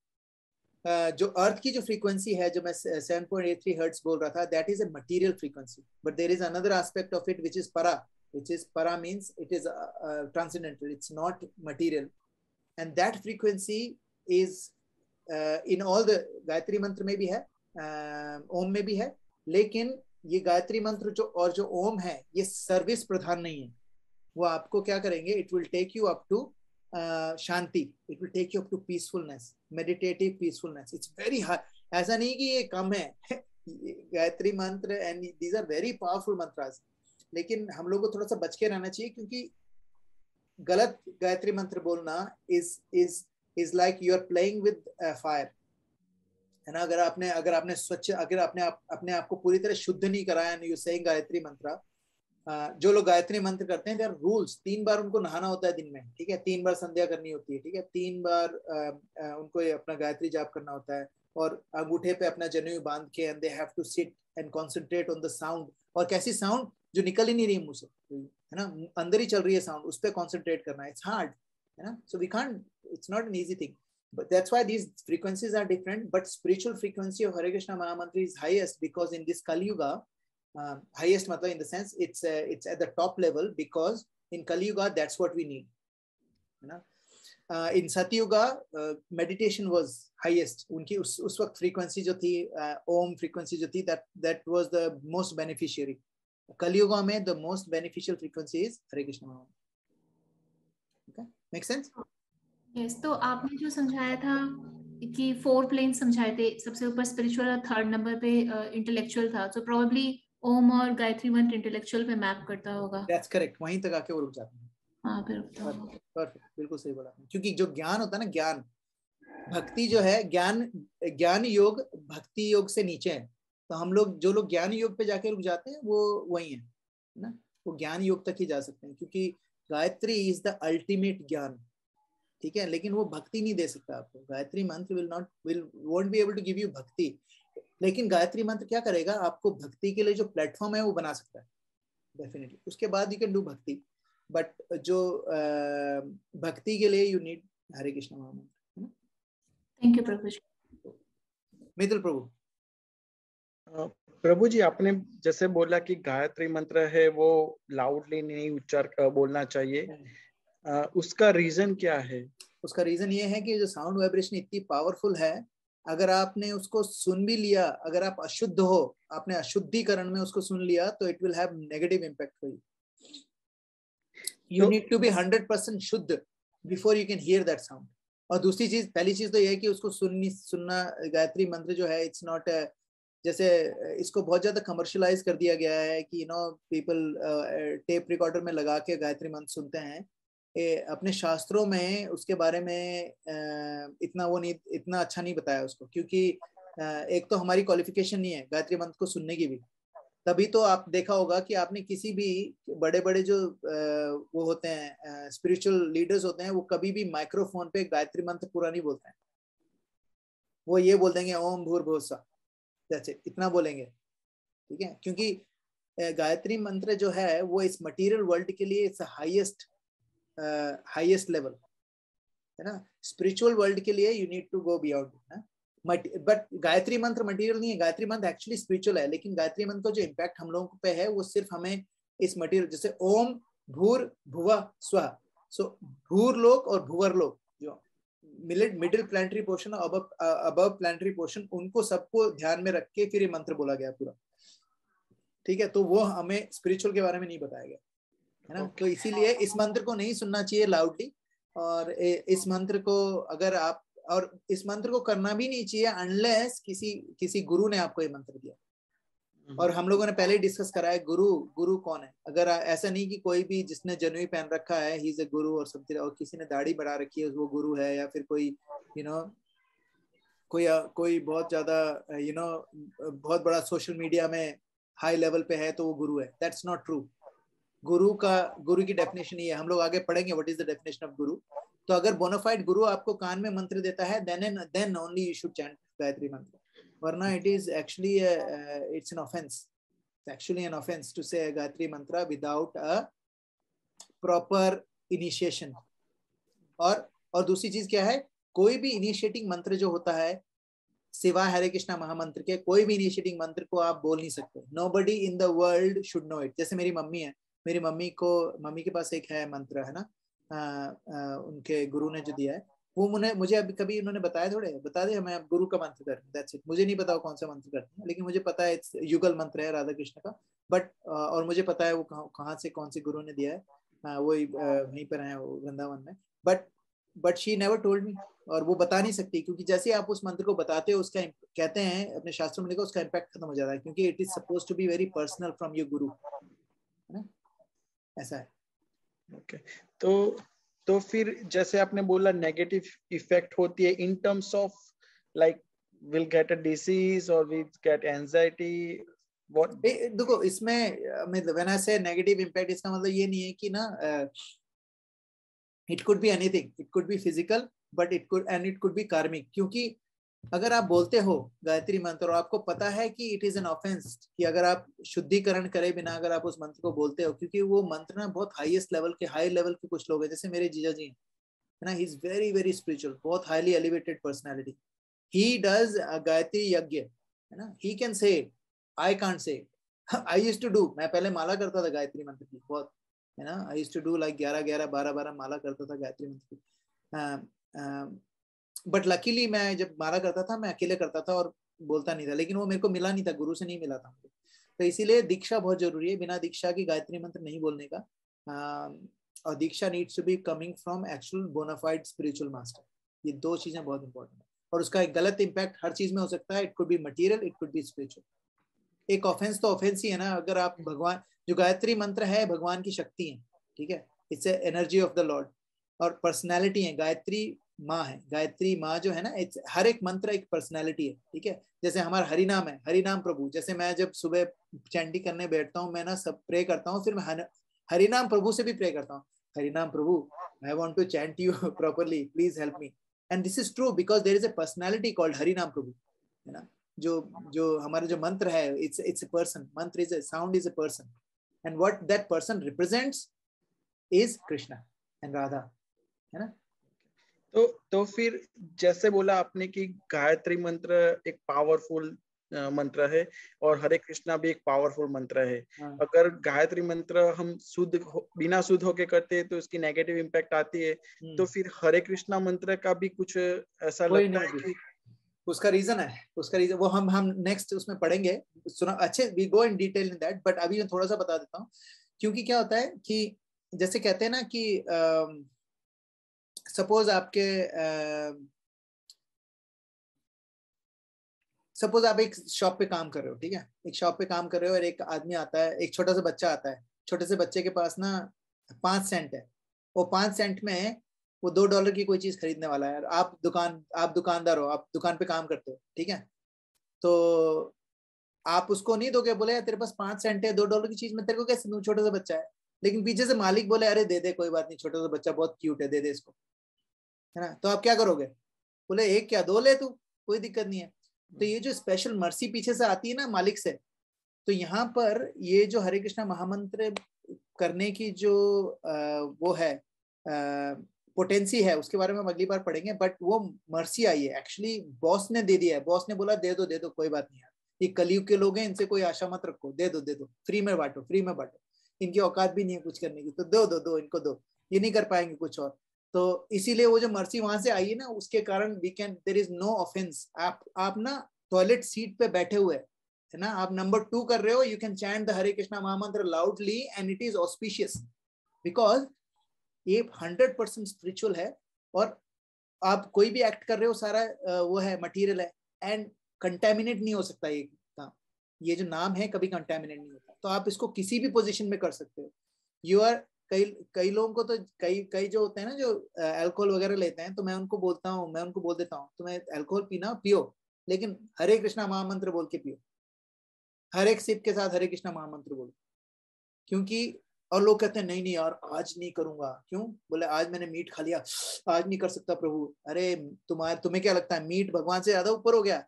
B: जो अर्थ की जो फ्रीक्वेंसी है, जो मैं 7.83 हर्ट्ज बोल रहा था, that is a material frequency. But there is another aspect of it which is para. Which is para means it is transcendental. It's not material. And that frequency is in all the Gayatri मंत्र में भी है, ओम में भी है. लेकिन ये गायत्री मंत्र जो और जो ओम है, ये सर्विस प्रधान नहीं है. वो आपको क्या करेंगे, it will take you up to shanti, it will take you up to peacefulness, meditative peacefulness. It's very high. ऐसा नहीं कि ये कम है Gayatri mantra, and these are very powerful mantras. लेकिन हम लोग को थोड़ा सा बच के रहना चाहिए, क्योंकि गलत गायत्री मंत्र बोलना is like you are playing with fire, है ना. अगर आपने स्वच्छ, अगर आपने अपने आप को पूरी तरह शुद्ध नहीं कराया, यू सेइंग गायत्री मंत्र. जो लोग गायत्री मंत्र करते हैं, देयर आर रूल्स. 3 बार उनको नहाना होता है दिन में, ठीक है. 3 बार संध्या करनी होती है, ठीक है. 3 बार उनको अपना गायत्री जाप करना होता है, और अंगूठे पे अपना जनेऊ बांध के, and they have to sit and concentrate on the sound. और कैसी साउंड, जो निकल ही नहीं रही मुंह से, है ना, अंदर ही चल रही है साउंड, उस पर कॉन्सेंट्रेट करना. इट्स हार्ड, है ना. So we can't, it's not an easy thing. But that's why these frequencies are different. But spiritual frequency of Hare Krishna Mahamantra is highest, because in this Kali Yuga, highest matlab in the sense it's at the top level, because in Kali Yuga that's what we need. You know? In Satya Yuga meditation was highest. उनकी उस वक्त frequency जो थी, Om frequency जो थी, that was the most beneficiary. Kali Yuga में the most beneficial frequency is Hare Krishna Mahamantra. Okay, make sense?
A: Yes. तो आपने जो समझाया था कि 4 प्लेन समझाए थे, सबसे ऊपर स्पिरिचुअल और 3rd नंबर पे इंटेलेक्चुअल था. तो प्रोबेबली ओम और गायत्री मंत्र इंटेलेक्चुअल पे मैप करता होगा.
B: That's correct. वहीं तक आके वो रुक जाते हैं.
A: हाँ, फिर रुकता होगा.
B: परफेक्ट, बिल्कुल सही बोला आपने. क्योंकि जो ज्ञान होता है ना, ज्ञान भक्ति जो है, ज्ञान योग भक्ति योग से नीचे है. तो हम लोग, जो लोग ज्ञान योग पे जाके रुक जाते हैं, वो वही है ना. वो ज्ञान योग तक ही जा सकते हैं, क्योंकि गायत्री इज द अल्टीमेट ज्ञान. ठीक है, लेकिन वो भक्ति नहीं दे सकता आपको. गायत्री मंत्र won't be able to give you भक्ति. लेकिन गायत्री मंत्र क्या करेगा, आपको भक्ति के लिए जो प्लेटफॉर्म है वो बना सकता है डेफिनेटली. उसके बाद यू कैन डू भक्ति, बट जो भक्ति के लिए यू नीड हरे कृष्ण महामंत्र.
A: थैंक यू प्रभु जी.
B: मित्र प्रभु.
E: प्रभु जी, आपने जैसे बोला कि गायत्री मंत्र है वो लाउडली नहीं बोलना चाहिए, उसका रीजन क्या है?
B: उसका रीजन ये है कि जो साउंड वाइब्रेशन इतनी पावरफुल है, अगर आपने उसको सुन भी लिया, अगर आप अशुद्ध हो, आपने अशुद्धिकरण में उसको सुन लिया, तो it will have negative impact for you. You need to be 100% शुद्ध before you can hear that sound. और दूसरी चीज, पहली चीज तो ये है कि उसको सुनना, गायत्री मंत्र जो है, इट्स नॉट, जैसे इसको बहुत ज्यादा कमर्शियलाइज कर दिया गया है कि पीपल टेप रिकॉर्डर में लगा के गायत्री मंत्र सुनते हैं. अपने शास्त्रों में उसके बारे में इतना अच्छा नहीं बताया उसको, क्योंकि एक तो हमारी क्वालिफिकेशन नहीं है गायत्री मंत्र को सुनने की भी. तभी तो आप देखा होगा कि आपने किसी भी बड़े जो वो होते हैं स्पिरिचुअल लीडर्स होते हैं, वो कभी भी माइक्रोफोन पे गायत्री मंत्र पूरा नहीं बोलते हैं. वो ये बोल देंगे ओम भूर्भुवः स्वः, दैट्स इट, इतना बोलेंगे. ठीक है, क्योंकि गायत्री मंत्र जो है वो इस मटेरियल वर्ल्ड के लिए इट्स हाईएस्ट लेवल है ना. स्पिरिचुअल वर्ल्ड के लिए you need to go beyond. But Gayatri mantra material नहीं है, गायत्री मंत्र एक्चुअली स्पिरिचुअल है, लेकिन गायत्री मंत्र का जो इम्पैक्ट हम लोगों पे है वो सिर्फ हमें इस मटेरियल, जैसे ओम भूर भुवः स्वः, सो भूर लोक और भुवर लोक जो middle planetary portion above planetary portion, उनको सबको ध्यान में रख के फिर ये मंत्र बोला गया पूरा. ठीक है, तो वो हमें स्पिरिचुअल के बारे में नहीं बताया गया है ना. तो इसीलिए इस मंत्र को नहीं सुनना चाहिए लाउडली, और इस मंत्र को अगर आप, और इस मंत्र को करना भी नहीं चाहिए अनलेस किसी गुरु ने आपको ये मंत्र दिया. और हम लोगों ने पहले ही डिस्कस करा है गुरु कौन है. अगर ऐसा नहीं कि कोई भी जिसने जनेऊ पहन रखा है ही इज अ गुरु और समथिंग, और किसी ने दाढ़ी बढ़ा रखी है वो गुरु है, या फिर कोई कोई बहुत ज्यादा बहुत बड़ा सोशल मीडिया में हाई लेवल पे है तो वो गुरु है. That's not true. गुरु की डेफिनेशन ये है, हम लोग आगे पढ़ेंगे what is the definition of गुरु. तो अगर बोनाफाइड गुरु आपको कान में मंत्र देता है then only you should chant Gayatri mantra, वरना it is actually it's an offense. It's actually an offense to say a Gayatri mantra without a proper initiation. और दूसरी चीज क्या है, कोई भी इनिशिएटिंग मंत्र जो होता है सिवाय हरे कृष्णा महामंत्र के, कोई भी इनिशिएटिंग मंत्र को आप बोल नहीं सकते. Nobody in the world should know it. जैसे मेरी मम्मी है, मेरी मम्मी के पास एक है मंत्र है ना, उनके गुरु ने जो दिया है वो मुझे अभी कभी उन्होंने बता दिया मैं गुरु का मंत्र कर, दैट्स इट. मुझे नहीं पता वो कौन सा मंत्र करते हैं, लेकिन मुझे पता है युगल मंत्र है राधा कृष्ण का. बट और मुझे पता है वो कहाँ से कौन से गुरु ने दिया है, वो वहीं पर है वृंदावन में. But she never told me, और वो बता नहीं सकती, क्योंकि जैसे आप उस मंत्र को बताते हो उसका कहते हैं अपने शास्त्रों में लिखा उसका इम्पैक्ट खत्म हो जाता है, क्योंकि it is suppose to be very personal from your guru, है ना, ऐसा है.
E: ओके, तो फिर जैसे आपने बोला नेगेटिव इफेक्ट होती है इन terms of like will get a disease और विल गेट एंजाइटी. व्हाट
B: देखो इसमें व्हेन आई से नेगेटिव इम्पैक्ट, इसका मतलब ये नहीं है कि ना it could be anything, it could be physical but it could be कार्मिक. क्योंकि अगर आप बोलते हो गायत्री मंत्र और आपको पता है कि इट इज एन ऑफेंस, कि अगर आप शुद्धिकरण करे बिना अगर आप उस मंत्र को बोलते हो, क्योंकि वो मंत्र ना बहुत हाई लेवल के कुछ लोग हैं, जैसे मेरे जीजा जी है ना, he is very very spiritual, बहुत highly elevated personality. He does Gayatri yagya है ना, he can say it, I can't say it. I used to do, मैं पहले माला करता था गायत्री मंत्र की बहुत, है ना, I used to do like 11 माला करता था गायत्री मंत्र की. बट लकीली मैं जब माला करता था मैं अकेले करता था और बोलता नहीं था, लेकिन वो मेरे को मिला नहीं था, गुरु से नहीं मिला था मुझे. तो इसीलिए दीक्षा बहुत जरूरी है, बिना दीक्षा की गायत्री मंत्र नहीं बोलने का. और diksha needs to be coming from actual bona fide spiritual master. ये दो चीजें बहुत इंपॉर्टेंट है, और उसका एक गलत इम्पैक्ट हर चीज में हो सकता है. It could be material, it could be spiritual. एक ऑफेंस तो ऑफेंस ही है ना. अगर आप भगवान, जो गायत्री मंत्र है भगवान की शक्ति है, ठीक है, it's energy of the Lord, और पर्सनैलिटी है, गायत्री माँ है. गायत्री माँ जो है ना, हर एक मंत्र एक पर्सनैलिटी है, ठीक है. जैसे हमारा हरिनाम है, हरिनाम प्रभु, जैसे मैं जब सुबह चैंटिंग करने बैठता हूँ, मैं ना सब प्रे करता हूँ, फिर मैं हरिनाम प्रभु से भी प्रे करता हूँ. Harinam Prabhu, I want to chant you properly, please help me. And this is true because there is a personality called Harinam Prabhu, है ना. जो हमारा जो मंत्र है, it's a person. Mantra is a sound, is a person, and what that person represents is Krishna and Radha, है ना.
E: तो फिर जैसे बोला आपने कि गायत्री मंत्र एक पावरफुल मंत्र है और हरे कृष्णा भी एक पावरफुल मंत्र है. अगर गायत्री मंत्र हम बिना शुद्ध होके करते हैं तो उसकी नेगेटिव इम्पैक्ट आती है. तो फिर हरे कृष्णा मंत्र का भी कुछ ऐसा लगता है कि
B: उसका रीजन वो हम नेक्स्ट उसमें पढ़ेंगे. सुना अच्छे, we go in detail in that, but अभी मैं थोड़ा सा बता देता हूँ. क्योंकि क्या होता है कि जैसे कहते हैं ना कि सपोज आप एक शॉप पे काम कर रहे हो, ठीक है, एक शॉप पे काम कर रहे हो, और एक आदमी आता है, एक छोटा सा बच्चा आता है. छोटे से बच्चे के पास ना 5 सेंट है. वो 5 सेंट में वो $2 की कोई चीज खरीदने वाला है. आप दुकानदार हो, आप दुकान पे काम करते हो, ठीक है. तो आप उसको नहीं दोगे, बोले यार तेरे पास 5 सेंट है, $2 की चीज में तेरे को कैसे दूं, छोटा सा बच्चा है. लेकिन पीछे से मालिक बोले अरे दे दे, कोई बात नहीं, छोटा सा बच्चा बहुत क्यूट है, दे दे इसको, है ना. तो आप क्या करोगे, बोले एक क्या 2 ले तू, कोई दिक्कत नहीं है. तो ये जो स्पेशल मर्सी पीछे से आती है ना मालिक से, तो यहाँ पर ये जो हरे कृष्णा महामंत्र करने की जो वो है पोटेंसी है, उसके बारे में हम अगली बार पढ़ेंगे। बट वो मर्सी आई है, एक्चुअली बॉस ने दे दिया है। बॉस ने बोला दे दो कोई बात नहीं यार, ये कलयुग के लोग हैं, इनसे कोई आशा मत रखो, दे दो, फ्री में बांटो, इनकी औकात भी नहीं है कुछ करने की, तो दो इनको दो, ये नहीं कर पाएंगे कुछ और। तो इसीलिए वो जो मर्सी वहां से आई है ना, उसके कारण we can, there is no offense. आप ना टॉयलेट सीट पे बैठे हुए है ना, आप नंबर 2 कर रहे हो, यू कैन चैंट द हरे कृष्णा महामंत्र loudly and it is auspicious, because ये 100% स्पिरिचुअल है। और आप कोई भी एक्ट कर रहे हो, सारा वो है, मटेरियल है, एंड कंटेमिनेट नहीं हो सकता ये काम। ये जो नाम है कभी कंटेमिनेट नहीं होता, तो आप इसको किसी भी पोजीशन में कर सकते हो। यू आर, कई लोगों को तो कई जो होते हैं ना, जो अल्कोहल वगैरह लेते हैं, तो मैं उनको बोल देता हूँ तुम्हें अल्कोहल पीना पियो, लेकिन हरे कृष्णा महामंत्र बोल के पियो, हर एक सिप के साथ हरे कृष्णा महामंत्र बोलो। क्योंकि और लोग कहते हैं नहीं यार आज नहीं करूंगा, क्यों? बोले आज मैंने मीट खा लिया, आज नहीं कर सकता प्रभु। अरे तुम्हें क्या लगता है मीट भगवान से ज्यादा ऊपर हो गया?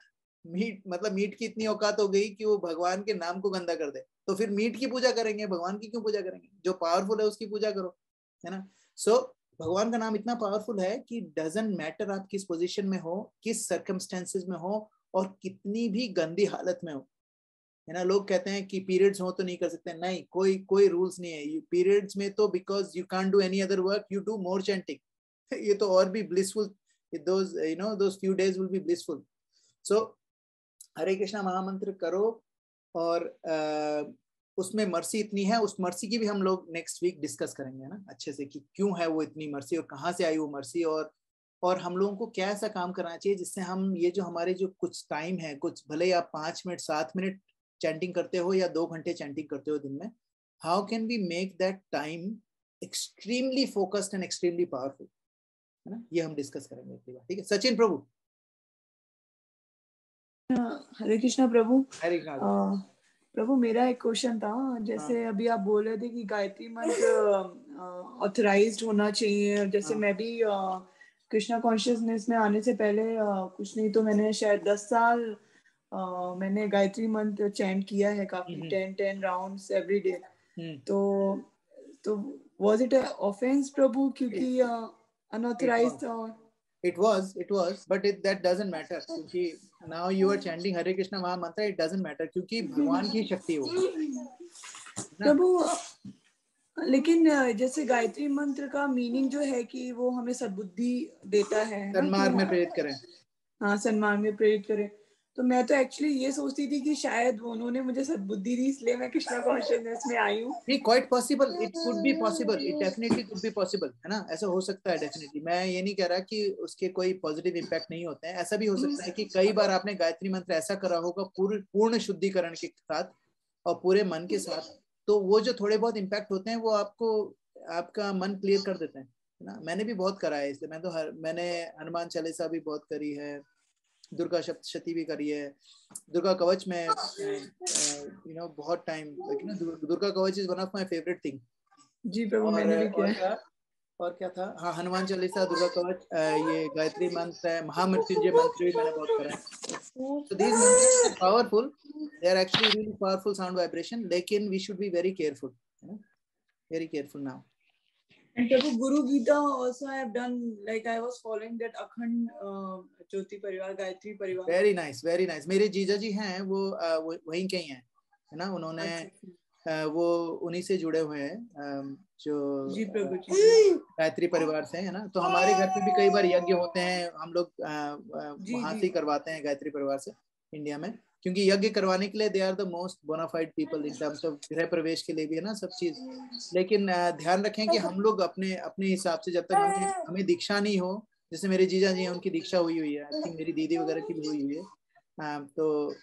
B: मीट की इतनी औकात हो गई कि वो भगवान के नाम को गंदा कर दे, तो फिर मीट की पूजा करेंगे, भगवान की क्यों पूजा करेंगे? जो पावरफुल है उसकी पूजा करो, है ना। सो भगवान का नाम इतना पावरफुल है कि डजंट मैटर आप किस पोजीशन में हो, किस सर्कमस्टेंसेस में हो, और कितनी भी गंदी हालत में हो, है ना। लोग कहते हैं कि पीरियड्स हो तो नहीं कर सकते, नहीं, कोई रूल्स नहीं है। पीरियड्स में तो because you can't do any other work, you do more chanting. ये तो और भी blissful, those few days will be blissful. So हरे कृष्णा महामंत्र करो, और उसमें मर्सी इतनी है, उस मर्सी की भी हम लोग नेक्स्ट वीक डिस्कस करेंगे ना अच्छे से, कि क्यों है वो इतनी मर्सी और कहाँ से आई वो मर्सी, और हम लोगों को क्या ऐसा काम करना चाहिए जिससे हम ये जो हमारे जो कुछ टाइम है, कुछ भले ही आप 5 मिनट 7 मिनट चैंटिंग करते हो या 2 घंटे चैंटिंग करते हो दिन में, how can we make that time extremely focused and extremely powerful, है ना। ये हम डिस्कस करेंगे, ठीक है। सचिन प्रभु।
F: हरे कृष्णा प्रभु।
B: हरे कृष्णा
F: प्रभु, मेरा एक क्वेश्चन था, जैसे अभी आप बोल रहे थे कि गायत्री मंत्र ऑथराइज्ड होना चाहिए, जैसे मैं भी कृष्णा कॉन्शियसनेस में आने से पहले कुछ नहीं तो मैंने शायद 10 साल मैंने गायत्री मंत्र चैंट किया है काफी, 10 राउंड्स एवरी डे। तो वाज इट ऑफेंस प्रभु, क्योंकि unauthorised?
B: It was, but that doesn't matter, क्योंकि now you are chanting Hare Krishna Mahamantra, it doesn't matter, क्योंकि भगवान की शक्ति हो
F: प्रभु। लेकिन जैसे गायत्री मंत्र का मीनिंग जो है कि वो हमें सद्बुद्धि देता है,
B: सन्मार्ग में प्रेरित करें।
F: हाँ, सन्मार्ग में प्रेरित करें। तो मैं तो एक्चुअली ये सोचती थी कि शायद उन्होंने मुझे सद्बुद्धि दी, इसलिए मैं कृष्णा कॉन्शियसनेस में आई हूँ।
B: नहीं, quite possible, it could be possible, it definitely could be possible, है ना। ऐसा हो सकता है डेफिनेटली। मैं ये नहीं कह रहा कि उसके कोई पॉजिटिव इम्पैक्ट नहीं होते हैं। ऐसा भी हो सकता है कि कई बार आपने गायत्री मंत्र ऐसा करा होगा पूर्ण शुद्धिकरण के साथ और पूरे मन के साथ, तो वो जो थोड़े बहुत इम्पैक्ट होते हैं वो आपका मन क्लियर कर देते हैं, है ना। मैंने भी बहुत करा है, इसलिए मैंने हनुमान चालीसा भी बहुत करी है, दुर्गा सप्तशती भी करी है, दुर्गा कवच में बहुत time, Durga Kavach is one of my favourite thing. जी प्रभु, मैंने भी किया। और क्या था, हाँ, हनुमान चालीसा, दुर्गा कवच, ये गायत्री मंत्र है, महामृत्युंजय मंत्र भी मैंने बहुत करा है। So these mantras are powerful, they are actually really powerful sound vibration, लेकिन we should be very careful, very careful now.
F: And Prabhu, Guru Gita also I have done, like I was following that Akhand Jyoti Parivar, Gayatri Parivar.
B: Very nice, very nice. मेरे जीजा जी हैं, वो वहीं के ही हैं, है ना। उन्होंने वो उन्हीं से जुड़े हुए हैं, जो
F: जी प्रभु जी
B: गायत्री परिवार से, है ना। तो हमारे घर पे भी कई बार यज्ञ होते हैं, हम लोग वहां से करवाते हैं गायत्री परिवार से, इंडिया में, क्योंकि यज्ञ करवाने के लिए they are the most bonafide people in terms of गृह प्रवेश के लिए भी, है ना, सब चीज। लेकिन ध्यान रखें कि हम लोग अपने हिसाब से, जब तक हमें दीक्षा नहीं हो, जैसे मेरे जीजा जी हैं, उनकी दीक्षा हुई है, आई थिंक मेरी दीदी वगैरह की भी हुई है, तो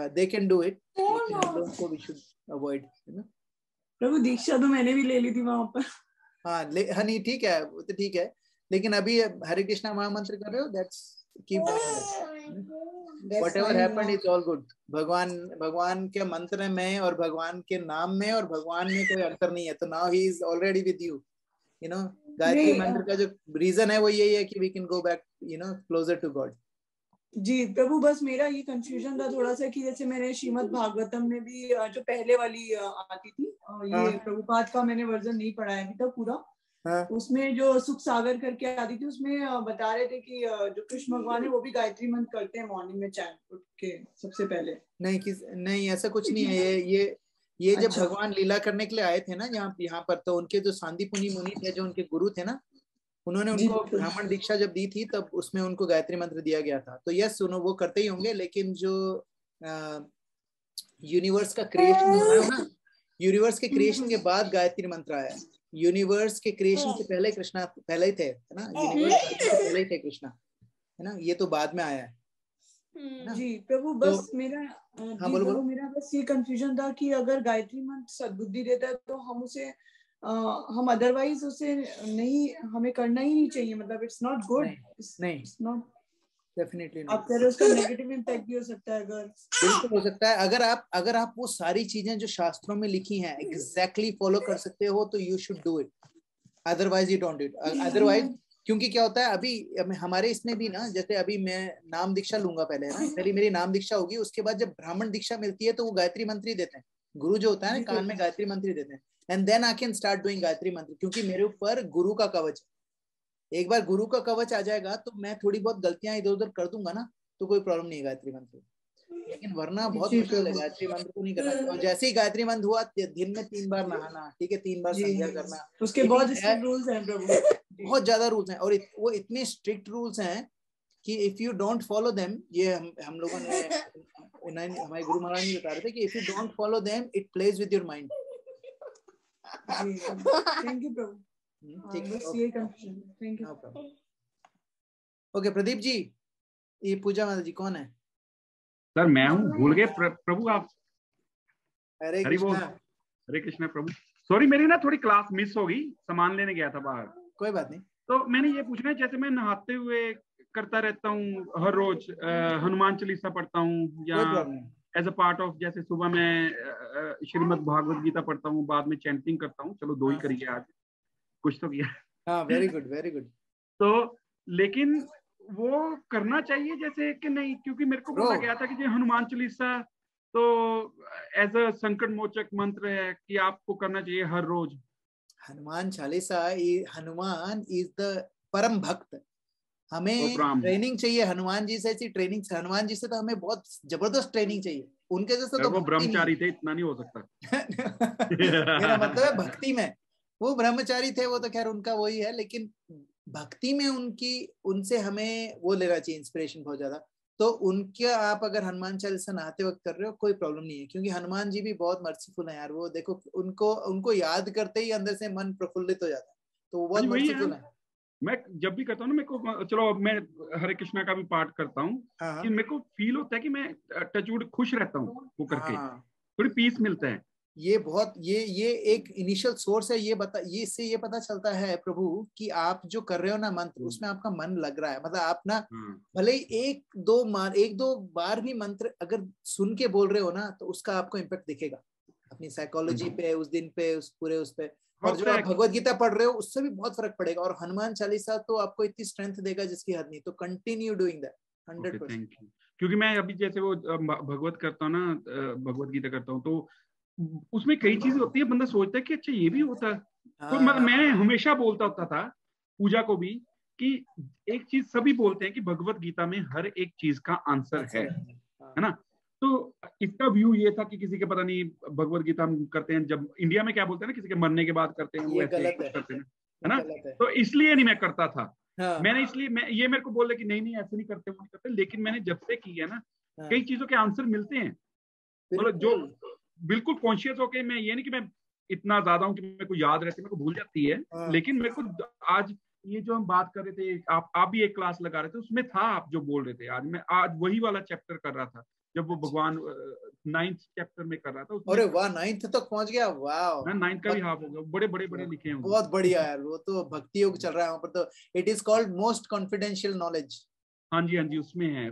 B: दे कैन डू इट, लेकिन हम लोगों को वी शुड अवॉइड, है ना।
F: प्रभु, दीक्षा तो मैंने भी ले ली थी वहां पर।
B: हाँ, नहीं, ठीक है, वो तो ठीक है, लेकिन अभी हरे कृष्णा महामंत्र कर रहे हो, that's keep whatever happened it's all good. भगवान के मंत्र में और भगवान के नाम में और भगवान में कोई अंतर नहीं है, तो now he is already with you, you know। Gayatri मंत्र का जो रीजन है वो यही है कि we can go back, you know, closer to God.
F: जी प्रभु, बस मेरा ये कंफ्यूजन था थोड़ा सा कि जैसे मैंने श्रीमद् भागवतम में भी जो पहले वाली आती थी, ये प्रभुपाद का मैंने वर्जन नहीं पढ़ा है अभी तक पूरा, उसमें जो सुख सागर करके आती थी, उसमें बता रहे थे कि जो कृष्ण भगवान है वो भी गायत्री मंत्र करते हैं मॉर्निंग में चैंट उठ के सबसे पहले।
B: नहीं ऐसा कुछ नहीं है। ये जब भगवान लीला करने के लिए आए थे ना यहाँ पर, तो उनके जो सांदीपुनी मुनि थे, जो उनके गुरु थे ना, उन्होंने उनको ब्राह्मण दीक्षा जब दी थी तब उसमें उनको गायत्री मंत्र दिया गया था। तो यस सुनो, वो करते ही होंगे, लेकिन जो यूनिवर्स का क्रिएशन हुआ है ना, यूनिवर्स के क्रिएशन के बाद गायत्री मंत्र आया है। यूनिवर्स के क्रिएशन से पहले कृष्णा पहले ही थे, है ना, यूनिवर्स से पहले ही थे कृष्णा, है ना, ये तो बाद में आया है।
F: जी प्रभु, बस मेरा बोलो। मेरा बस ये कंफ्यूजन था कि अगर गायत्री मंत्र सद्बुद्धि देता है तो हम उसे हम अदरवाइज उसे नहीं, हमें करना ही नहीं चाहिए, मतलब इट्स नॉट गुड।
B: नहीं,
F: इट्स नॉट,
B: डेफिनेटली
F: आप कह रहे हो उसका नेगेटिव इम्पैक्ट भी हो सकता है। अगर
B: बिल्कुल हो सकता है। अगर आप वो सारी चीजें जो शास्त्रों में लिखी हैं एग्जैक्टली फॉलो कर सकते हो तो you should do it, otherwise you don't do it. Otherwise क्योंकि क्या होता है, अभी हमारे इसमें भी ना, जैसे अभी मैं नाम दीक्षा लूंगा पहले ना, पहले मेरी नाम दीक्षा होगी, उसके बाद जब ब्राह्मण दीक्षा मिलती है तो वो गायत्री मंत्र ही देते हैं, गुरु जो होता है ना कान में गायत्री मंत्र ही देते हैं, and then I can start doing Gayatri mantra, क्योंकि मेरे ऊपर गुरु का कवच है। एक बार गुरु का कवच आ जाएगा तो मैं थोड़ी बहुत गलतियां इधर उधर कर दूंगा ना, तो कोई प्रॉब्लम नहीं है गायत्री मंत्र, लेकिन वरना बहुत मुश्किल है, गायत्री मंत्र को नहीं करना। और जैसे ही गायत्री मंत्र हुआ, दिन में 3 बार नहाना, ठीक है, 3 बार संध्या करना,
F: उसके बहुत स्ट्रिक्ट रूल्स हैं प्रभु,
B: बहुत ज्यादा रूल्स हैं, और वो इतने स्ट्रिक्ट रूल्स हैं कि if you don't follow them, ये हम लोगों ने हमारे गुरु महाराज जी बता रहे थे कि if you don't follow them it plays with your mind.
F: Thank you Prabhu. Thank you.
B: Okay Pradeep ji, ये पूजा माता जी कौन है?
G: सर मैं हूँ, भूल गए प्रभु आप।
B: हरे
G: कृष्णा प्रभु। सॉरी, मेरी ना थोड़ी क्लास मिस हो गई, सामान लेने गया था बाहर।
B: कोई बात नहीं।
G: तो मैंने ये पूछना है, जैसे मैं नहाते हुए करता रहता हूँ हर रोज, हनुमान चालीसा पढ़ता हूँ, या एज अ पार्ट ऑफ, जैसे सुबह मैं श्रीमद् भागवत गीता पढ़ता हूँ, बाद में चैंटिंग करता हूँ, चलो 2 ही करिए आज, कुछ तो किया।
B: हाँ, वेरी गुड वेरी गुड।
G: तो लेकिन वो करना चाहिए जैसे कि नहीं, क्योंकि मेरे को बोला गया था कि जो हनुमान चालीसा तो एज अ संकट मोचक मंत्र है कि आपको करना चाहिए हर रोज।
B: हनुमान चालीसा, हनुमान इज द परम भक्त, हमें ट्रेनिंग चाहिए हनुमान जी से, ऐसी ट्रेनिंग से, हनुमान जी से तो हमें बहुत जबरदस्त ट्रेनिंग चाहिए, उनके जैसे तो
G: वो ब्रह्मचारी थे, इतना नहीं हो सकता।
B: मेरा मतलब है भक्ति में, वो ब्रह्मचारी थे, वो तो खैर उनका वही है, लेकिन भक्ति में उनसे हमें वो लेना चाहिए इंस्पिरेशन बहुत ज्यादा। तो उनके आप अगर हनुमान चालीसा नहाते वक्त कर रहे हो कोई प्रॉब्लम नहीं है, क्योंकि हनुमान जी भी बहुत मर्सीफुल है यार। वो देखो, उनको याद करते ही अंदर से मन प्रफुल्लित हो जाता है, तो वो बहुत मर्सीफुल है।
G: मैं जब भी करता हूँ ना, मेरे को, चलो मैं हरे कृष्णा का भी पाठ करता हूँ, कि मेरे को फील होता है कि मैं टचवुड खुश रहता हूँ वो करके, थोड़ी पीस मिलता है।
B: ये बहुत ये एक इनिशियल सोर्स है, इससे ये पता चलता है प्रभु कि आप जो कर रहे हो ना मंत्र, उसमें आपका मन लग रहा है, मतलब आप ना भले ही एक दो बार भी मंत्र अगर सुन के बोल रहे हो ना, तो उसका आपको इम्पैक्ट दिखेगा अपनी साइकोलॉजी पे, उस दिन पे, उस पे। और जो आप भगवत गीता पढ़ रहे हो उससे भी बहुत फर्क पड़ेगा, और हनुमान चालीसा तो आपको इतनी स्ट्रेंथ देगा जिसकी हद नहीं। तो कंटिन्यू डूइंग दैट 100%।
G: क्योंकि मैं अभी जैसे वो भगवत करता हूँ ना, भगवत गीता करता हूँ, तो उसमें कई चीजें होती है, बंदा सोचता है कि अच्छा ये भी होता है। तो मैं हमेशा बोलता होता था पूजा को भी कि एक चीज सभी बोलते हैं कि भगवत गीता में हर एक चीज का आंसर है ना। तो इसका व्यू ये था कि किसी के पता नहीं भगवत गीता हम करते हैं, जब इंडिया में क्या बोलते हैं ना, किसी के मरने के बाद करते हैं, वो ऐसे करते हैं, है ना। तो इसलिए नहीं मैं करता था, मैंने इसलिए ये मेरे को बोले कि नहीं ऐसे नहीं करते, वो नहीं करते। लेकिन मैंने जब से की है ना, कई चीजों के आंसर मिलते हैं, मतलब जो बिल्कुल कॉन्शियस होके, मैं ये नहीं कि मैं इतना ज्यादा हूँ कि मेरे को याद रहती है, मेरे को भूल जाती है, लेकिन मेरे को आज ये जो हम बात कर रहे थे, आप भी एक क्लास लगा रहे थे, उसमें था आप जो बोल रहे थे, आज वही वाला चैप्टर कर रहा था, जब वो भगवान 9th चैप्टर में कर रहा था।
B: अरे वाह, 9th तक पहुंच गया, वाह।
G: 9th का भी हाफ हो गया, बड़े लिखे हैं,
B: बहुत बढ़िया यार। वो तो भक्ति योग चल रहा है वहां पर, तो it is called most confidential knowledge.
G: हाँ जी, उसमें है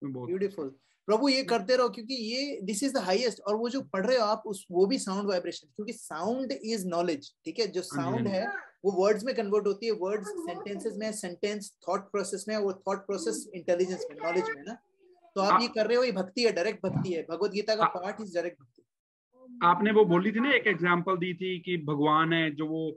B: ब्यूटीफुल। प्रभु ये करते रहो, क्योंकि ये दिस इज द हाईएस्ट। और वो जो पढ़ रहे हो आप, वो भी साउंड वाइब्रेशन, क्योंकि साउंड इज नॉलेज, ठीक है। जो साउंड है वो वर्ड्स में कन्वर्ट होती है, वर्ड्स सेंटेंसेस में, सेंटेंस थॉट प्रोसेस में, वो थॉट प्रोसेस इंटेलिजेंस में, नॉलेज में ना। तो आप ये कर रहे हो, ये भक्ति है, डायरेक्ट भक्ति है। भगवत गीता का पार्ट इज डायरेक्ट भक्ति।
G: आपने वो बोली थी ना, एक एग्जांपल दी थी कि भगवान है जो वो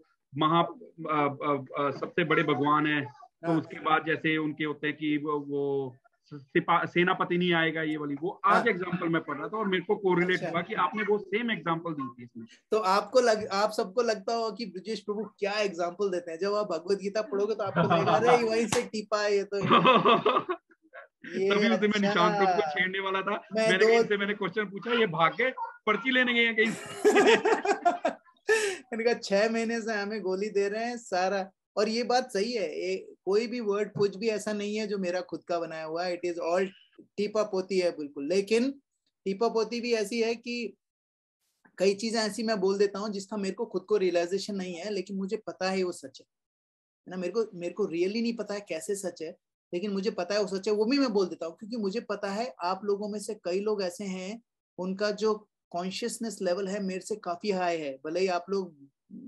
G: सबसे बड़े भगवान है, तो उसके बाद जैसे उनके होते हैं कि वो सेनापति नहीं आएगा, ये वाली वो आज एग्जांपल मैं पढ़ रहा था और मेरे को कोरिलेट हुआ कि आपने वो सेम एग्जांपल दी थी इसमें।
B: तो आप सबको लगता हो कि ब्रजेश प्रभु क्या एग्जांपल देते हैं। जब आप भगवत गीता पढ़ोगे तो आपको लगेगा अरे वहीं से टिपा है ये तो।
G: तभी उस दिन मैं निशांत प्रभु को छेड़ने वाला था। मैंने क्वेश्चन पूछा, ये भाग के पर्ची लेने गए हैं कहीं।
B: इनका 6 महीने से हमें गोली दे रहे हैं सारा। और ये बात सही है, कोई भी वर्ड कुछ भी ऐसा नहीं है जो मेरा खुद का बनाया हुआ है। इट इज ऑल टीपा पोती है बिल्कुल। लेकिन टीपा पोती भी ऐसी है कि कई चीजें ऐसी मैं बोल देता हूँ जिसका मेरे को खुद को रियलाइजेशन नहीं है, लेकिन मुझे पता है वो सच है ना। मेरे को रियली नहीं पता है कैसे सच है, लेकिन मुझे पता है वो सच है। वो भी मैं बोल देता हूँ क्योंकि मुझे पता है आप लोगों में से कई लोग ऐसे हैं उनका जो कॉन्शियसनेस लेवल है मेरे से काफी हाई है। भले ही आप लोग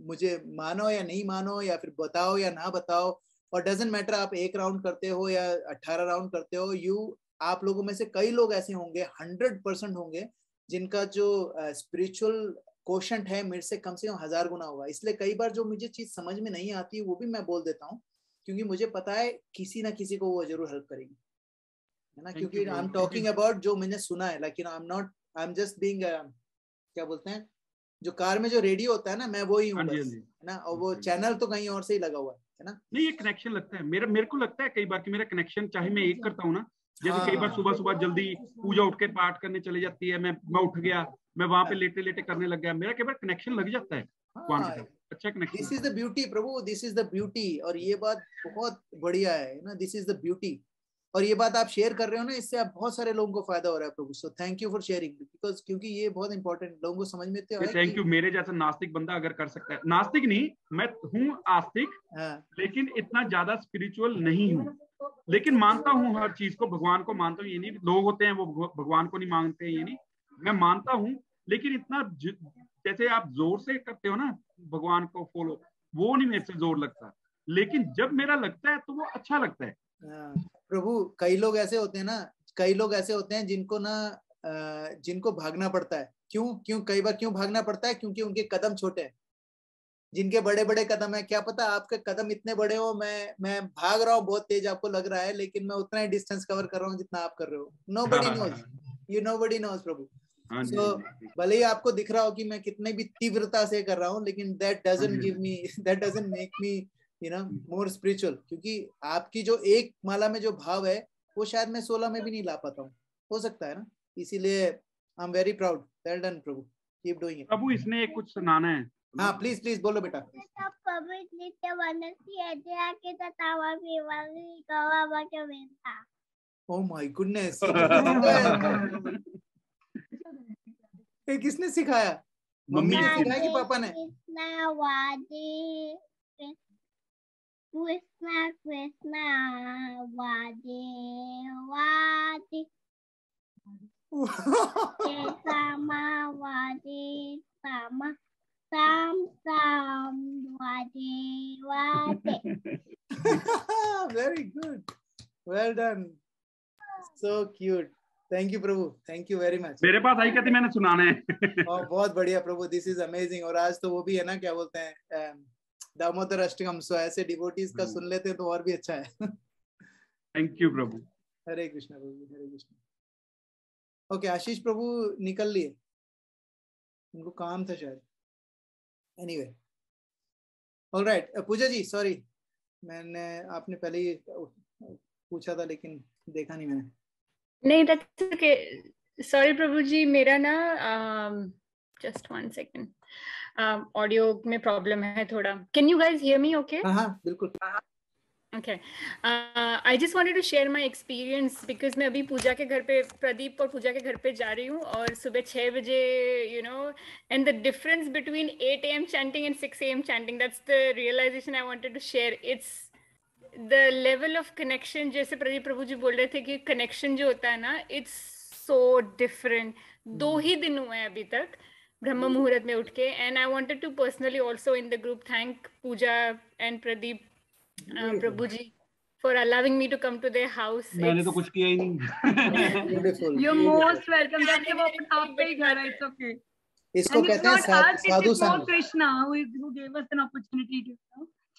B: मुझे मानो या नहीं मानो, या फिर बताओ या ना बताओ, और डजंट मैटर आप 1 राउंड करते हो या 18 राउंड करते हो, आप लोगों में से कई लोग ऐसे होंगे, 100% होंगे, जिनका जो स्पिरिचुअल कोशंट है मेरे से कम 1000 गुना होगा। इसलिए कई बार जो मुझे चीज समझ में नहीं आती वो भी मैं बोल देता हूँ, क्योंकि मुझे पता है किसी ना किसी को वो जरूर हेल्प करेगी, है ना। क्योंकि आई एम टॉकिंग अबाउट जो मैंने सुना है, लेकिन आई एम जस्ट बीइंग क्या बोलते हैं, जो कार में जो रेडियो होता है ना, मैं वो ही हूँ बस, है ना। और वो चैनल तो कहीं और से ही लगा हुआ है ना।
G: नहीं, ये कनेक्शन लगता है मेरे को लगता है कई बार कि मेरा कनेक्शन, चाहे मैं एक करता हूँ ना, जैसे कई बार सुबह जल्दी पूजा उठ के पाठ करने चले जाती है, मैं उठ गया, मैं वहां पे लेटे लेटे करने लग गया, मेरा कई बार कनेक्शन लग जाता है। अच्छा connection.
B: This is the beauty Prabhu, this is the beauty. और ये बात बहुत बढ़िया है ना, दिस इज द ब्यूटी। और ये बात आप शेयर कर रहे हो ना, इससे आप बहुत सारे लोगों को फायदा हो रहा है Prabhu. So thank you for sharing, because क्योंकि ये बहुत इंपॉर्टेंट, लोगों को समझ में तो है।
G: Thank you. मेरे जैसा नास्तिक बंदा अगर कर सकता है, नास्तिक नहीं, मैं हूँ आस्तिक, लेकिन इतना ज्यादा स्पिरिचुअल नहीं हूँ, लेकिन मानता हूँ हर चीज को, भगवान को मानता हूँ। ये नहीं लोग होते हैं वो भगवान को नहीं मानते, ये नहीं, मैं मानता हूँ, लेकिन इतना जैसे आप जोर से करते हो ना भगवान को फॉलो, वो नहीं मेरे से जोर लगता। लेकिन जब मेरा लगता है तो वो अच्छा लगता है।
B: प्रभु कई लोग ऐसे होते हैं ना, कई लोग ऐसे होते हैं जिनको ना जिनको भागना पड़ता है। क्यों कई बार क्यों भागना पड़ता है? क्योंकि उनके कदम छोटे हैं। जिनके बड़े बड़े कदम है, क्या पता आपके कदम इतने बड़े हो, मैं भाग रहा हूँ बहुत तेज, आपको लग रहा है, लेकिन मैं उतना ही डिस्टेंस कवर कर रहा हूँ जितना आप कर रहे हो। नोबडी नोज, नोबडी नोज प्रभु। सो भले ही आपको दिख रहा हो कि मैं कितने भी तीव्रता से कर रहा हूँ, लेकिन that doesn't make me more spiritual. क्योंकि आपकी जो एक माला में जो भाव है वो शायद मैं 16 में भी नहीं ला पाता हूँ, हो सकता है ना। इसीलिए I am very proud. Well done Prabhu, keep doing it.
G: Prabhu इसने एक कुछ सुनाना है।
B: हाँ प्लीज बोलो बेटा। ओह माय गुडनेस, ये किसने सिखाया? मम्मी ने सिखाया कि पापा ने?
H: कृष्णा कृष्णा वादे वादे सामा वादे सामा साम साम वादे वादे।
B: Very good, well done, so cute. Thank you Prabhu, thank you very much.
G: मेरे पास आई कहती मैंने सुनाना है।
B: बहुत बढ़िया प्रभु, दिस इज अमेजिंग। और आज तो वो भी है ना, क्या बोलते हैं, दामोदर अष्टकम। सो ऐसे डिवोटीज का सुन लेते हैं तो और भी अच्छा है।
G: थैंक यू प्रभु।
B: हरे कृष्णा प्रभु, हरे कृष्णा। ओके, आशीष प्रभु निकल लिए, उनको काम था शायद। Anyway, alright. Puja ji sorry, मैंने आपने पहले ही पूछा था लेकिन देखा नहीं मैंने।
I: नहीं, दैट्स ओके। सॉरी प्रभु जी, मेरा ना जस्ट 1 सेकंड, ऑडियो में प्रॉब्लम है थोड़ा। Can you guys hear me okay?
B: हाँ बिल्कुल।
I: Okay. I just wanted to share my experience because मैं अभी पूजा के घर पे, प्रदीप और पूजा के घर पे जा रही हूँ, और सुबह 6 बजे, and the difference between 8 AM chanting and 6 AM chanting, that's the realization I wanted to share. It's the level of connection, जैसे प्रदीप प्रभु जी बोल रहे थे कि connection जो होता है ना, it's so different. 2 ही दिन हुए हैं अभी तक, ब्रह्म मुहूर्त में उठ के. And I wanted to personally also in the group thank Pooja and Pradeep, Prabhu ji, for allowing me to come to their house.
G: मैंने तो कुछ किया ही नहीं.
B: Beautiful.
F: You're most welcome. जैसे वो आपका ही घर है, it's okay.
B: इसको
F: And it's
B: कहते हैं
F: not us,
B: Sadhu
F: it is more
B: संग.
F: Krishna who gave us an opportunity to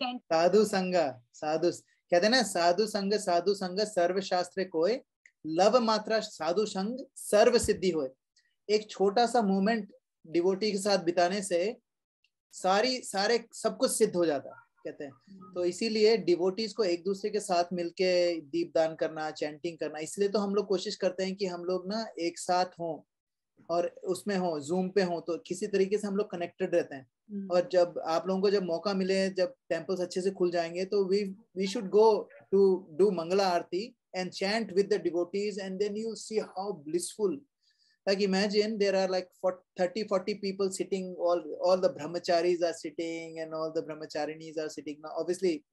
F: chant.
B: साधु संग, साधु कहते हैं ना, साधु संग सर्व शास्त्र कोय, लव मात्रा साधु संग सर्व सिद्धि होए. एक छोटा सा मोमेंट डिवोटी के साथ बिताने से सारे सब कुछ सिद्ध हो जाता है कहते हैं. तो इसीलिए डिवोटीज को एक दूसरे के साथ मिलके दीपदान करना, चैंटिंग करना, इसलिए तो हम लोग कोशिश करते हैं कि हम लोग ना एक साथ हों और उसमें हो, जूम पे हो, तो किसी तरीके से हम लोग कनेक्टेड रहते हैं. और जब आप लोगों को जब मौका मिले, जब टेम्पल्स अच्छे से खुल जाएंगे, तो we should go to do Mangala aarti and chant with the devotees, and then you'll see how blissful. Like imagine there are like 30-40 people sitting, all the brahmacharis are sitting and all the brahmacharinis are sitting. Now obviously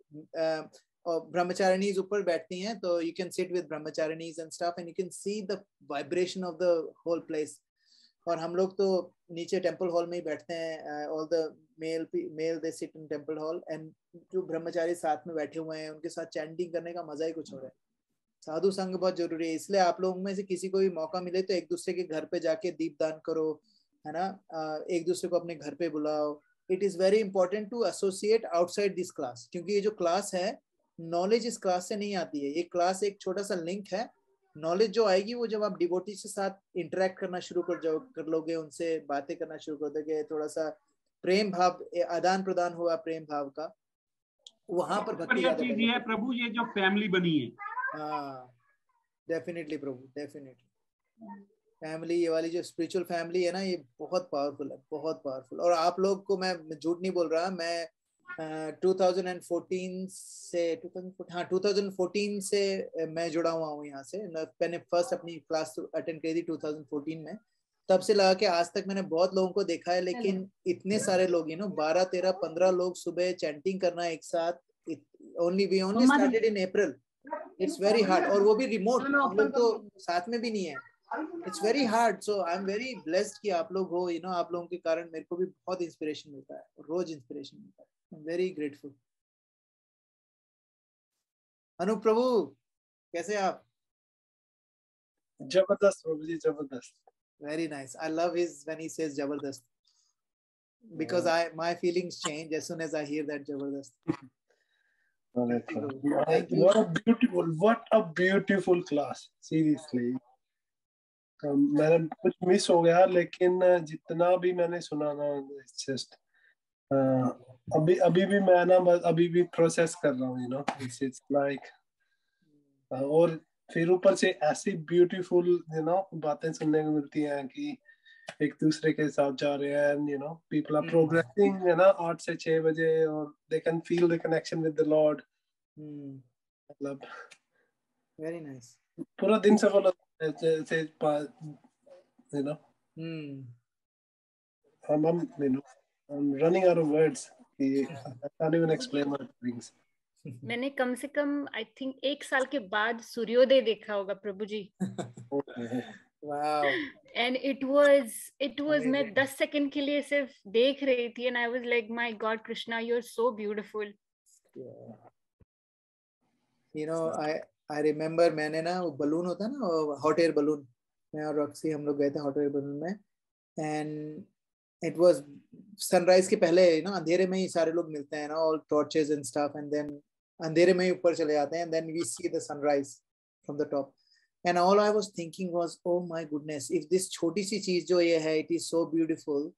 B: brahmacharinis upar बैठती हैं, so you can sit with brahmacharinis and stuff and you can see the vibration of the whole place. और हम लोग तो नीचे temple hall में ही बैठते हैं. all the male they sit in temple hall, and जो ब्रह्मचारी साथ में बैठे हुए हैं उनके साथ चैंटिंग करने का मजा ही कुछ हो रहा है. साधु संग बहुत जरूरी है. इसलिए आप लोगों में से किसी को भी मौका मिले तो एक दूसरे के घर पे जाके दीपदान करो, है ना. एक दूसरे को अपने घर पे बुलाओ. It is very important to associate outside this class, क्योंकि ये जो क्लास है, नॉलेज इस क्लास से नहीं आती है. ये क्लास एक छोटा सा लिंक है. नॉलेज जो आएगी वो जब आप डिवोटी के साथ इंटरेक्ट करना शुरू कर लोगे, उनसे बातें करना शुरू कर दोगे, थोड़ा सा प्रेम भाव, आदान प्रदान हुआ प्रेम भाव का, वहां पर भक्ति
G: बढ़िया चीज ये है प्रभु, ये जो फैमिली बनी है.
B: हाँ, डेफिनेटली प्रभु, डेफिनेटली फैमिली, ये वाली जो स्पिरिचुअल फैमिली है ना, ये बहुत पावरफुल है, बहुत पावरफुल. और आप लोग को मैं झूठ नहीं बोल रहा, मैं 2014 से मैं जुड़ा हुआ हूँ यहाँ से. मैंने फर्स्ट अपनी क्लास अटेंड करी थी 2014 में. तब से लगा के आज तक मैंने बहुत लोगों को देखा है, लेकिन इतने सारे लोग 12, 13, 15 लोग सुबह चैंटिंग करना एक साथ, only started in April. It's very hard, और वो भी रिमोट, हम लोग तो साथ में भी नहीं है. It's very hard. So I am very blessed कि आप लोग हो. आप लोगों के कारण मेरे को भी बहुत इंस्पिरेशन मिलता है, रोज इंस्पिरेशन मिलता है. I am very grateful. Anu प्रभु कैसे आप?
J: जबरदस्त प्रभु जी, जबरदस्त.
B: Very nice. I love when he says Jabardast, because my feelings change as soon as I hear that Jabardast.
J: What a beautiful class. Seriously. मैंने कुछ मिस हो गया, लेकिन जितना भी मैंने सुना ना, it's just अभी भी मैं ना अभी भी प्रोसेस कर रहा हूँ. It's like और फिर ऊपर से ऐसी ब्यूटीफुल बातें सुनने को मिलती हैं कि एक दूसरे के साथ जा रहे हैं, people are progressing 8 से 6 बजे, और they can feel the connection with the Lord. मतलब
B: very nice.
J: पूरा दिन से बोला I'm running out of words. I can't even explain my feelings.
I: मैंने कम से कम आई थिंक 1 साल के बाद सूर्योदय देखा होगा प्रभु जी.
B: Wow.
I: And it was मैं 10 सेकंड के लिए सिर्फ देख रही थी, and I was like, my God, Krishna, you're so beautiful.
B: I remember मैंने ना वो बलून होता है ना, हॉट एयर बलून, मैं और रॉक्सी हम लोग गए थे हॉट एयर बलून में, and it was सनराइज के पहले अंधेरे में ही सारे लोग मिलते हैं ना, all torches and stuff, and then अंधेरे में ही ऊपर चले जाते हैं, and then we see the sunrise from the top, and all I was thinking was, oh my goodness, if this छोटी सी चीज जो ये है, it is so beautiful,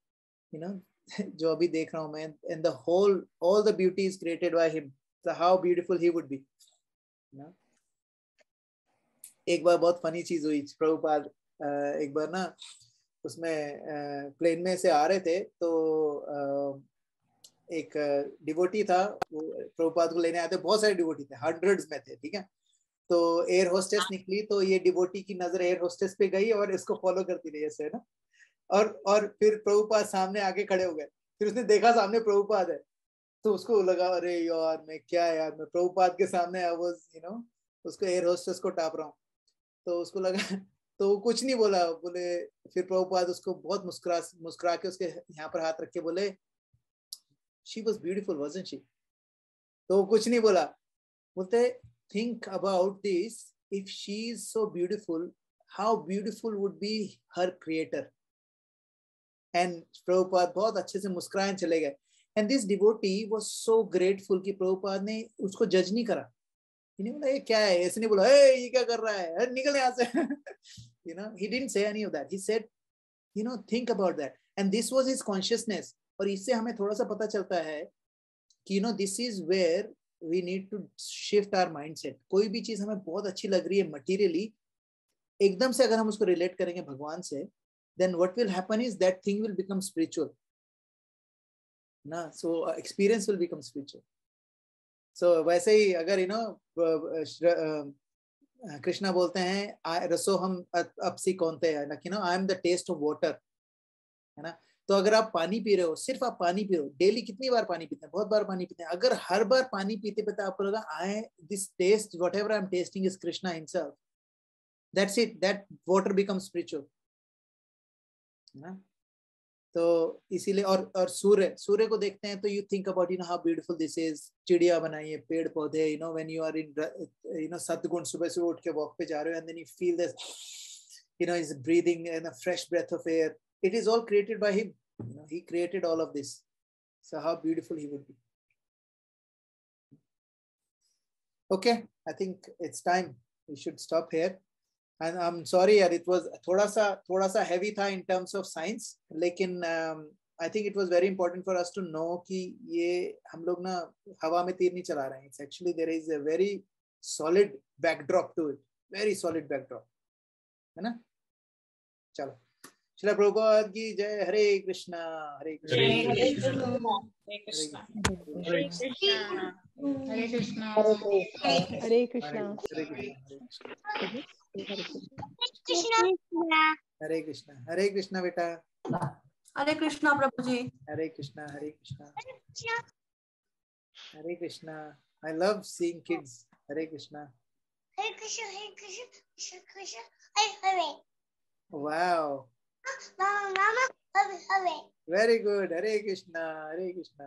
B: जो अभी देख रहा हूँ मैं, and the all the beauty is created by him, so how beautiful he would be. एक बार बहुत फनी चीज हुई, प्रभुपाद एक बार ना उसमें प्लेन में से आ रहे थे, तो एक डिवोटी था, वो प्रभुपाद को लेने आए थे. बहुत सारे डिवोटी थे, हंड्रेड्स में थे, ठीक है. तो एयर होस्टेस निकली, तो ये डिवोटी की नजर एयर होस्टेस पे गई और इसको फॉलो करती रही ऐसे ना, और फिर प्रभुपाद सामने आके खड़े हो गए. फिर उसने देखा सामने प्रभुपाद है, तो उसको लगा, अरे यार मैं क्या यार, मैं प्रभुपाद के सामने आई वाज उसको एयर होस्टेस को टाप रहा हूँ. तो उसको लगा तो कुछ नहीं बोला, बोले फिर प्रभुपाद उसको बहुत मुस्कुरा के उसके यहाँ पर हाथ रख के बोले she was beautiful wasn't she? तो कुछ नहीं बोला। बोलते think about this, if she is so beautiful, how beautiful would be her creator. And Prabhupada बहुत अच्छे से मुस्कुराए चले गए। And this devotee was so grateful कि प्रभुपाद ने उसको जज नहीं करा। नहीं बोला ये क्या है, ऐसे नहीं बोला ये क्या कर रहा है, निकल यहाँ से। You know, he didn't say any of that. He said, you know, think about that. And this was his consciousness. और इससे हमें थोड़ा सा पता चलता है कि you know, this is where we need to shift our mindset. कोई भी चीज हमें बहुत अच्छी लग रही है materially, एकदम से अगर हम उसको relate करेंगे भगवान से, then what will happen is that thing will become spiritual. ना, so experience will become spiritual. So वैसे ही अगर you know कृष्णा बोलते हैं रसो हम अपसी कौनते हैं ना, you know, I am the taste of water, है ना। तो अगर आप पानी पी रहे हो, सिर्फ आप पानी पी रहे हो, डेली कितनी बार पानी पीते हैं? बहुत बार पानी पीते हैं। अगर हर बार पानी पीते पीते आपको लगा this taste, whatever I am tasting is Krishna himself, that's it, that water becomes spiritual, है ना। तो इसीलिए और सूर्य को देखते हैं तो you think about you know how beautiful this is, चिड़िया बनाई है, पेड़ पौधे, you know when you are in you know सतगुण, सुबह से उठ के वॉक पे जा रहे हो and then you feel this you know is breathing in a fresh breath of air. It is all created by him, you know, he created all of this, so how beautiful he would be. Okay, I think it's time we should stop here. And I'm sorry yaar, it was thoda sa heavy tha in terms of science, lekin I think it was very important for us to know कि ये हम लोग ना हवा में तीर नहीं चला रहे हैं. It's actually there is a very solid backdrop to it, very solid backdrop, है ना. चलो, श्रील प्रभुपाद की जय. हरे कृष्णा हरे कृष्णा
A: हरे कृष्णा हरे कृष्णा
K: हरे कृष्णा
B: हरे कृष्णा हरे कृष्णा बेटा.
L: हरे कृष्णा प्रभु जी.
B: हरे कृष्णा हरे कृष्णा हरे Krishna. I love seeing kids. Hare Krishna
H: Hare Krishna Hare Krishna Krishna Krishna Hare Hare.
B: Wow.
H: Mama, hare.
B: Very good. Hare Krishna. Hare Krishna.